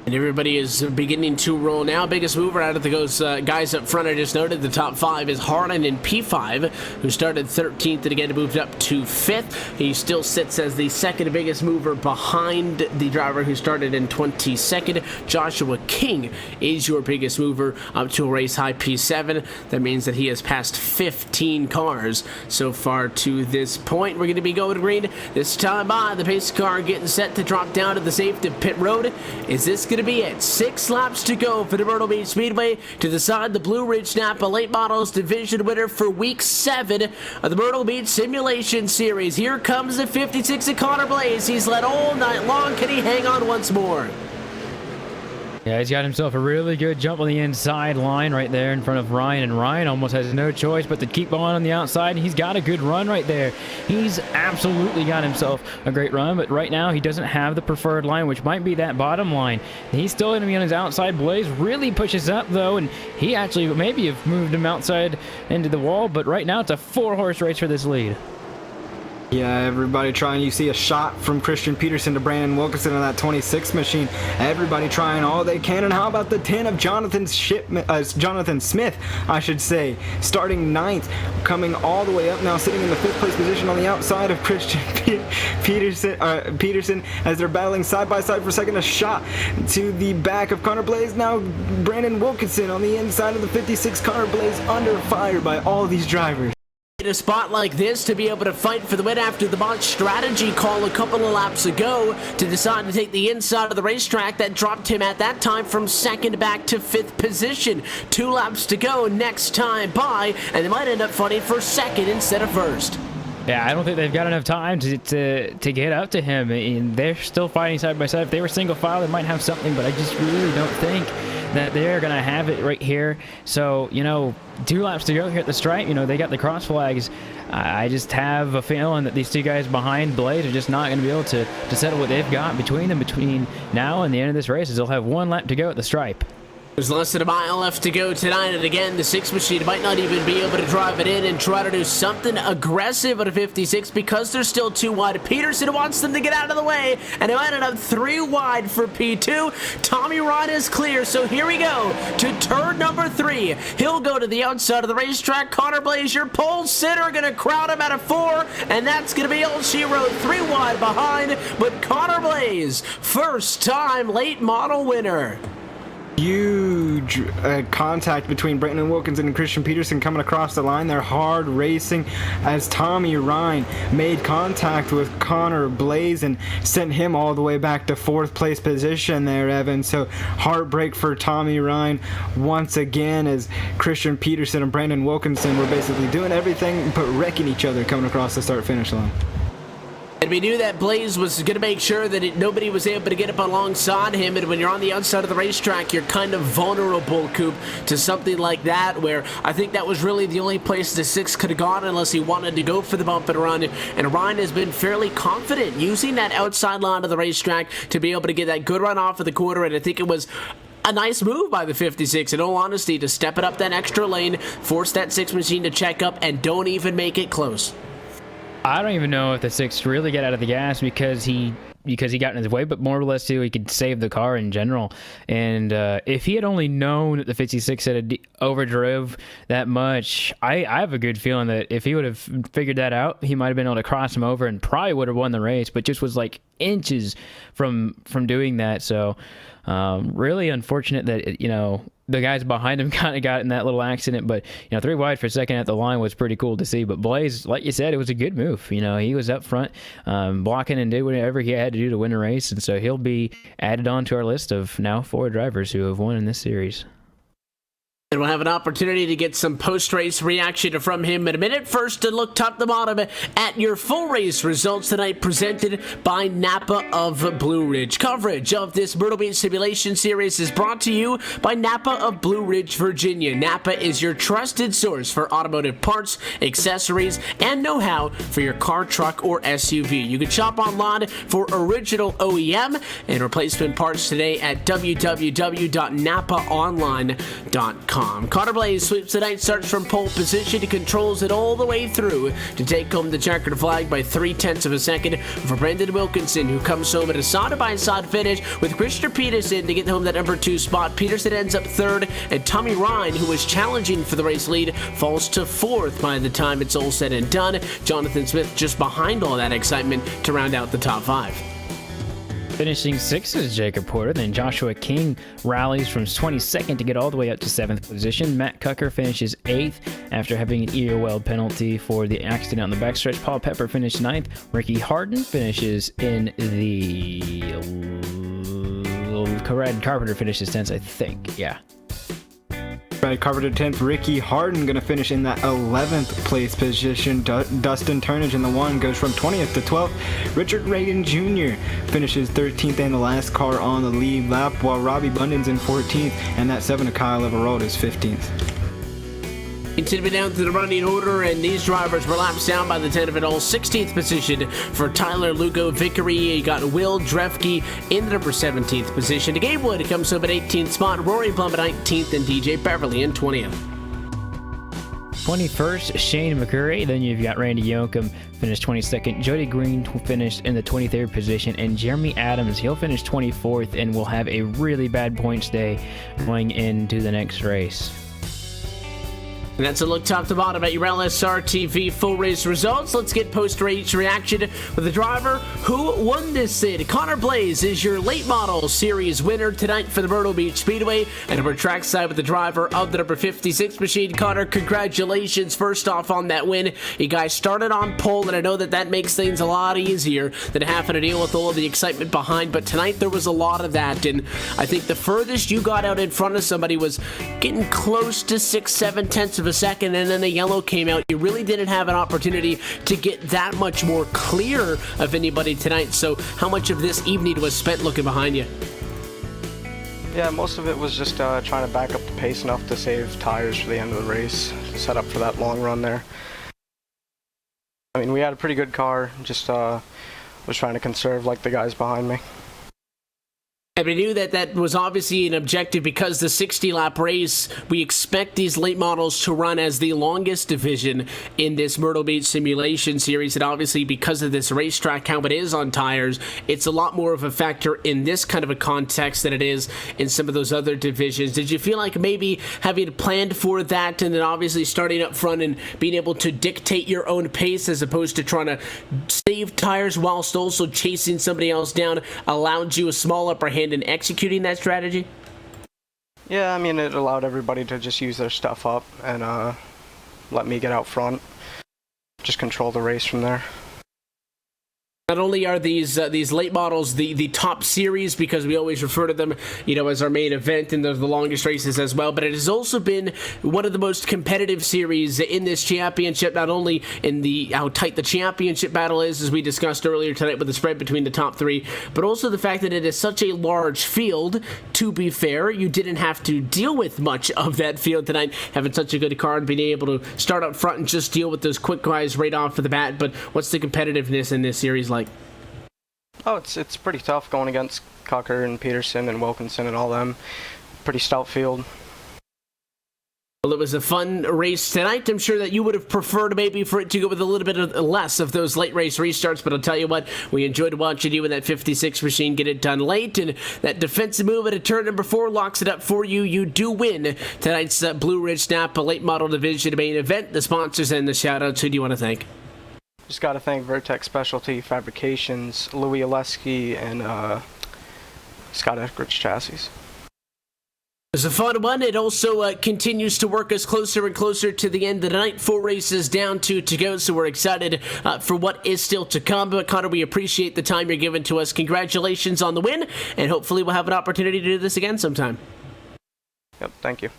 And everybody is beginning to roll now. Biggest mover out of those guys up front, I just noted, the top 5 is Harlan in P5, who started 13th and again moved up to 5th. He still sits as the second biggest mover behind the driver who started in 22nd. Joshua King is your biggest mover up to a race high P7. That means that he has passed 15 cars so far to this point. We're going to be going green this time by. The pace car getting set to drop down to the safety pit road. Is this going to be it? 6 laps to go for the Myrtle Beach Speedway to decide the Blue Ridge Napa Late Models Division winner for Week 7 of the Myrtle Beach Simulation Series. Here comes the 56 of Connor Blaze. He's led all night long. Can he hang on once more? Yeah, he's got himself a really good jump on the inside line right there in front of Ryan, and Ryan almost has no choice but to keep on the outside. He's got a good run right there. He's absolutely got himself a great run, but right now he doesn't have the preferred line, which might be that bottom line. He's still going to be on his outside. Blaze really pushes up, though, and he actually maybe have moved him outside into the wall, but right now it's a 4-horse race for this lead. Yeah, everybody trying. You see a shot from Christian Peterson to Brandon Wilkinson on that 26 machine. Everybody trying all they can. And how about the 10 of Jonathan Smith, I should say, starting 9th, coming all the way up now, sitting in the 5th place position on the outside of Christian Peterson as they're battling side by side for second. A shot to the back of Connor Blaze. Now Brandon Wilkinson on the inside of the 56. Connor Blaze under fire by all these drivers. In a spot like this to be able to fight for the win after the botch strategy call a couple of laps ago to decide to take the inside of the racetrack that dropped him at that time from 2nd back to 5th position. 2 laps to go next time by, and they might end up fighting for 2nd instead of 1st. Yeah, I don't think they've got enough time to get up to him, and they're still fighting side by side. If they were single file, they might have something, but I just really don't think that they're going to have it right here. So, you know, 2 laps to go here at the stripe. You know, they got the cross flags. I just have a feeling that these 2 guys behind Blaze are just not going to be able to settle what they've got between them between now and the end of this race, as they'll have 1 lap to go at the stripe. There's less than a mile left to go tonight, and again, the 6 machine might not even be able to drive it in and try to do something aggressive at a 56 because they're still too wide. Peterson wants them to get out of the way, and it ended up 3 wide for P2. Tommy Ryan is clear, so here we go to turn number 3. He'll go to the outside of the racetrack. Connor Blaze, your pole sitter, going to crowd him at a 4, and that's going to be all she wrote. 3 wide behind, but Connor Blaze, first time late model winner. Huge contact between Brandon Wilkinson and Christian Peterson coming across the line. They're hard racing as Tommy Ryan made contact with Connor Blaze and sent him all the way back to 4th place position there, Evan. So heartbreak for Tommy Ryan once again, as Christian Peterson and Brandon Wilkinson were basically doing everything but wrecking each other coming across the start-finish line. And we knew that Blaze was going to make sure that nobody was able to get up alongside him. And when you're on the outside of the racetrack, you're kind of vulnerable, Coop, to something like that, where I think that was really the only place the 6 could have gone unless he wanted to go for the bump and run. And Ryan has been fairly confident using that outside line of the racetrack to be able to get that good run off of the quarter. And I think it was a nice move by the 56, in all honesty, to step it up that extra lane, force that 6 machine to check up, and don't even make it close. I don't even know if the 6 really get out of the gas because he got in his way, but more or less too, he could save the car in general. And if he had only known that the 56 had overdrove that much, I have a good feeling that if he would have figured that out, he might have been able to cross him over and probably would have won the race, but just was like inches from doing that. So really unfortunate that, you know, the guys behind him kind of got in that little accident, but, you know, 3 wide for 2nd at the line was pretty cool to see. But Blaze, like you said, it was a good move. You know, he was up front, blocking and did whatever he had to do to win a race, and so he'll be added on to our list of now 4 drivers who have won in this series. And we'll have an opportunity to get some post-race reaction from him in a minute. First, to look top to bottom at your full race results tonight, presented by Napa of Blue Ridge. Coverage of this Myrtle Beach Simulation Series is brought to you by Napa of Blue Ridge, Virginia. Napa is your trusted source for automotive parts, accessories, and know-how for your car, truck, or SUV. You can shop online for original OEM and replacement parts today at www.napaonline.com. Connor Blaze sweeps the night, starts from pole position. He controls it all the way through to take home the checkered flag by 0.3 of a second for Brendan Wilkinson, who comes home at a side-by-side finish with Christopher Peterson to get home that number 2 spot. Peterson ends up third, and Tommy Ryan, who was challenging for the race lead, falls to 4th by the time it's all said and done. Jonathan Smith just behind all that excitement to round out the top 5. Finishing 6th is Jacob Porter. Then Joshua King rallies from 22nd to get all the way up to 7th position. Matt Cucker finishes 8th after having an ear weld penalty for the accident on the backstretch. Paul Pepper finished 9th. Ricky Harden finishes in the... Red Carpenter finishes 10th, I think. Yeah. Red Carpenter 10th. Ricky Harden going to finish in that 11th place position. Dustin Turnage in the 1 goes from 20th to 12th. Richard Reagan Jr. finishes 13th and the last car on the lead lap, while Robbie Bunden's in 14th, and that 7 of Kyle Everold is 15th. Continuing down to the running order, and these drivers were laps down by the 10 of it all. 16th position for Tyler Lugo Vickery. You got Will Drefke in the number 17th position. Gabe Wood comes up at 18th spot. Rory Plum at 19th, and DJ Beverly in 20th. 21st, Shane McCurry. Then you've got Randy Yoakum finished 22nd. Jody Green finished in the 23rd position. And Jeremy Adams, he'll finish 24th and will have a really bad points day going into the next race. And that's a look top to bottom at your LSRTV full race results. Let's get post-race reaction with the driver who won this Sid. Connor Blaze is your late model series winner tonight for the Myrtle Beach Speedway. And we're trackside with the driver of the number 56 machine. Connor, congratulations first off on that win. You guys started on pole, and I know that makes things a lot easier than having to deal with all of the excitement behind. But tonight there was a lot of that, and I think the furthest you got out in front of somebody was getting close to 6-7 of a second, and then the yellow came out. You really didn't have an opportunity to get that much more clear of anybody tonight. So how much of this evening was spent looking behind you? Yeah, most of it was just trying to back up the pace enough to save tires for the end of the race, set up for that long run there. I mean, we had a pretty good car, just was trying to conserve like the guys behind me. And we knew that was obviously an objective because the 60-lap race, we expect these late models to run as the longest division in this Myrtle Beach Simulation Series. And obviously, because of this racetrack, how it is on tires, it's a lot more of a factor in this kind of a context than it is in some of those other divisions. Did you feel like maybe having planned for that and then obviously starting up front and being able to dictate your own pace as opposed to trying to save tires whilst also chasing somebody else down allowed you a small upper hand in executing that strategy? Yeah, I mean, it allowed everybody to just use their stuff up and let me get out front, just control the race from there. Not only are these late models the top series, because we always refer to them, as our main event, and they're the longest races as well, but it has also been one of the most competitive series in this championship, not only in how tight the championship battle is, as we discussed earlier tonight with the spread between the top 3, but also the fact that it is such a large field. To be fair, you didn't have to deal with much of that field tonight, having such a good car and being able to start up front and just deal with those quick guys right off of the bat. But what's the competitiveness in this series like? Oh, it's pretty tough going against Cocker and Peterson and Wilkinson and all them. Pretty stout field. Well, it was a fun race tonight. I'm sure that you would have preferred maybe for it to go with a little bit less of those late race restarts, but I'll tell you what, we enjoyed watching you in that 56 machine get it done late, and that defensive move at turn number 4 locks it up for you. You do win tonight's Blue Ridge Napa Late Model Division main event. The sponsors and the shout-outs, who do you want to thank? Just got to thank Vertex Specialty Fabrications, Louis Oleski, and Scott Eckridge Chassis. It was a fun one. It also continues to work us closer and closer to the end of the night. 4 races down to go, so we're excited for what is still to come. But Connor, we appreciate the time you're giving to us. Congratulations on the win, and hopefully we'll have an opportunity to do this again sometime. Yep, thank you.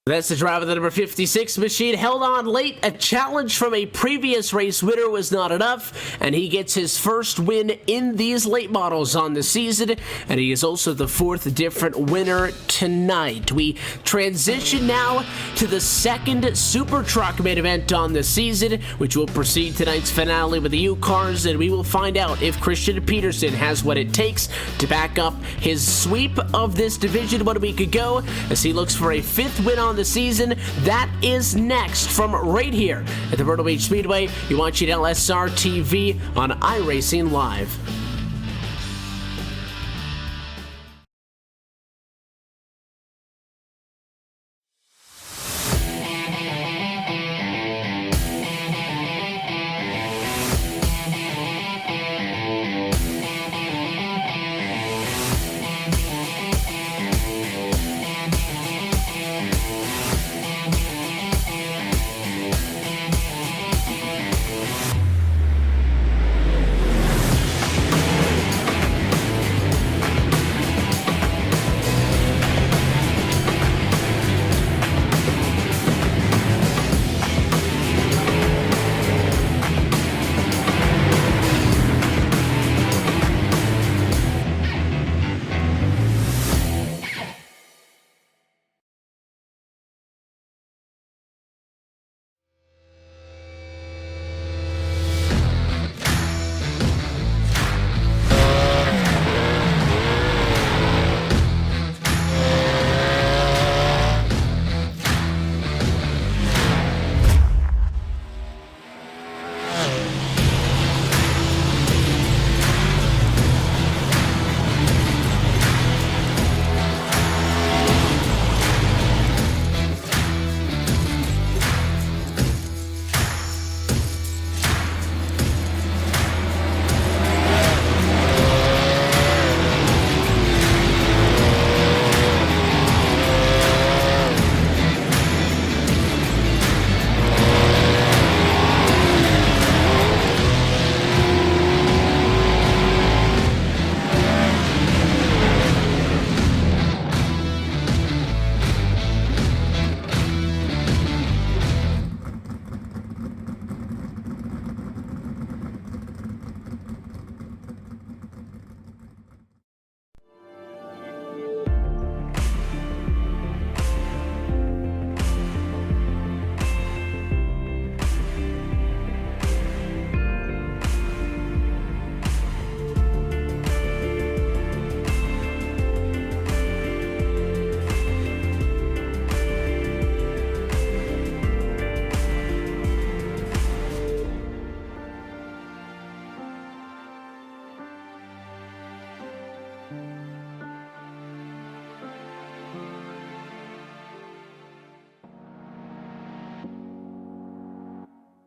That's the driver of the number 56 machine. Held on late. A challenge from a previous race winner was not enough, and he gets his first win in these late models on the season, and he is also the fourth different winner tonight. We transition now to the second Super Truck main event on the season, which will precede tonight's finale with the U-Cars, and we will find out if Christian Peterson has what it takes to back up his sweep of this division 1 week ago, as he looks for a fifth win on the season. That is next from right here at the Myrtle Beach Speedway. You're watching LSRTV on iRacing Live.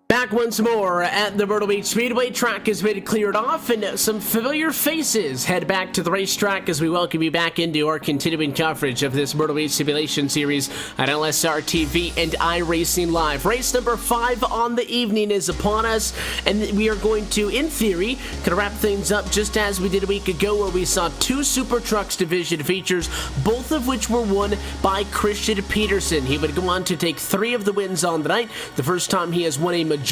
Back once more at the Myrtle Beach Speedway. Track has been cleared off, and some familiar faces head back to the racetrack as we welcome you back into our continuing coverage of this Myrtle Beach Simulation Series on LSRTV and iRacing Live. Race number 5 on the evening is upon us, and we are going to, in theory, kind of wrap things up just as we did a week ago, where we saw 2 Super Trucks division features, both of which were won by Christian Peterson. He would go on to take 3 of the wins on the night, the first time he has won a majority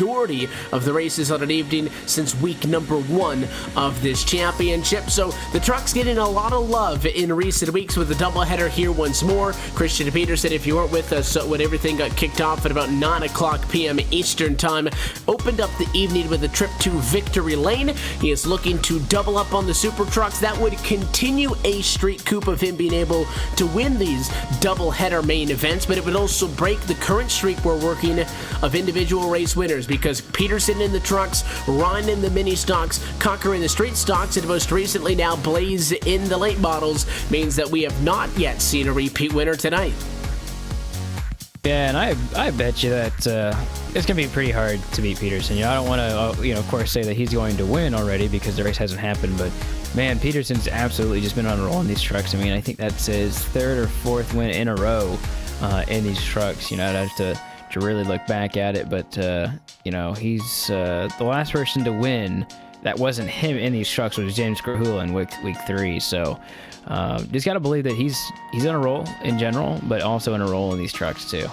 of the races on an evening since week number 1 of this championship. So the truck's getting a lot of love in recent weeks with a doubleheader here once more. Christian Peterson, if you weren't with us when everything got kicked off at about 9 o'clock p.m. Eastern Time, opened up the evening with a trip to Victory Lane. He is looking to double up on the Super Trucks. That would continue a streak coup of him being able to win these doubleheader main events, but it would also break the current streak we're working of individual race winners, because Peterson in the trucks, Ryan in the mini stocks, Cocker in the street stocks, and most recently now Blaze in the late models means that we have not yet seen a repeat winner tonight. Yeah, and I bet you that it's going to be pretty hard to beat Peterson. I don't want to, of course, say that he's going to win already because the race hasn't happened, but man, Peterson's absolutely just been on a roll in these trucks. I mean, I think that's his 3rd or 4th win in a row in these trucks. I'd have to really look back at it, but he's the last person to win that wasn't him in these trucks was James Grahula in week 3. So just got to believe that he's in a role in general, but also in a role in these trucks too.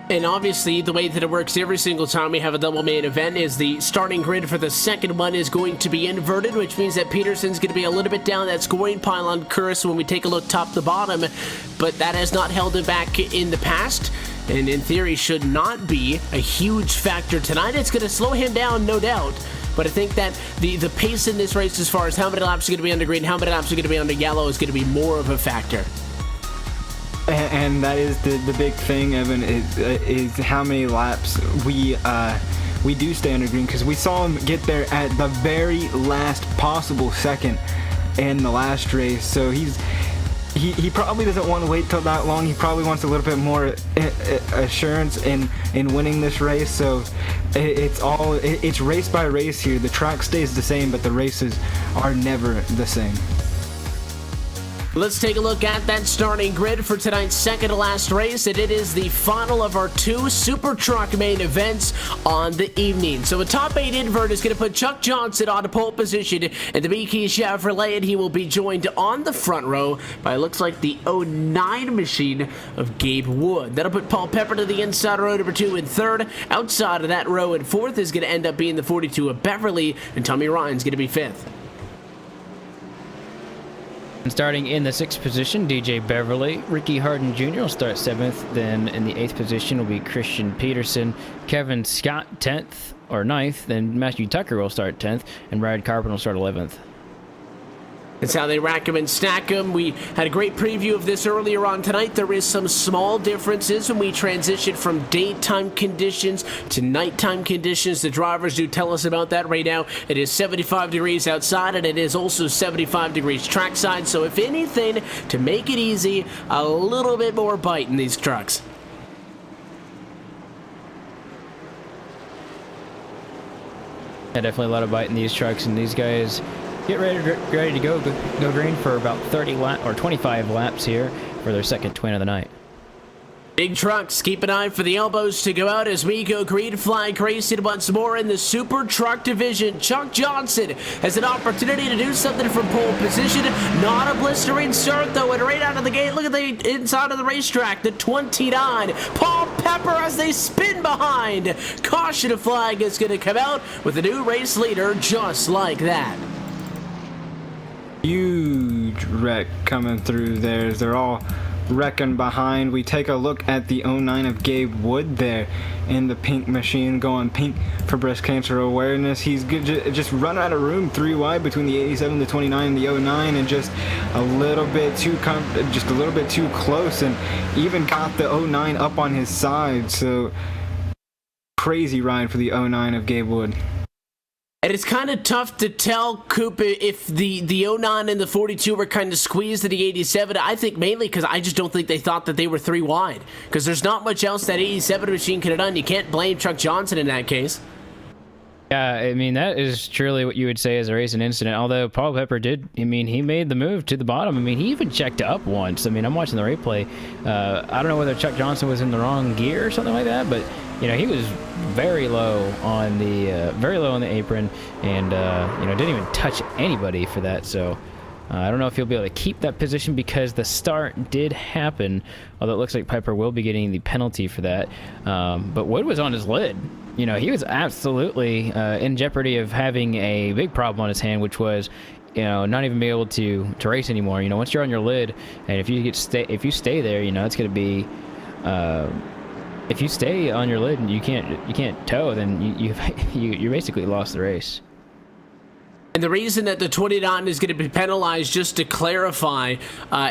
And obviously, the way that it works every single time we have a double main event is the starting grid for the second one is going to be inverted, which means that Peterson's going to be a little bit down that scoring pylon curse when we take a look top to bottom, but that has not held him back in the past, and in theory should not be a huge factor tonight. It's going to slow him down, no doubt, but I think that the pace in this race as far as how many laps are going to be under green, how many laps are going to be under yellow is going to be more of a factor. And that is the big thing, Evan, is how many laps we do stay under green, because we saw him get there at the very last possible second in the last race. So he probably doesn't want to wait till that long. He probably wants a little bit more assurance in winning this race. So it's race by race here. The track stays the same, but the races are never the same. Let's take a look at that starting grid for tonight's second to last race, and it is the final of our 2 Super Truck main events on the evening. So a top 8 invert is going to put Chuck Johnson on a pole position in the BK Chevrolet, and he will be joined on the front row by, looks like, the 09 machine of Gabe Wood. That'll put Paul Pepper to the inside row number 2 and 3rd. Outside of that row in 4th is going to end up being the 42 of Beverly, and Tommy Ryan's going to be 5th. And starting in the 6th position, DJ Beverly. Ricky Harden Jr. will start 7th. Then in the 8th position will be Christian Peterson. Kevin Scott 10th or 9th. Then Matthew Tucker will start 10th. And Brad Carpenter will start 11th. That's how they rack them and stack them. We had a great preview of this earlier on tonight. There is some small differences when we transition from daytime conditions to nighttime conditions. The drivers do tell us about that right now. It is 75 degrees outside, and it is also 75 degrees trackside. So if anything, to make it easy, a little bit more bite in these trucks. Yeah, definitely a lot of bite in these trucks, and these guys get ready to go green for about 25 laps here for their second twin of the night. Big trucks, keep an eye for the elbows to go out as we go green flag racing once more in the Super Truck division. Chuck Johnson has an opportunity to do something from pole position. Not a blistering start though, and right out of the gate, look at the inside of the racetrack, the 29. Paul Pepper as they spin behind. Caution flag is going to come out with a new race leader just like that. Huge wreck coming through there. They're all wrecking behind. We take a look at the 09 of Gabe Wood there in the pink machine, going pink for breast cancer awareness. He's just run out of room 3 wide between the 87, the 29, and the 09, and just a little bit too close, and even got the 09 up on his side. So crazy ride for the 09 of Gabe Wood. And it's kind of tough to tell, Coop, if the 09 and the 42 were kind of squeezed to the 87. I think mainly because I just don't think they thought that they were 3 wide. Because there's not much else that 87 machine could have done. You can't blame Chuck Johnson in that case. Yeah, I mean, that is truly what you would say is a racing incident. Although Paul Pepper did, I mean, he made the move to the bottom. I mean, he even checked up once. I mean, I'm watching the replay. I don't know whether Chuck Johnson was in the wrong gear or something like that, but you know, he was very low on the apron, and you know, didn't even touch anybody for that. So I don't know if he'll be able to keep that position because the start did happen. Although it looks like Piper will be getting the penalty for that. But Wood was on his lid. You know, he was absolutely in jeopardy of having a big problem on his hand, which was, you know, not even be able to race anymore. You know, once you're on your lid, and if you stay there, you know, it's going to be. If you stay on your lid and you can't tow, then you basically lost the race. And the reason that the 29 is going to be penalized, just to clarify,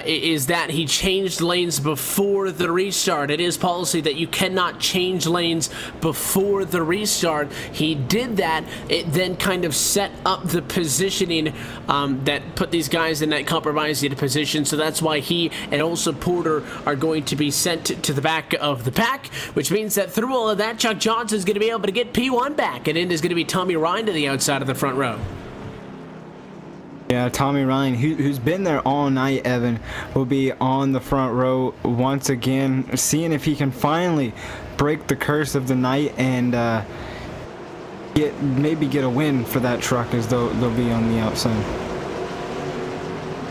is that he changed lanes before the restart. It is policy that you cannot change lanes before the restart. He did that. It then kind of set up the positioning that put these guys in that compromising position. So that's why he and also Porter are going to be sent to the back of the pack, which means that through all of that, Chuck Johnson is going to be able to get P1 back, and it is going to be Tommy Ryan to the outside of the front row. Yeah, Tommy Ryan, who's been there all night, Evan, will be on the front row once again, seeing if he can finally break the curse of the night and maybe get a win for that truck, as they'll be on the outside.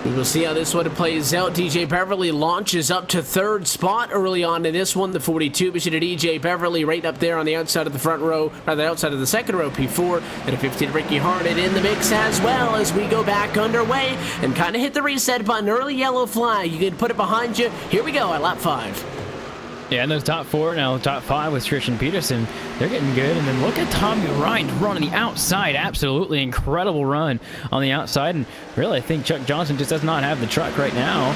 We will see how this one plays out. DJ Beverly launches up to third spot early on in this one. The 42 machine of DJ Beverly right up there on the outside of the front row, rather outside of the second row, P4. And a 15 Ricky Harden in the mix as well as we go back underway and kind of hit the reset button. Early yellow flag. You can put it behind you. Here we go at lap 5. Yeah, and those top 4, now top 5 with Christian Peterson, they're getting good. And then look at Tommy Ryan running the outside. Absolutely incredible run on the outside. And really, I think Chuck Johnson just does not have the truck right now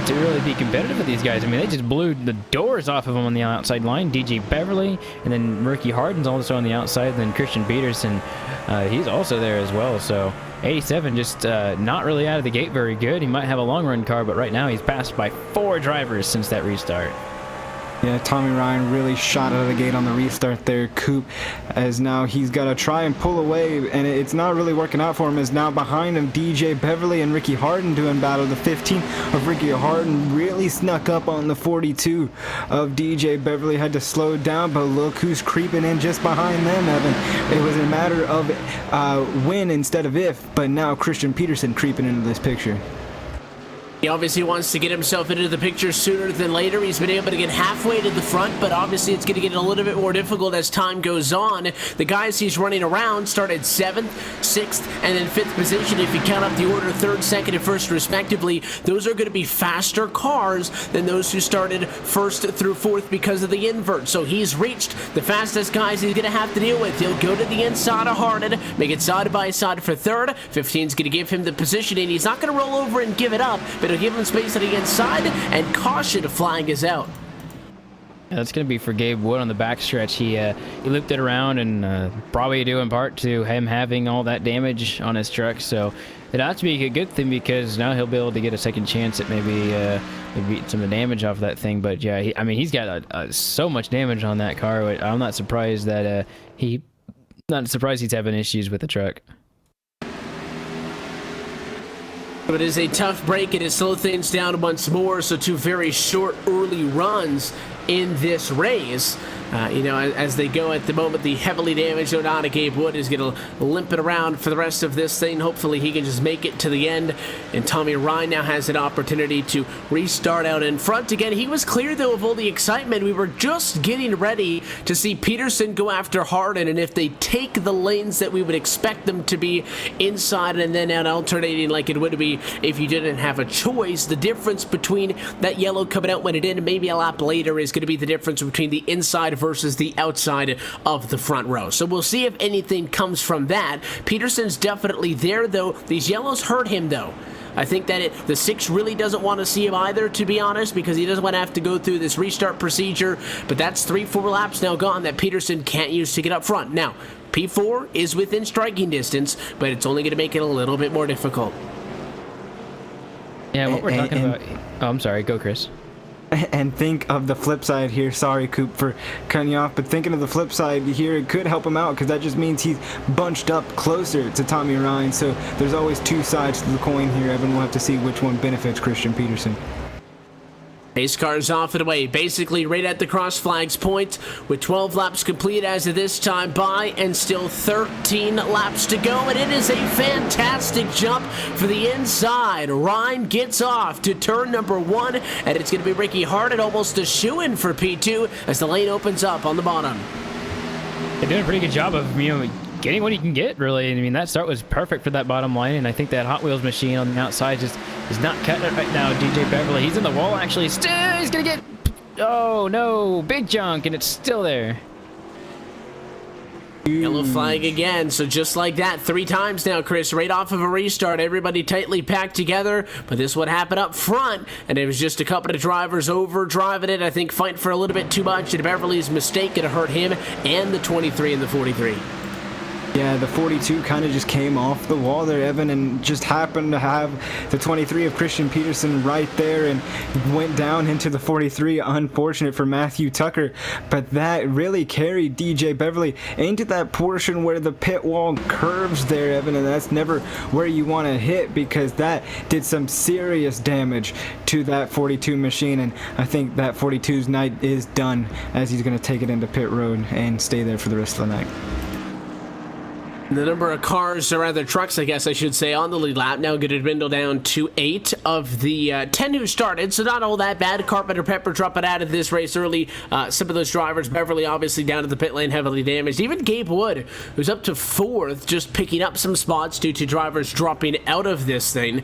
to really be competitive with these guys. I mean, they just blew the doors off of them on the outside line. DJ Beverly, and then Ricky Harden's also on the outside. Then Christian Peterson, he's also there as well. So 87 just not really out of the gate very good. He might have a long run car, but right now he's passed by 4 drivers since that restart. Yeah, Tommy Ryan really shot out of the gate on the restart there, Coop, as now he's got to try and pull away, and it's not really working out for him, as now behind him DJ Beverly and Ricky Harden doing battle. The 15 of Ricky Harden really snuck up on the 42 of DJ Beverly, had to slow down, but look who's creeping in just behind them, Evan. It was a matter of when instead of if, but now Christian Peterson creeping into this picture. He obviously wants to get himself into the picture sooner than later. He's been able to get halfway to the front, but obviously it's going to get a little bit more difficult as time goes on. The guys he's running around started 7th, 6th, and then 5th position. If you count up the order 3rd, 2nd, and 1st respectively, those are going to be faster cars than those who started 1st through 4th because of the invert. So he's reached the fastest guys he's going to have to deal with. He'll go to the inside of Harden, make it side by side for 3rd. 15's going to give him the positioning. He's not going to roll over and give it up, but he'll give him space to the inside, and caution flag is out. Yeah, that's going to be for Gabe Wood on the backstretch. He looped it around, and probably due in part to him having all that damage on his truck. So it ought to be a good thing, because now he'll be able to get a second chance at maybe some of the damage off of that thing. But yeah, he's got so much damage on that car. I'm not surprised that he's having issues with the truck. But it is a tough break, and it slows things down once more. So 2 very short early runs in this race. As they go at the moment, the heavily damaged Onada Gabe Wood is going to limp it around for the rest of this thing. Hopefully he can just make it to the end. And Tommy Ryan now has an opportunity to restart out in front again. He was clear, though, of all the excitement. We were just getting ready to see Peterson go after Harden. And if they take the lanes that we would expect them to be inside and then out alternating like it would be if you didn't have a choice, the difference between that yellow coming out when it did and maybe a lap later is going to be the difference between the inside versus the outside of the front row. So we'll see if anything comes from that. Peterson's definitely there, though. These yellows hurt him, though. I think that the 6 really doesn't want to see him either, to be honest, because he doesn't want to have to go through this restart procedure. But that's 3-4 laps now gone that Peterson can't use to get up front. Now, P4 is within striking distance, but it's only going to make it a little bit more difficult. Yeah, what we're talking about... Oh, I'm sorry. Go, Chris. And think of the flip side here. Sorry, Coop, for cutting you off, but thinking of the flip side here, it could help him out, because that just means he's bunched up closer to Tommy Ryan. So there's always 2 sides to the coin here. Evan will have to see which one benefits Christian Peterson. Pace car's off and away, basically right at the cross flags point, with 12 laps complete as of this time by, and still 13 laps to go, and it is a fantastic jump for the inside. Ryan gets off to turn number 1, and it's going to be Ricky Harden, almost a shoo-in for P2 as the lane opens up on the bottom. They're doing a pretty good job of, getting what he can get, really. I mean, that start was perfect for that bottom line, and I think that Hot Wheels machine on the outside just is not cutting it right now. DJ Beverly, he's in the wall, actually. Still, he's going to get... Oh, no. Big junk, and it's still there. Yellow flag again, so just like that, 3 times now, Chris, right off of a restart, everybody tightly packed together, but this would happen up front, and it was just a couple of drivers over driving it, I think fighting for a little bit too much, and Beverly's mistake could have hurt him and the 23 and the 43. Yeah, the 42 kind of just came off the wall there, Evan, and just happened to have the 23 of Christian Peterson right there and went down into the 43. Unfortunate for Matthew Tucker, but that really carried DJ Beverly into that portion where the pit wall curves there, Evan, and that's never where you want to hit, because that did some serious damage to that 42 machine, and I think that 42's night is done, as he's going to take it into pit road and stay there for the rest of the night. The number of cars, or rather trucks, I guess I should say, on the lead lap now going to dwindle down to 8 of the 10 who started, so not all that bad. Carpenter Pepper dropping out of this race early. Some of those drivers, Beverly obviously down to the pit lane, heavily damaged. Even Gabe Wood, who's up to 4th, just picking up some spots due to drivers dropping out of this thing,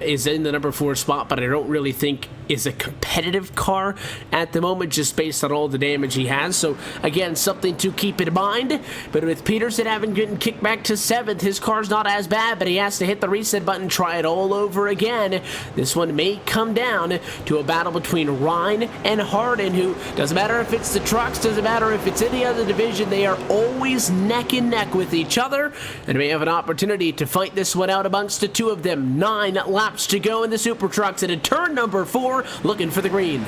is in the number 4 spot, but I don't really think is a competitive car at the moment, just based on all the damage he has. So again, something to keep in mind. But with Peterson having gotten kicked back to 7th, his car's not as bad, but he has to hit the reset button, try it all over again. This one may come down to a battle between Ryan and Harden, who doesn't matter if it's the trucks, doesn't matter if it's any other division, they are always neck and neck with each other, and may have an opportunity to fight this one out amongst the two of them. 9 laps to go in the Super Trucks, and in turn number 4, looking for the green.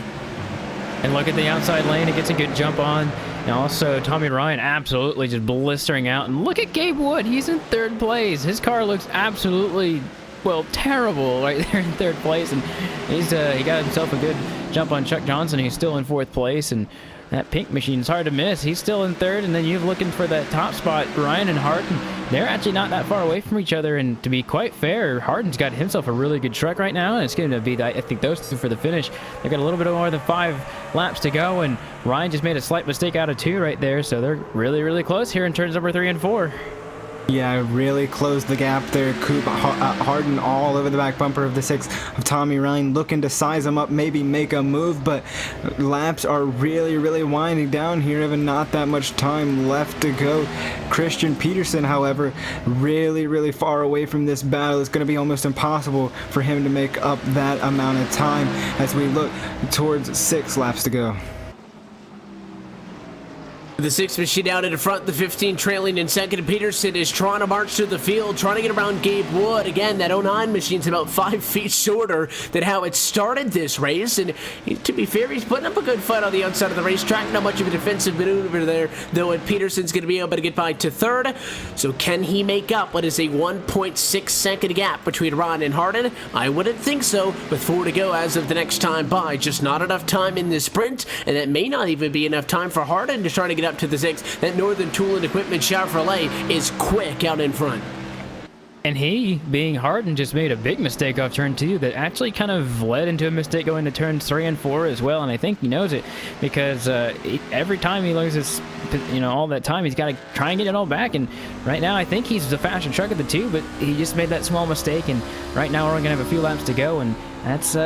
And look at the outside lane, it gets a good jump on. And also, Tommy Ryan absolutely just blistering out. And look at Gabe Wood, he's in 3rd place. His car looks absolutely, well, terrible right there in 3rd place. And he got himself a good jump on Chuck Johnson, who's still in 4th place. And that pink machine's hard to miss. He's still in 3rd, and then you're looking for that top spot, Ryan and Harden. They're actually not that far away from each other, and to be quite fair, Harden's got himself a really good truck right now, and it's going to be, I think, those two for the finish. They've got a little bit more than 5 laps to go, and Ryan just made a slight mistake out of 2 right there, so they're really, really close here in turns number 3 and 4. Yeah, really closed the gap there. Coop Harden all over the back bumper of the 6 of Tommy Ryan, looking to size him up, maybe make a move, but laps are really, really winding down here. Even not that much time left to go. Christian Peterson, however, really, really far away from this battle. It's going to be almost impossible for him to make up that amount of time as we look towards 6 laps to go. The 6 machine out in front, the 15 trailing in second. Peterson is trying to march to the field, trying to get around Gabe Wood. Again, that 09 machine's about 5 feet shorter than how it started this race. And to be fair, he's putting up a good fight on the outside of the racetrack. Not much of a defensive maneuver there, though, and Peterson's going to be able to get by to 3rd. So can he make up what is a 1.6 second gap between Ron and Harden? I wouldn't think so, with 4 to go as of the next time by. Just not enough time in this sprint, and that may not even be enough time for Harden to try to get up to the 6. That Northern Tool and Equipment Chevrolet is quick out in front. And he, being Harden, just made a big mistake off turn 2 that actually kind of led into a mistake going to turns 3 and 4 as well. And I think he knows it because every time he loses, all that time, he's got to try and get it all back. And right now, I think he's the faster truck of the 2, but he just made that small mistake. And right now, we're only going to have a few laps to go. And that's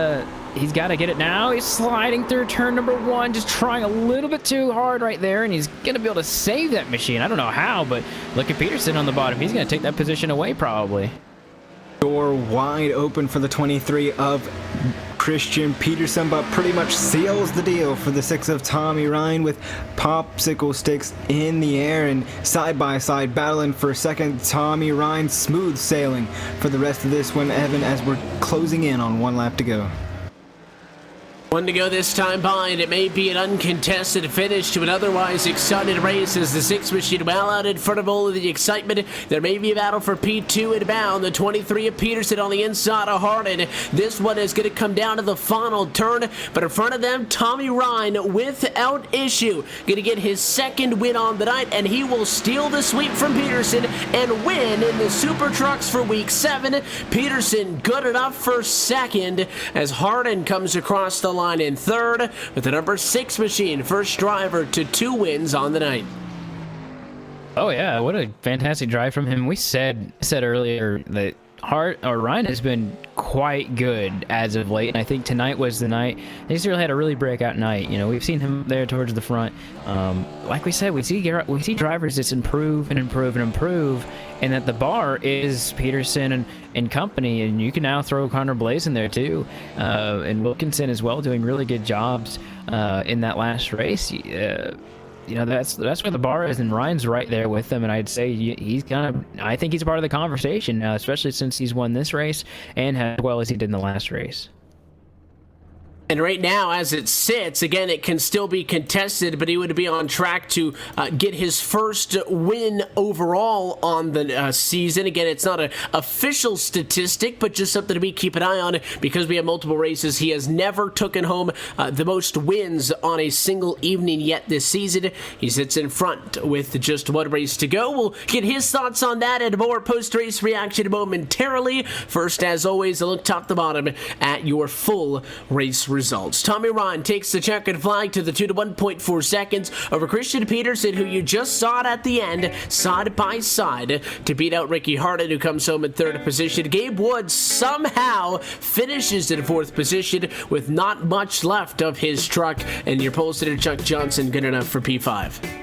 he's got to get it now. He's sliding through turn number 1, just trying a little bit too hard right there, and he's going to be able to save that machine. I don't know how, but look at Peterson on the bottom. He's going to take that position away probably. Door wide open for the 23 of Christian Peterson, but pretty much seals the deal for the 6 of Tommy Ryan with popsicle sticks in the air and side by side battling for second. Tommy Ryan smooth sailing for the rest of this one, Evan, as we're closing in on 1 lap to go. 1 to go this time by, and it may be an uncontested finish to an otherwise excited race as the 6 machine well out in front of all of the excitement. There may be a battle for P2 inbound. The 23 of Peterson on the inside of Harden. This one is going to come down to the final turn, but in front of them, Tommy Ryan without issue. Going to get his 2nd win on the night, and he will steal the sweep from Peterson and win in the Super Trucks for Week 7. Peterson good enough for 2nd as Harden comes across the line in 3rd with the number 6 machine, first driver to 2 wins on the night. Oh yeah, what a fantastic drive from him. We said earlier that Ryan has been quite good as of late, and I think tonight was the night. He's really had a really breakout night. We've seen him there towards the front. Like we said, we see drivers just improve and improve and improve, and that the bar is Peterson and company, and you can now throw Connor Blaze in there too, and Wilkinson as well, doing really good jobs in that last race. That's where the bar is, and Ryan's right there with them, and I'd say I think he's a part of the conversation now, especially since he's won this race and as well as he did in the last race. And right now, as it sits, again, it can still be contested, but he would be on track to get his first win overall on the season. Again, it's not an official statistic, but just something to keep an eye on because we have multiple races. He has never taken home the most wins on a single evening yet this season. He sits in front with just one race to go. We'll get his thoughts on that and more post-race reaction momentarily. First, as always, a look top to bottom at your full race results. Tommy Rahn takes the checkered flag to the 2 to 1.4 seconds over Christian Peterson, who you just saw at the end, side by side, to beat out Ricky Harden, who comes home in third position. Gabe Woods somehow finishes in fourth position with not much left of his truck, and your pole sitter Chuck Johnson good enough for P5.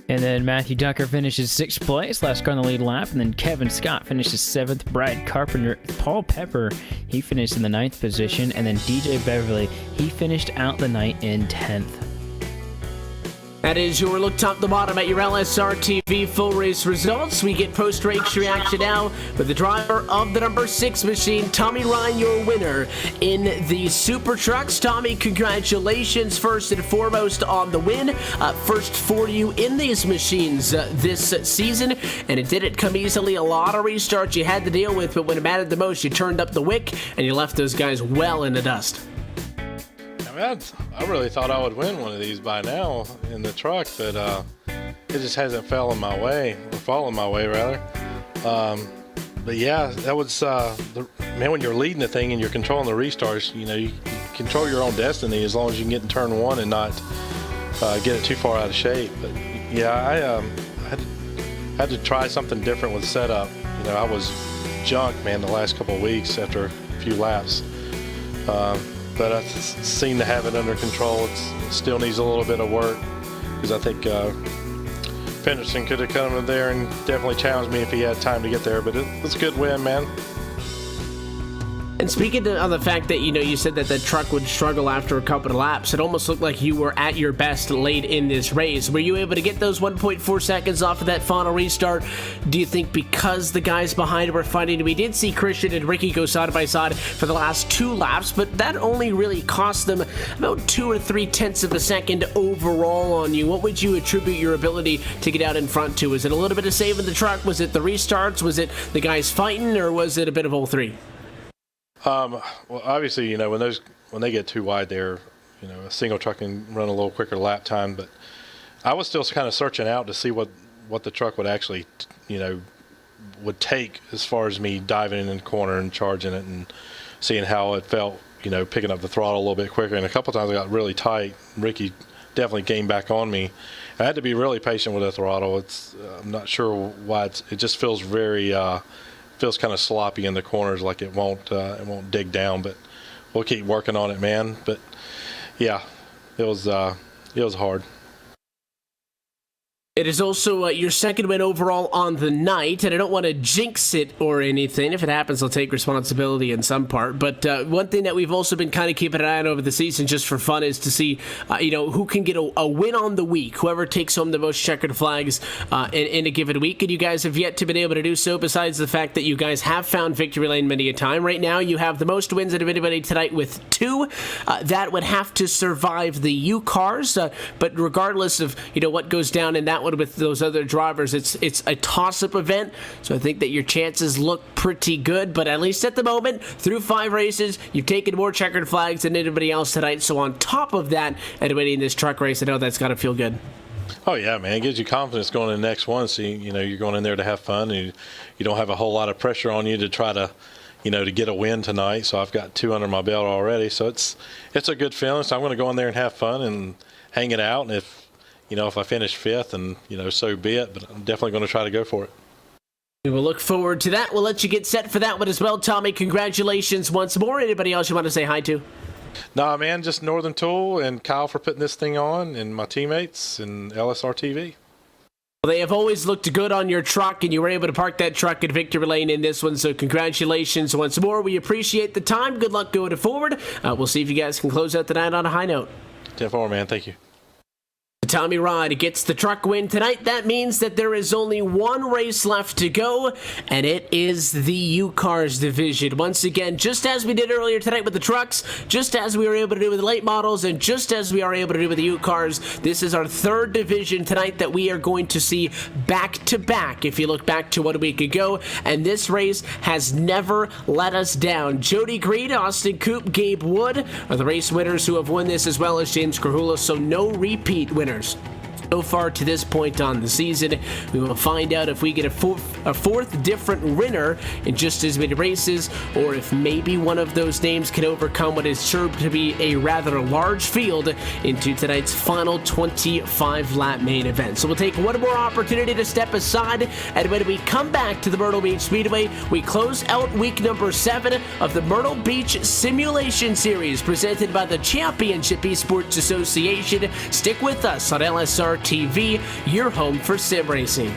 And then Matthew Ducker finishes 6th place, last car on the lead lap. And then Kevin Scott finishes 7th. Brad Carpenter, Paul Pepper, he finished in the 9th position. And then DJ Beverly, he finished out the night in 10th. That is your look top to bottom at your LSRTV full race results. We get post-race reaction now with the driver of the number 6 machine, Tommy Ryan, your winner in the Super Trucks. Tommy, congratulations first and foremost on the win. First for you in these machines this season, and it didn't come easily. A lot of restarts you had to deal with, but when it mattered the most, you turned up the wick and you left those guys well in the dust. I really thought I would win one of these by now in the truck, but it just hasn't fallen my way, or fallen my way rather. But yeah, that was man, when you're leading the thing and you're controlling the restarts, you control your own destiny as long as you can get in turn 1 and not get it too far out of shape. But yeah, I had to try something different with setup. I was junk, man, the last couple of weeks after a few laps. But I seem to have it under control. It still needs a little bit of work because I think Fenderson could have come in there and definitely challenged me if he had time to get there. But it was a good win, man. And speaking of the fact that, you said that the truck would struggle after a couple of laps, it almost looked like you were at your best late in this race. Were you able to get those 1.4 seconds off of that final restart? Do you think because the guys behind were fighting? We did see Christian and Ricky go side by side for the last 2 laps, but that only really cost them about 2 or 3 tenths of a second overall on you. What would you attribute your ability to get out in front to? Was it a little bit of saving the truck? Was it the restarts? Was it the guys fighting? Or was it a bit of all three? Well, obviously, when they get too wide there, a single truck can run a little quicker lap time. But I was still kind of searching out to see what the truck would actually, would take as far as me diving in the corner and charging it and seeing how it felt, picking up the throttle a little bit quicker. And a couple times I got really tight. Ricky definitely came back on me. I had to be really patient with the throttle. I'm not sure why it just feels very. Feels kind of sloppy in the corners, like it won't dig down, but we'll keep working on it, man. But yeah, it was hard. It is also your second win overall on the night, and I don't want to jinx it or anything. If it happens, I'll take responsibility in some part. But one thing that we've also been kind of keeping an eye on over the season, just for fun, is to see, who can get a win on the week. Whoever takes home the most checkered flags in a given week. And you guys have yet to been able to do so, besides the fact that you guys have found victory lane many a time. Right now, you have the most wins out of anybody tonight with 2. That would have to survive the U cars. But regardless of what goes down in that one with those other drivers, it's a toss-up event, so I think that your chances look pretty good. But at least at the moment, through 5 races, you've taken more checkered flags than anybody else tonight. So on top of that, and winning this truck race, I know that's got to feel good. Oh yeah, man, it gives you confidence going in the next one. So you're going in there to have fun, and you don't have a whole lot of pressure on you to try to to get a win tonight. So I've got 2 under my belt already, so it's a good feeling. So I'm going to go in there and have fun and hang it out, and if I finish 5th, and so be it, but I'm definitely going to try to go for it. We will look forward to that. We'll let you get set for that one as well. Tommy, congratulations once more. Anybody else you want to say hi to? Nah, man, just Northern Tool and Kyle for putting this thing on, and my teammates and LSRTV. Well, they have always looked good on your truck, and you were able to park that truck at victory lane in this one, so congratulations once more. We appreciate the time. Good luck going forward. We'll see if you guys can close out the night on a high note. 10-4, man. Thank you. Tommy Rod gets the truck win tonight. That means that there is only one race left to go, and it is the U-Cars division. Once again, just as we did earlier tonight with the trucks, just as we were able to do with the late models, and just as we are able to do with the U-Cars, this is our third division tonight that we are going to see back-to-back, if you look back to 1 week ago, and this race has never let us down. Jody Green, Austin Coop, Gabe Wood are the race winners who have won this, as well as James Krahula, so no repeat winners so far to this point on the season. We will find out if we get a fourth different winner in just as many races, or if maybe one of those names can overcome what is sure to be a rather large field into tonight's final 25-lap main event. So we'll take one more opportunity to step aside, and when we come back to the Myrtle Beach Speedway, we close out week number 7 of the Myrtle Beach Simulation Series presented by the Championship Esports Association. Stick with us on LSRTV, your home for sim racing.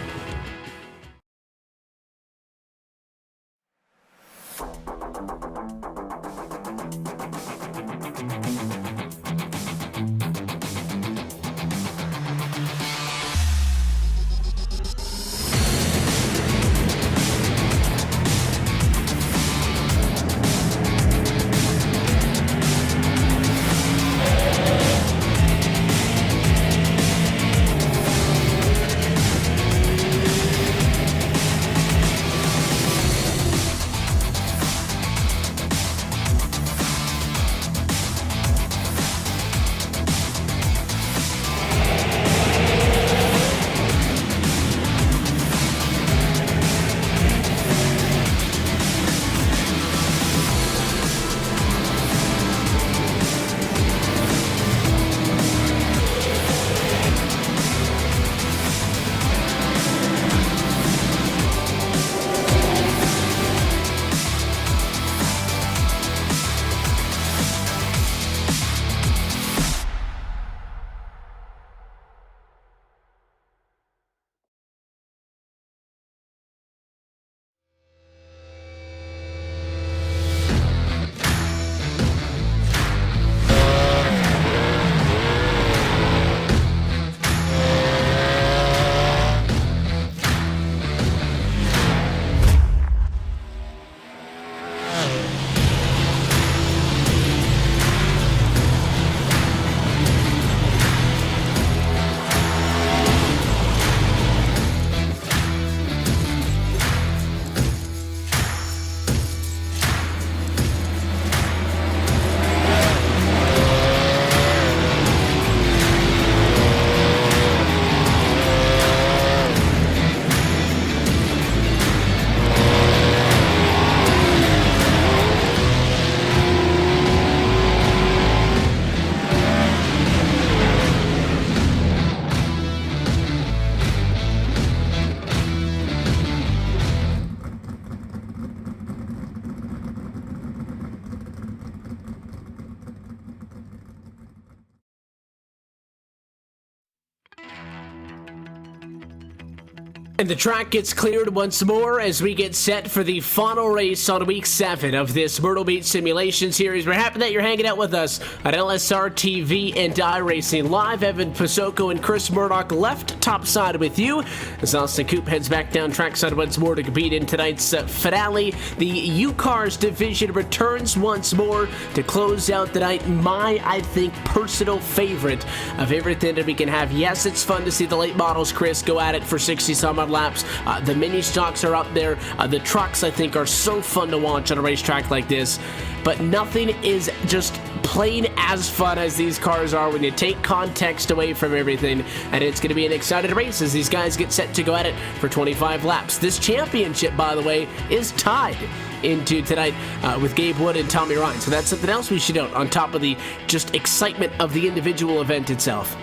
And the track gets cleared once more as we get set for the final race on week 7 of this Myrtle Beach Simulation Series. We're happy that you're hanging out with us at LSRTV and iRacing Live. Evan Pasoko and Chris Murdoch left topside with you as Austin Coop heads back down trackside once more to compete in tonight's finale. The U-Cars division returns once more to close out the night. My, I think, personal favorite of everything that we can have. Yes, it's fun to see the late models, Chris, go at it for 60-some-odd laps. The mini stocks are up there. The trucks, I think, are so fun to watch on a racetrack like this. But nothing is just plain as fun as these cars are when you take context away from everything. And it's going to be an exciting race as these guys get set to go at it for 25 laps. This championship, by the way, is tied into tonight with Gabe Wood and Tommy Ryan. So that's something else we should note on top of the just excitement of the individual event itself.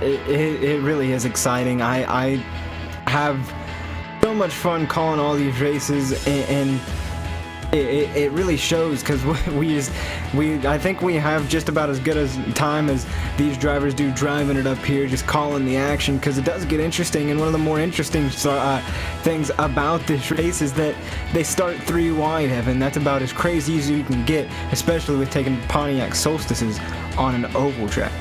It really is exciting. I have so much fun calling all these races, and it really shows because I think we have just about as good as time as these drivers do driving it up here, just calling the action, because it does get interesting. And one of the more interesting things about this race is that they start 3 wide, Evan. That's about as crazy as you can get, especially with taking Pontiac Solstices on an oval track.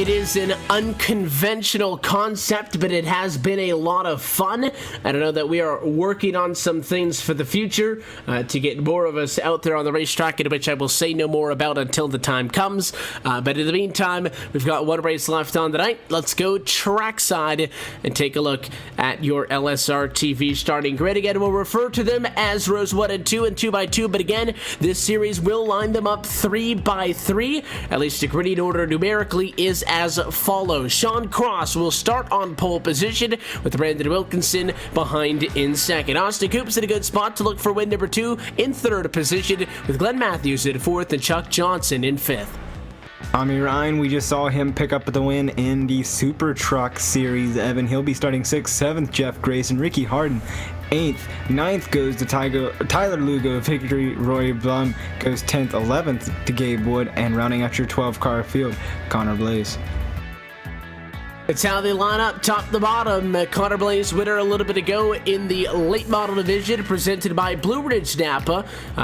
It is an unconventional concept, but it has been a lot of fun. I don't know that we are working on some things for the future to get more of us out there on the racetrack, in which I will say no more about until the time comes. But in the meantime, we've got one race left on tonight. Let's go trackside and take a look at your LSRTV starting grid. Again, we'll refer to them as rows 1 and 2 and 2 by 2, but again, this series will line them up 3 by 3. At least the gridding order numerically is as follows. Sean Cross will start on pole position with Brandon Wilkinson behind in second. Austin Coop's in a good spot to look for win number 2 in third position with Glenn Matthews in fourth and Chuck Johnson in fifth. Tommy Ryan, we just saw him pick up the win in the Super Truck Series. Evan, he'll be starting 6th, 7th, Jeff Grayson, Ricky Harden 8th, 9th goes to Tyler Lugo, Victory Roy Blum goes 10th, 11th to Gabe Wood, and rounding out your 12-car field, Connor Blaze. It's how they line up top to bottom. Connor Blaze winner a little bit ago in the late model division, presented by Blue Ridge Napa.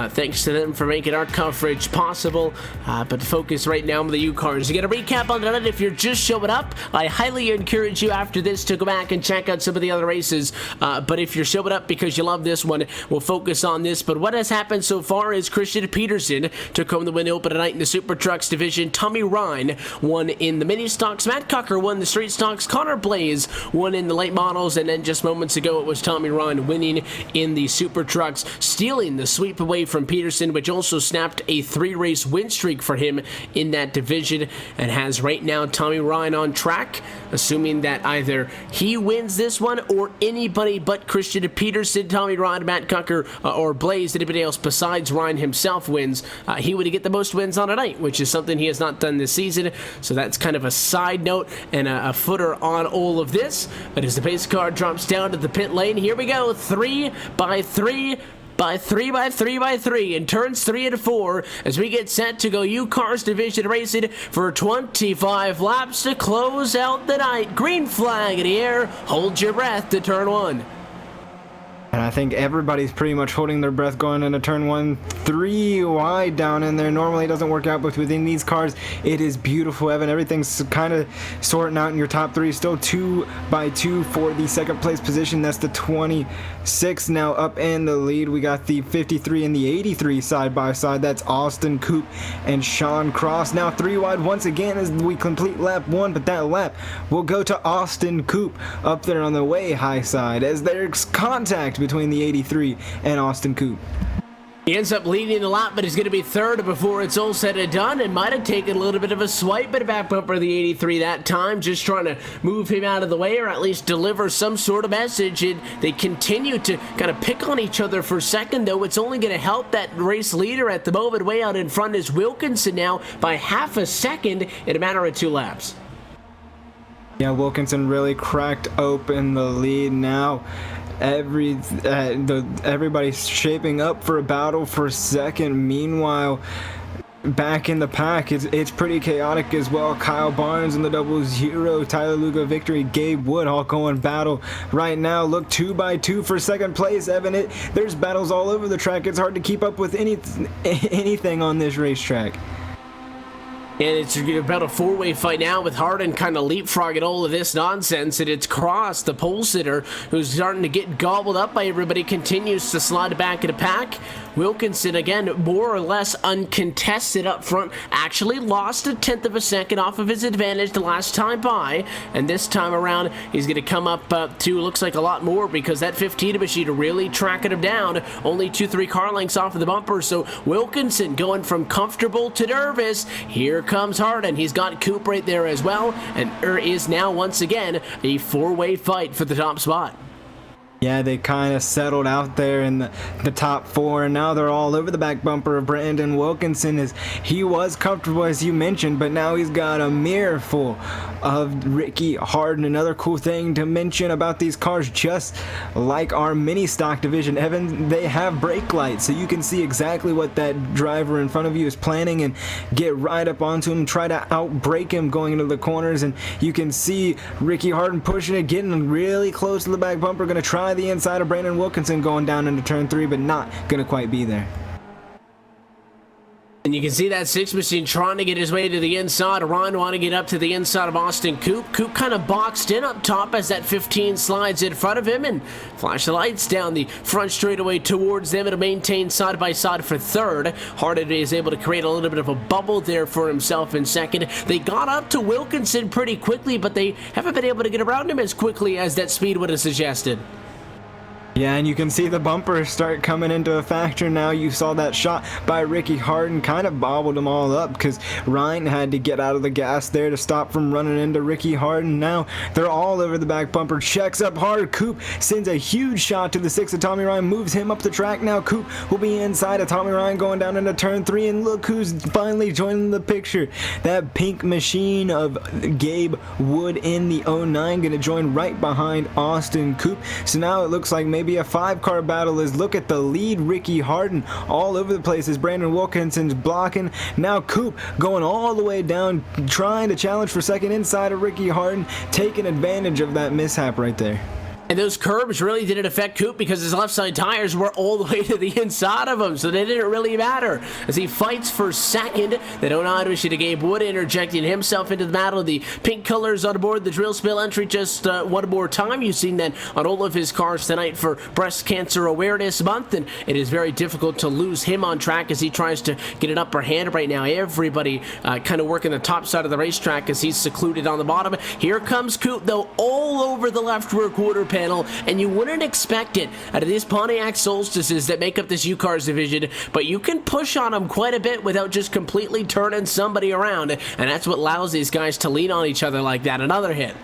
Thanks to them for making our coverage possible. But focus right now on the U-Cars. To get a recap on tonight, if you're just showing up, I highly encourage you after this to go back and check out some of the other races. But if you're showing up because you love this one, we'll focus on this. But what has happened so far is Christian Peterson took home the win open tonight in the Super Trucks division. Tommy Ryan won in the mini stocks. Matt Cucker won the street stocks. Connor Blaze won in the late models, and then just moments ago it was Tommy Ryan winning in the Super Trucks, stealing the sweep away from Peterson, which also snapped a 3-race win streak for him in that division, and has right now Tommy Ryan on track, assuming that either he wins this one or anybody but Christian Peterson, Tommy Ryan, Matt Cucker, or Blaze, anybody else besides Ryan himself wins, he would get the most wins on a night, which is something he has not done this season. So that's kind of a side note and a footer on all of this. But as the pace car drops down to the pit lane, here we go, 3 by 3 by 3 by 3 by 3 in turns 3 and 4 as we get set to go U-Cars division racing for 25 laps to close out the night. Green flag in the air, hold your breath to turn 1. And I think everybody's pretty much holding their breath going into turn 1. 3 wide down in there. Normally it doesn't work out, but within these cars, it is beautiful, Evan. Everything's kind of sorting out in your top 3. Still 2 by 2 for the second place position. That's the 26 now up in the lead. We got the 53 and the 83 side by side. That's Austin Coop and Sean Cross. Now 3 wide once again as we complete lap 1, but that lap will go to Austin Coop up there on the way high side as there's contact between the 83 and Austin Coop. He ends up leading the lap, but he's going to be third before it's all said and done, and might have taken a little bit of a swipe at a back bumper of the 83 that time, just trying to move him out of the way or at least deliver some sort of message. And they continue to kind of pick on each other for a second, though. It's only going to help that race leader at the moment. Way out in front is Wilkinson now by half a second in a matter of 2 laps. Yeah, Wilkinson really cracked open the lead now. Everybody's shaping up for a battle for second. Meanwhile, back in the pack, it's pretty chaotic as well. Kyle Barnes in the 00, Tyler Lugo Victory, Gabe Wood all going battle right now. Look, 2 by 2 for second place, Evan. There's battles all over the track. It's hard to keep up with anything on this racetrack. And it's about a 4-way fight now with Harden kind of leapfrogging all of this nonsense. And it's Cross, the pole sitter, who's starting to get gobbled up by everybody, continues to slide back in the pack. Wilkinson, again, more or less uncontested up front, actually lost a 1/10 of a second off of his advantage the last time by. And this time around, he's going to come up to, looks like a lot more, because that 15 machine really tracking him down. Only 2-3 car lengths off of the bumper. So Wilkinson going from comfortable to nervous. Here comes Harden. He's got Coop right there as well. And there is now, once again, a 4-way fight for the top spot. Yeah, they kind of settled out there in the top 4, and now they're all over the back bumper of Brandon Wilkinson. As he was comfortable, as you mentioned, but now he's got a mirror full of Ricky Harden. Another cool thing to mention about these cars, just like our mini stock division, Evan, they have brake lights, so you can see exactly what that driver in front of you is planning and get right up onto him, try to outbrake him going into the corners. And you can see Ricky Harden pushing it, getting really close to the back bumper, going to try the inside of Brandon Wilkinson going down into turn 3, but not going to quite be there. And you can see that 6 machine trying to get his way to the inside. Ryan wanting to get up to the inside of Austin Coop. Coop kind of boxed in up top as that 15 slides in front of him and flash the lights down the front straightaway towards them to maintain side by side for third. Harden is able to create a little bit of a bubble there for himself in second. They got up to Wilkinson pretty quickly, but they haven't been able to get around him as quickly as that speed would have suggested. Yeah, and you can see the bumpers start coming into a factor now. You saw that shot by Ricky Harden kind of bobbled them all up because Ryan had to get out of the gas there to stop from running into Ricky Harden. Now they're all over the back bumper. Checks up hard. Coop sends a huge shot to the 6 of Tommy Ryan. Moves him up the track. Now Coop will be inside of Tommy Ryan going down into turn 3. And look who's finally joining the picture. That pink machine of Gabe Wood in the 09 going to join right behind Austin Coop. So now it looks like maybe a 5-car battle is look at the lead. Ricky Harden all over the place as Brandon Wilkinson's blocking. Now Coop going all the way down trying to challenge for second inside of Ricky Harden, taking advantage of that mishap right there. And those curbs really didn't affect Coop because his left side tires were all the way to the inside of him, so they didn't really matter. As he fights for second, the 09 issue to Gabe Wood, interjecting himself into the battle. The pink colors on board the drill spill entry just one more time. You've seen that on all of his cars tonight for Breast Cancer Awareness Month, and it is very difficult to lose him on track as he tries to get an upper hand right now. Everybody kind of working the top side of the racetrack as he's secluded on the bottom. Here comes Coop, though, all over the left rear quarter panel, and you wouldn't expect it out of these Pontiac Solstices that make up this U-Cars division, but you can push on them quite a bit without just completely turning somebody around, and that's what allows these guys to lean on each other like that. Another hit.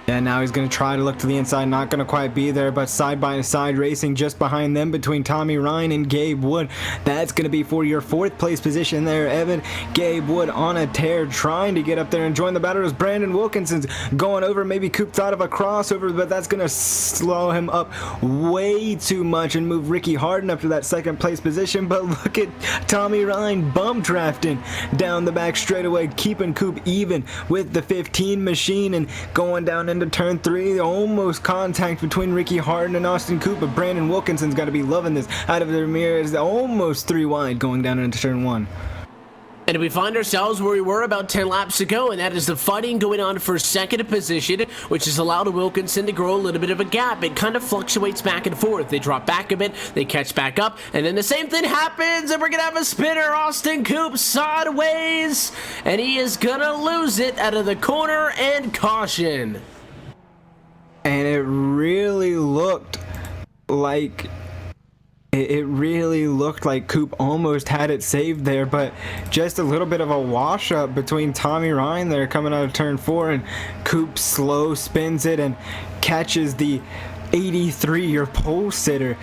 Yeah, now he's going to try to look to the inside, not going to quite be there, but side by side racing just behind them between Tommy Ryan and Gabe Wood. That's going to be for your 4th place position there, Evan. Gabe Wood on a tear, trying to get up there and join the battle as Brandon Wilkinson's going over. Maybe Coop thought of a crossover, but that's going to slow him up way too much and move Ricky Harden up to that 2nd place position. But look at Tommy Ryan bum drafting down the back straightaway, keeping Coop even with the 15 machine and going down into turn 3. Almost contact between Ricky Harden and Austin Coop, but Brandon Wilkinson's got to be loving this out of their mirrors. Almost 3 wide going down into turn 1. And we find ourselves where we were about 10 laps ago, and that is the fighting going on for 2nd position, which has allowed Wilkinson to grow a little bit of a gap. It kind of fluctuates back and forth. They drop back a bit, they catch back up, and then the same thing happens, and we're going to have a spinner. Austin Coop sideways, and he is going to lose it out of the corner and caution. And it really looked like Coop almost had it saved there, but just a little bit of a wash up between Tommy Ryan there coming out of turn 4, and Coop slow spins it and catches the 83-year pole sitter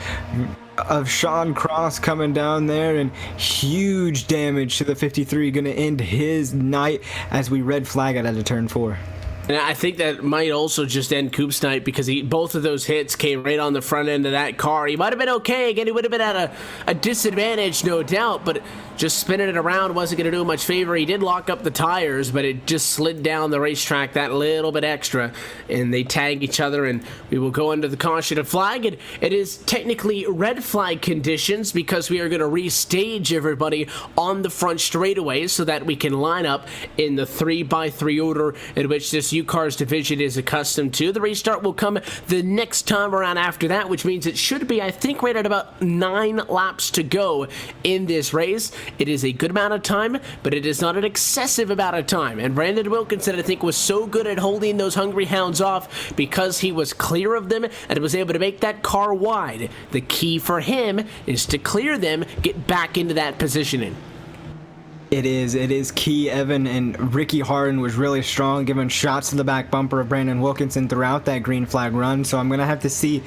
of Sean Cross coming down there, and huge damage to the 53, going to end his night as we red flag it out of turn 4. And I think that might also just end Coop's night because both of those hits came right on the front end of that car. He might have been okay. Again, he would have been at a disadvantage, no doubt, but just spinning it around wasn't going to do him much favor. He did lock up the tires, but it just slid down the racetrack that little bit extra, and they tag each other, and we will go under the caution of flag. And it is technically red flag conditions because we are going to restage everybody on the front straightaway so that we can line up in the 3x3 order in which this U-Cars division is accustomed to. The restart will come the next time around after that, which means it should be, I think, right at about 9 laps to go in this race. It is a good amount of time, but it is not an excessive amount of time. And Brandon Wilkinson, I think, was so good at holding those hungry hounds off because he was clear of them and was able to make that car wide. The key for him is to clear them, get back into that positioning. It is key, Evan, and Ricky Harden was really strong, giving shots to the back bumper of Brandon Wilkinson throughout that green flag run, so I'm going to have to see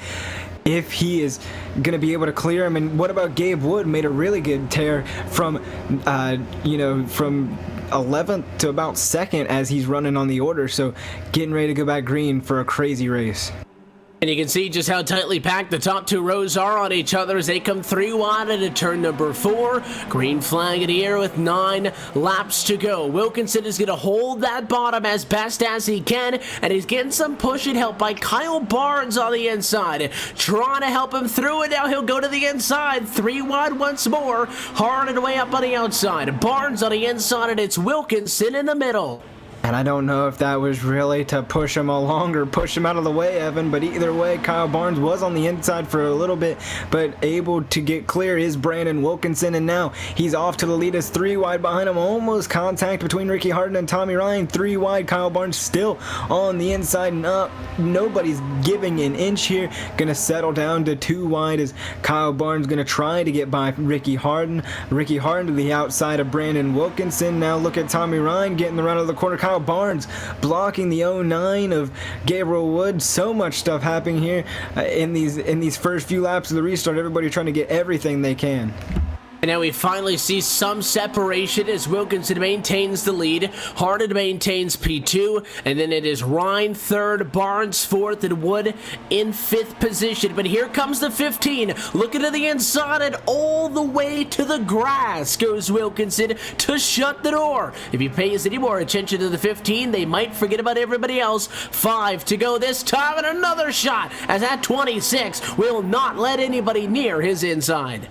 if he is going to be able to clear him. And what about Gabe Wood? Made a really good tear from, from 11th to about 2nd as he's running on the order, so getting ready to go back green for a crazy race. And you can see just how tightly packed the top two rows are on each other as they come 3 wide into turn number 4. Green flag in the air with 9 laps to go. Wilkinson is going to hold that bottom as best as he can, and he's getting some push and help by Kyle Barnes on the inside. Trying to help him through, and now he'll go to the inside. 3 wide once more. Hard and way up on the outside. Barnes on the inside, and it's Wilkinson in the middle. And I don't know if that was really to push him along or push him out of the way, Evan, but either way, Kyle Barnes was on the inside for a little bit, but able to get clear is Brandon Wilkinson, and now he's off to the lead as 3 wide behind him. Almost contact between Ricky Harden and Tommy Ryan. 3 wide, Kyle Barnes still on the inside. Nobody's giving an inch here. Gonna settle down to 2 wide as Kyle Barnes gonna try to get by Ricky Harden. Ricky Harden to the outside of Brandon Wilkinson. Now look at Tommy Ryan getting around to the corner. Kyle Barnes blocking the 09 of Gabriel Wood. So much stuff happening here in these first few laps of the restart. Everybody trying to get everything they can. And now we finally see some separation as Wilkinson maintains the lead. Harden maintains P2, and then it is Ryan 3rd, Barnes 4th, and Wood in 5th position. But here comes the 15, looking to the inside, and all the way to the grass goes Wilkinson to shut the door. If he pays any more attention to the 15, they might forget about everybody else. 5 to go this time, and another shot as that 26 will not let anybody near his inside.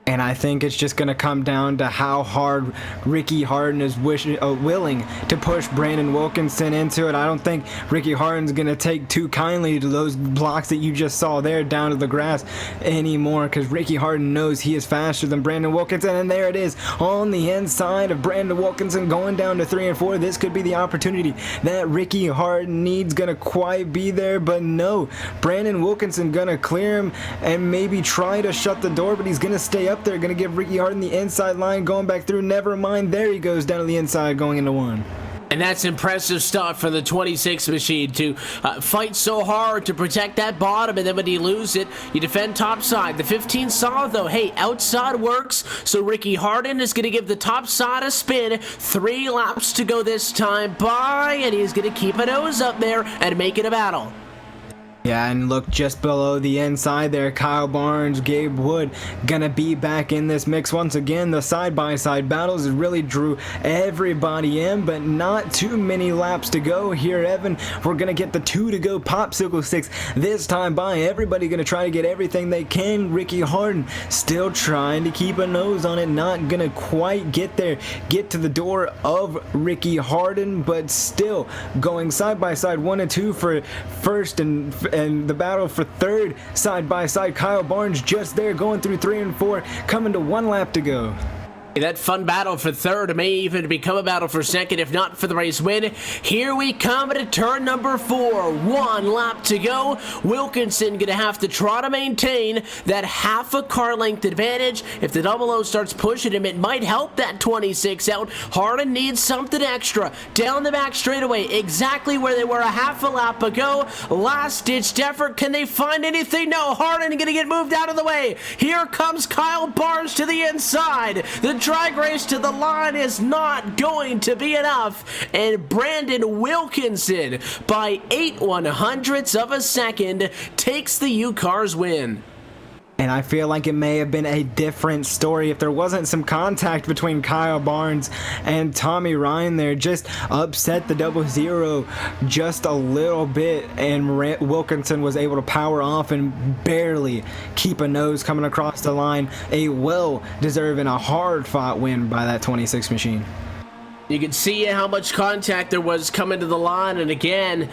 And I think it's just going to come down to how hard Ricky Harden is willing to push Brandon Wilkinson into it. I don't think Ricky Harden's going to take too kindly to those blocks that you just saw there down to the grass anymore, because Ricky Harden knows he is faster than Brandon Wilkinson. And there it is on the inside of Brandon Wilkinson going down to 3 and 4. This could be the opportunity that Ricky Harden needs. Going to quite be there, but no. Brandon Wilkinson going to clear him and maybe try to shut the door, but he's going to stay up there, going to give Ricky Harden the inside line, going back through. Never mind, there he goes down to the inside, going into 1. And that's impressive stuff for the 26 machine to fight so hard to protect that bottom, and then when you lose it, you defend top side. The 15 saw, though, hey, outside works, so Ricky Harden is going to give the top side a spin. 3 laps to go this time by, and he's going to keep a nose up there and make it a battle. Yeah, and look just below the inside there, Kyle Barnes, Gabe Wood gonna be back in this mix once again. The side-by-side battles really drew everybody in, but not too many laps to go here, Evan. We're gonna get the 2 to go popsicle sticks this time by. Everybody gonna try to get everything they can. Ricky Harden still trying to keep a nose on it, not gonna quite get there, get to the door of Ricky Harden, but still going side-by-side 1 and 2 for first and the battle for 3rd side by side. Kyle Barnes just there going through 3 and 4, coming to 1 lap to go. That fun battle for 3rd may even become a battle for 2nd, if not for the race win. Here we come to turn number 4. 1 lap to go. Wilkinson going to have to try to maintain that half a car length advantage. If the 00 starts pushing him, it might help that 26 out. Harden needs something extra. Down the back straightaway, exactly where they were a half a lap ago. Last-ditched effort. Can they find anything? No. Harden going to get moved out of the way. Here comes Kyle Barnes to the inside. The drag race to the line is not going to be enough, and Brandon Wilkinson by 8/100ths of a second takes the U-Cars win. And I feel like it may have been a different story if there wasn't some contact between Kyle Barnes and Tommy Ryan there. Just upset the 00 just a little bit, and Wilkinson was able to power off and barely keep a nose coming across the line. A well-deserved and a hard-fought win by that 26 machine. You can see how much contact there was coming to the line, and again,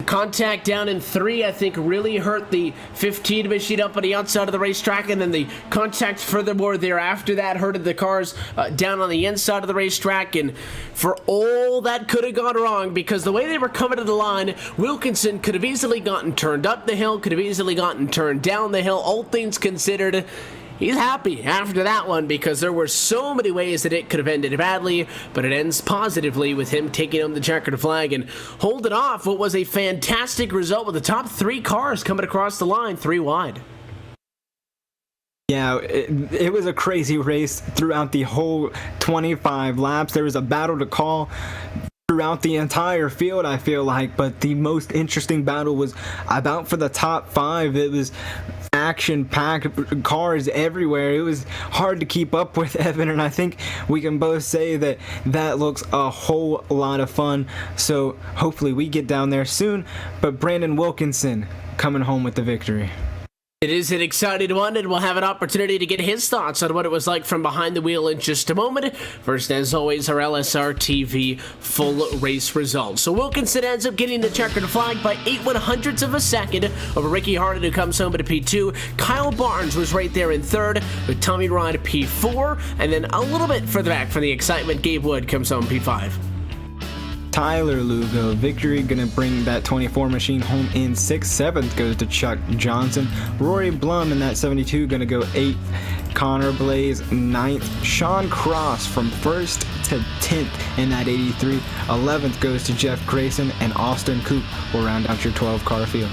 contact down in 3, I think, really hurt the 15 machine up on the outside of the racetrack, and then the contact furthermore thereafter that hurted the cars down on the inside of the racetrack. And for all that could have gone wrong, because the way they were coming to the line, Wilkinson could have easily gotten turned up the hill, could have easily gotten turned down the hill. All things considered, he's happy after that one, because there were so many ways that it could have ended badly, but it ends positively with him taking home the checkered flag and holding off what was a fantastic result with the top 3 cars coming across the line 3 wide. Yeah, it was a crazy race throughout the whole 25 laps. There was a battle to call. throughout the entire field, I feel like, but the most interesting battle was about for the top 5. It was action-packed, cars everywhere. It was hard to keep up with, Evan, and I think we can both say that that looks a whole lot of fun, so hopefully we get down there soon. But Brandon Wilkinson coming home with the victory. It is an exciting one, and we'll have an opportunity to get his thoughts on what it was like from behind the wheel in just a moment. First, as always, our LSRTV full race results. So Wilkinson ends up getting the checkered flag by 8/100ths of a second over Ricky Harden, who comes home at a P2. Kyle Barnes was right there in third, with Tommy Ryan at P4, and then a little bit further back for the excitement, Gabe Wood comes home P5. Tyler Lugo, victory, gonna bring that 24 machine home in 6th. 7th goes to Chuck Johnson. Rory Blum in that 72 gonna go 8th. Connor Blaze 9th. Sean Cross from 1st to 10th in that 83. 11th goes to Jeff Grayson, and Austin Coop will round out your 12-car field.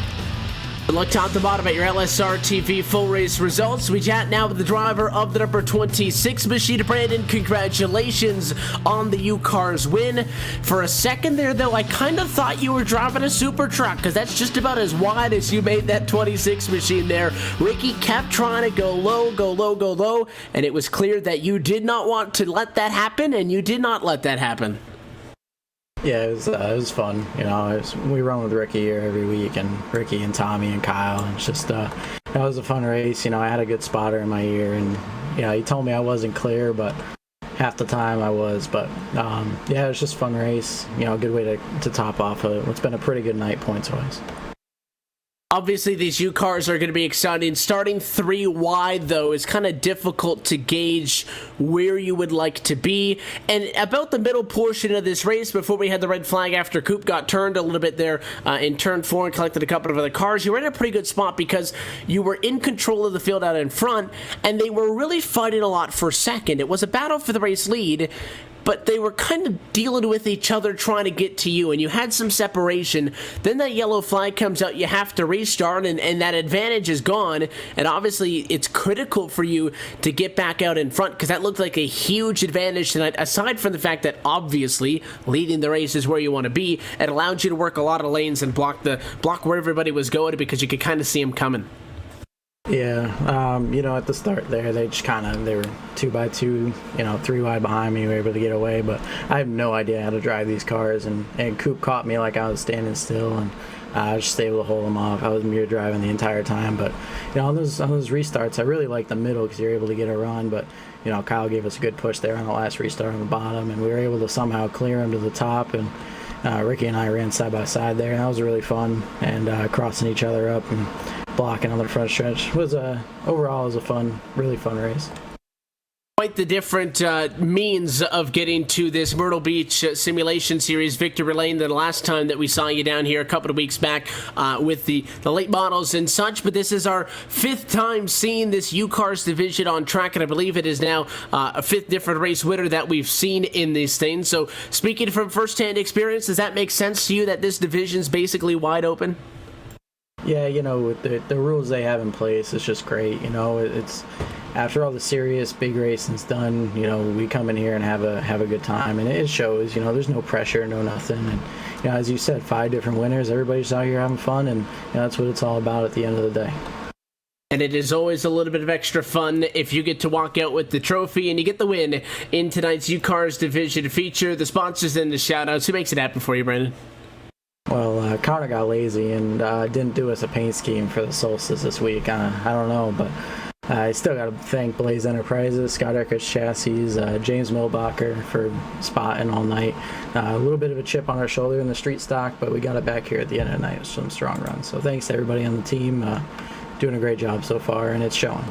Look top to bottom at your LSRTV full race results. We chat now with the driver of the number 26 machine. Brandon, congratulations on the U-Cars win. For a second there, though, I kind of thought you were driving a super truck, because that's just about as wide as you made that 26 machine there. Ricky kept trying to go low, go low, go low, and it was clear that you did not want to let that happen, and you did not let that happen. Yeah, it was fun. You know, we run with Ricky here every week, and Ricky and Tommy and Kyle. And it's just, that was a fun race. You know, I had a good spotter in my ear, and he told me I wasn't clear, but half the time I was. But yeah, it was just a fun race. You know, a good way to top off what's been a pretty good night points-wise. Obviously, these U-Cars are going to be exciting. Starting 3 wide, though, is kind of difficult to gauge where you would like to be. And about the middle portion of this race, before we had the red flag after Coop got turned a little bit there in turn 4 and collected a couple of other cars, you were in a pretty good spot because you were in control of the field out in front, and they were really fighting a lot for second. It was a battle for the race lead, but they were kind of dealing with each other trying to get to you, and you had some separation. Then that yellow flag comes out, you have to restart, and that advantage is gone, and obviously it's critical for you to get back out in front, because that looked like a huge advantage tonight, aside from the fact that obviously leading the race is where you want to be. It allowed you to work a lot of lanes and block where everybody was going, because you could kind of see them coming. Yeah, you know, at the start there, they were 2 by 2, 3 wide behind me. We were able to get away, but I have no idea how to drive these cars, and Coop caught me like I was standing still, and I was just able to hold them off. I was mirror driving the entire time, but on those restarts, I really like the middle because you're able to get a run, but Kyle gave us a good push there on the last restart on the bottom, and we were able to somehow clear him to the top, and Ricky and I ran side by side there, and that was really fun, and crossing each other up and blocking on the front stretch. Overall, it was a really fun race. Quite the different means of getting to this Myrtle Beach Simulation Series victory lane than the last time that we saw you down here a couple of weeks back with the late models and such. But this is our 5th time seeing this U-Cars division on track, and I believe it is now a 5th different race winner that we've seen in these things. So speaking from first-hand experience, does that make sense to you that this division's basically wide open? Yeah, with the rules they have in place, it's just great. It's after all the serious big racing's done, we come in here and have a good time, and it shows. There's no pressure, no nothing, and as you said, 5 different winners. Everybody's out here having fun, and that's what it's all about at the end of the day. And it is always a little bit of extra fun if you get to walk out with the trophy and you get the win in tonight's U-Cars division feature. The sponsors and the shout-outs. Who makes it happen for you, Brandon? Well, Connor got lazy and didn't do us a paint scheme for the Solstice this week. I don't know, but I still got to thank Blaze Enterprises, Scott Eckert Chassis, James Milbacher for spotting all night. A little bit of a chip on our shoulder in the street stock, but we got it back here at the end of the night with some strong runs. So thanks to everybody on the team. Doing a great job so far, and it's showing.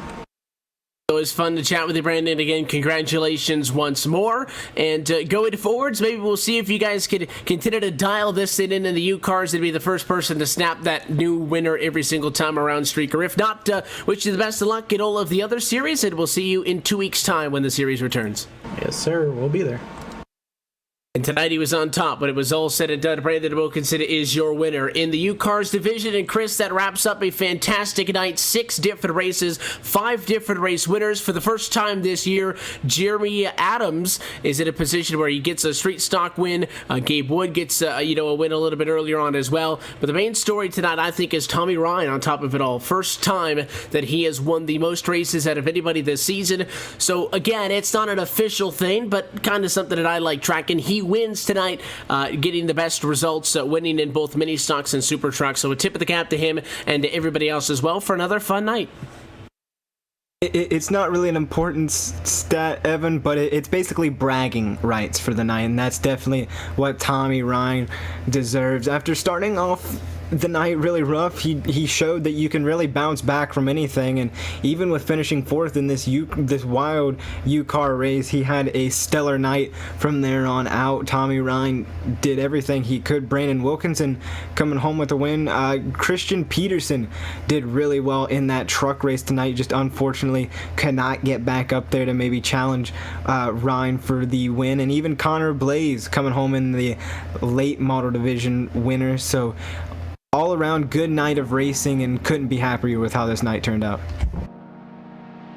It was fun to chat with you, Brandon. Again, congratulations once more. And going forwards, maybe we'll see if you guys could continue to dial this thing into the U-Cars and be the first person to snap that new winner every single time around streak. Or if not, wish you the best of luck in all of the other series, and we'll see you in 2 weeks' time when the series returns. Yes, sir. We'll be there. And tonight he was on top, but it was all said and done. Brandon Wilkinson is your winner in the U-Cars division. And Chris, that wraps up a fantastic night. 6 different races, 5 different race winners. For the first time this year, Jeremy Adams is in a position where he gets a street stock win. Gabe Wood gets a win a little bit earlier on as well. But the main story tonight, I think, is Tommy Ryan on top of it all. First time that he has won the most races out of anybody this season. So again, it's not an official thing, but kind of something that I like tracking. He wins tonight, getting the best results, winning in both mini stocks and super trucks. So a tip of the cap to him and to everybody else as well for another fun night. It's not really an important stat, Evan, but it's basically bragging rights for the night, and that's definitely what Tommy Ryan deserves. After starting off the night really rough, he showed that you can really bounce back from anything, and even with finishing 4th in this wild U-Car race, he had a stellar night from there on out. Tommy Ryan did everything he could. Brandon Wilkinson coming home with a win. Christian Peterson did really well in that truck race tonight, just unfortunately cannot get back up there to maybe challenge Ryan for the win. And even Connor Blaze coming home in the late model division winner. So all around good night of racing, and couldn't be happier with how this night turned out.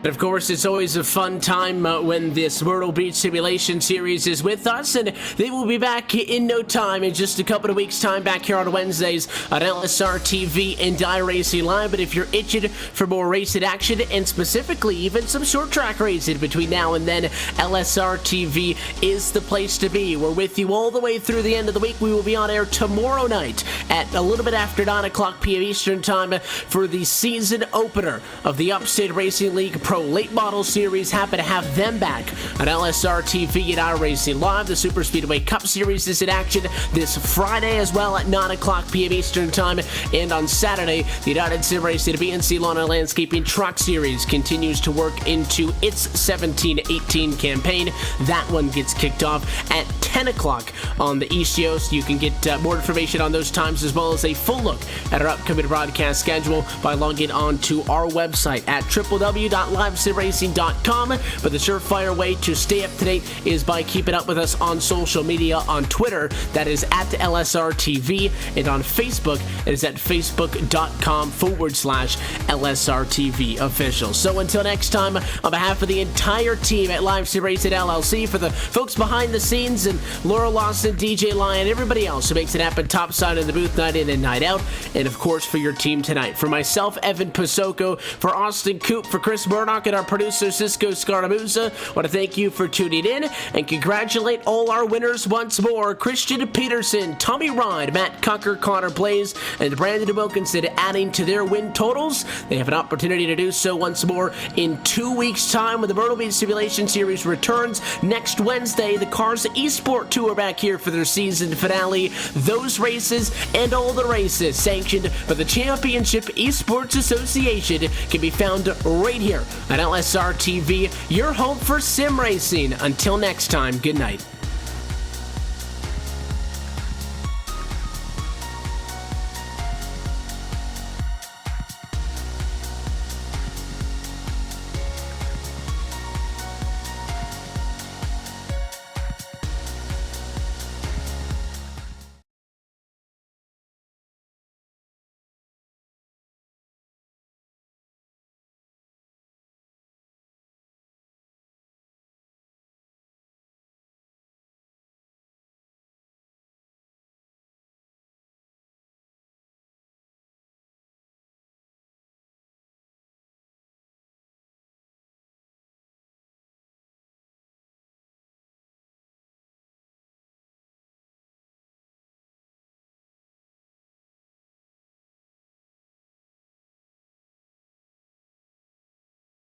And of course, it's always a fun time when this Myrtle Beach Simulation Series is with us, and they will be back in no time, in just a couple of weeks' time, back here on Wednesdays on LSRTV and iRacing Live. But if you're itching for more racing action, and specifically even some short track racing between now and then, LSRTV is the place to be. We're with you all the way through the end of the week. We will be on air tomorrow night at a little bit after 9 o'clock p.m. Eastern Time for the season opener of the Upstate Racing League Pro Late Model Series. Happy to have them back on LSRTV and iRacing Live. The Super Speedway Cup Series is in action this Friday as well at 9 o'clock p.m. Eastern Time. And on Saturday, the United Sim Racing BNC Lawn and Landscaping Truck Series continues to work into its 17-18 campaign. That one gets kicked off at 10 o'clock on the East Coast. You can get more information on those times as well as a full look at our upcoming broadcast schedule by logging on to our website at www.livesimracing.com. But the surefire way to stay up to date is by keeping up with us on social media. On Twitter, that is at LSRTV, and on Facebook, it is at facebook.com/LSRTV official. So until next time, on behalf of the entire team at Live Sim Racing LLC, for the folks behind the scenes and Laura Lawson, DJ Lyon, everybody else who makes it happen topside in the booth night in and night out, and of course for your team tonight. For myself, Evan Pasoko, for Austin Coop, for Chris Murdoch, and our producer Cisco Scaramuza, I want to thank you for tuning in and congratulate all our winners once more. Christian Peterson, Tommy Ryan, Matt Cucker, Connor Blaze, and Brandon Wilkinson adding to their win totals. They have an opportunity to do so once more in 2 weeks' time when the Myrtle Beach Simulation Series returns next Wednesday. The Cars Esport Tour back here for their season finale. Those races and all the races sanctioned by the Championship Esports Association can be found right here on LSRTV, your home for sim racing. Until next time, good night.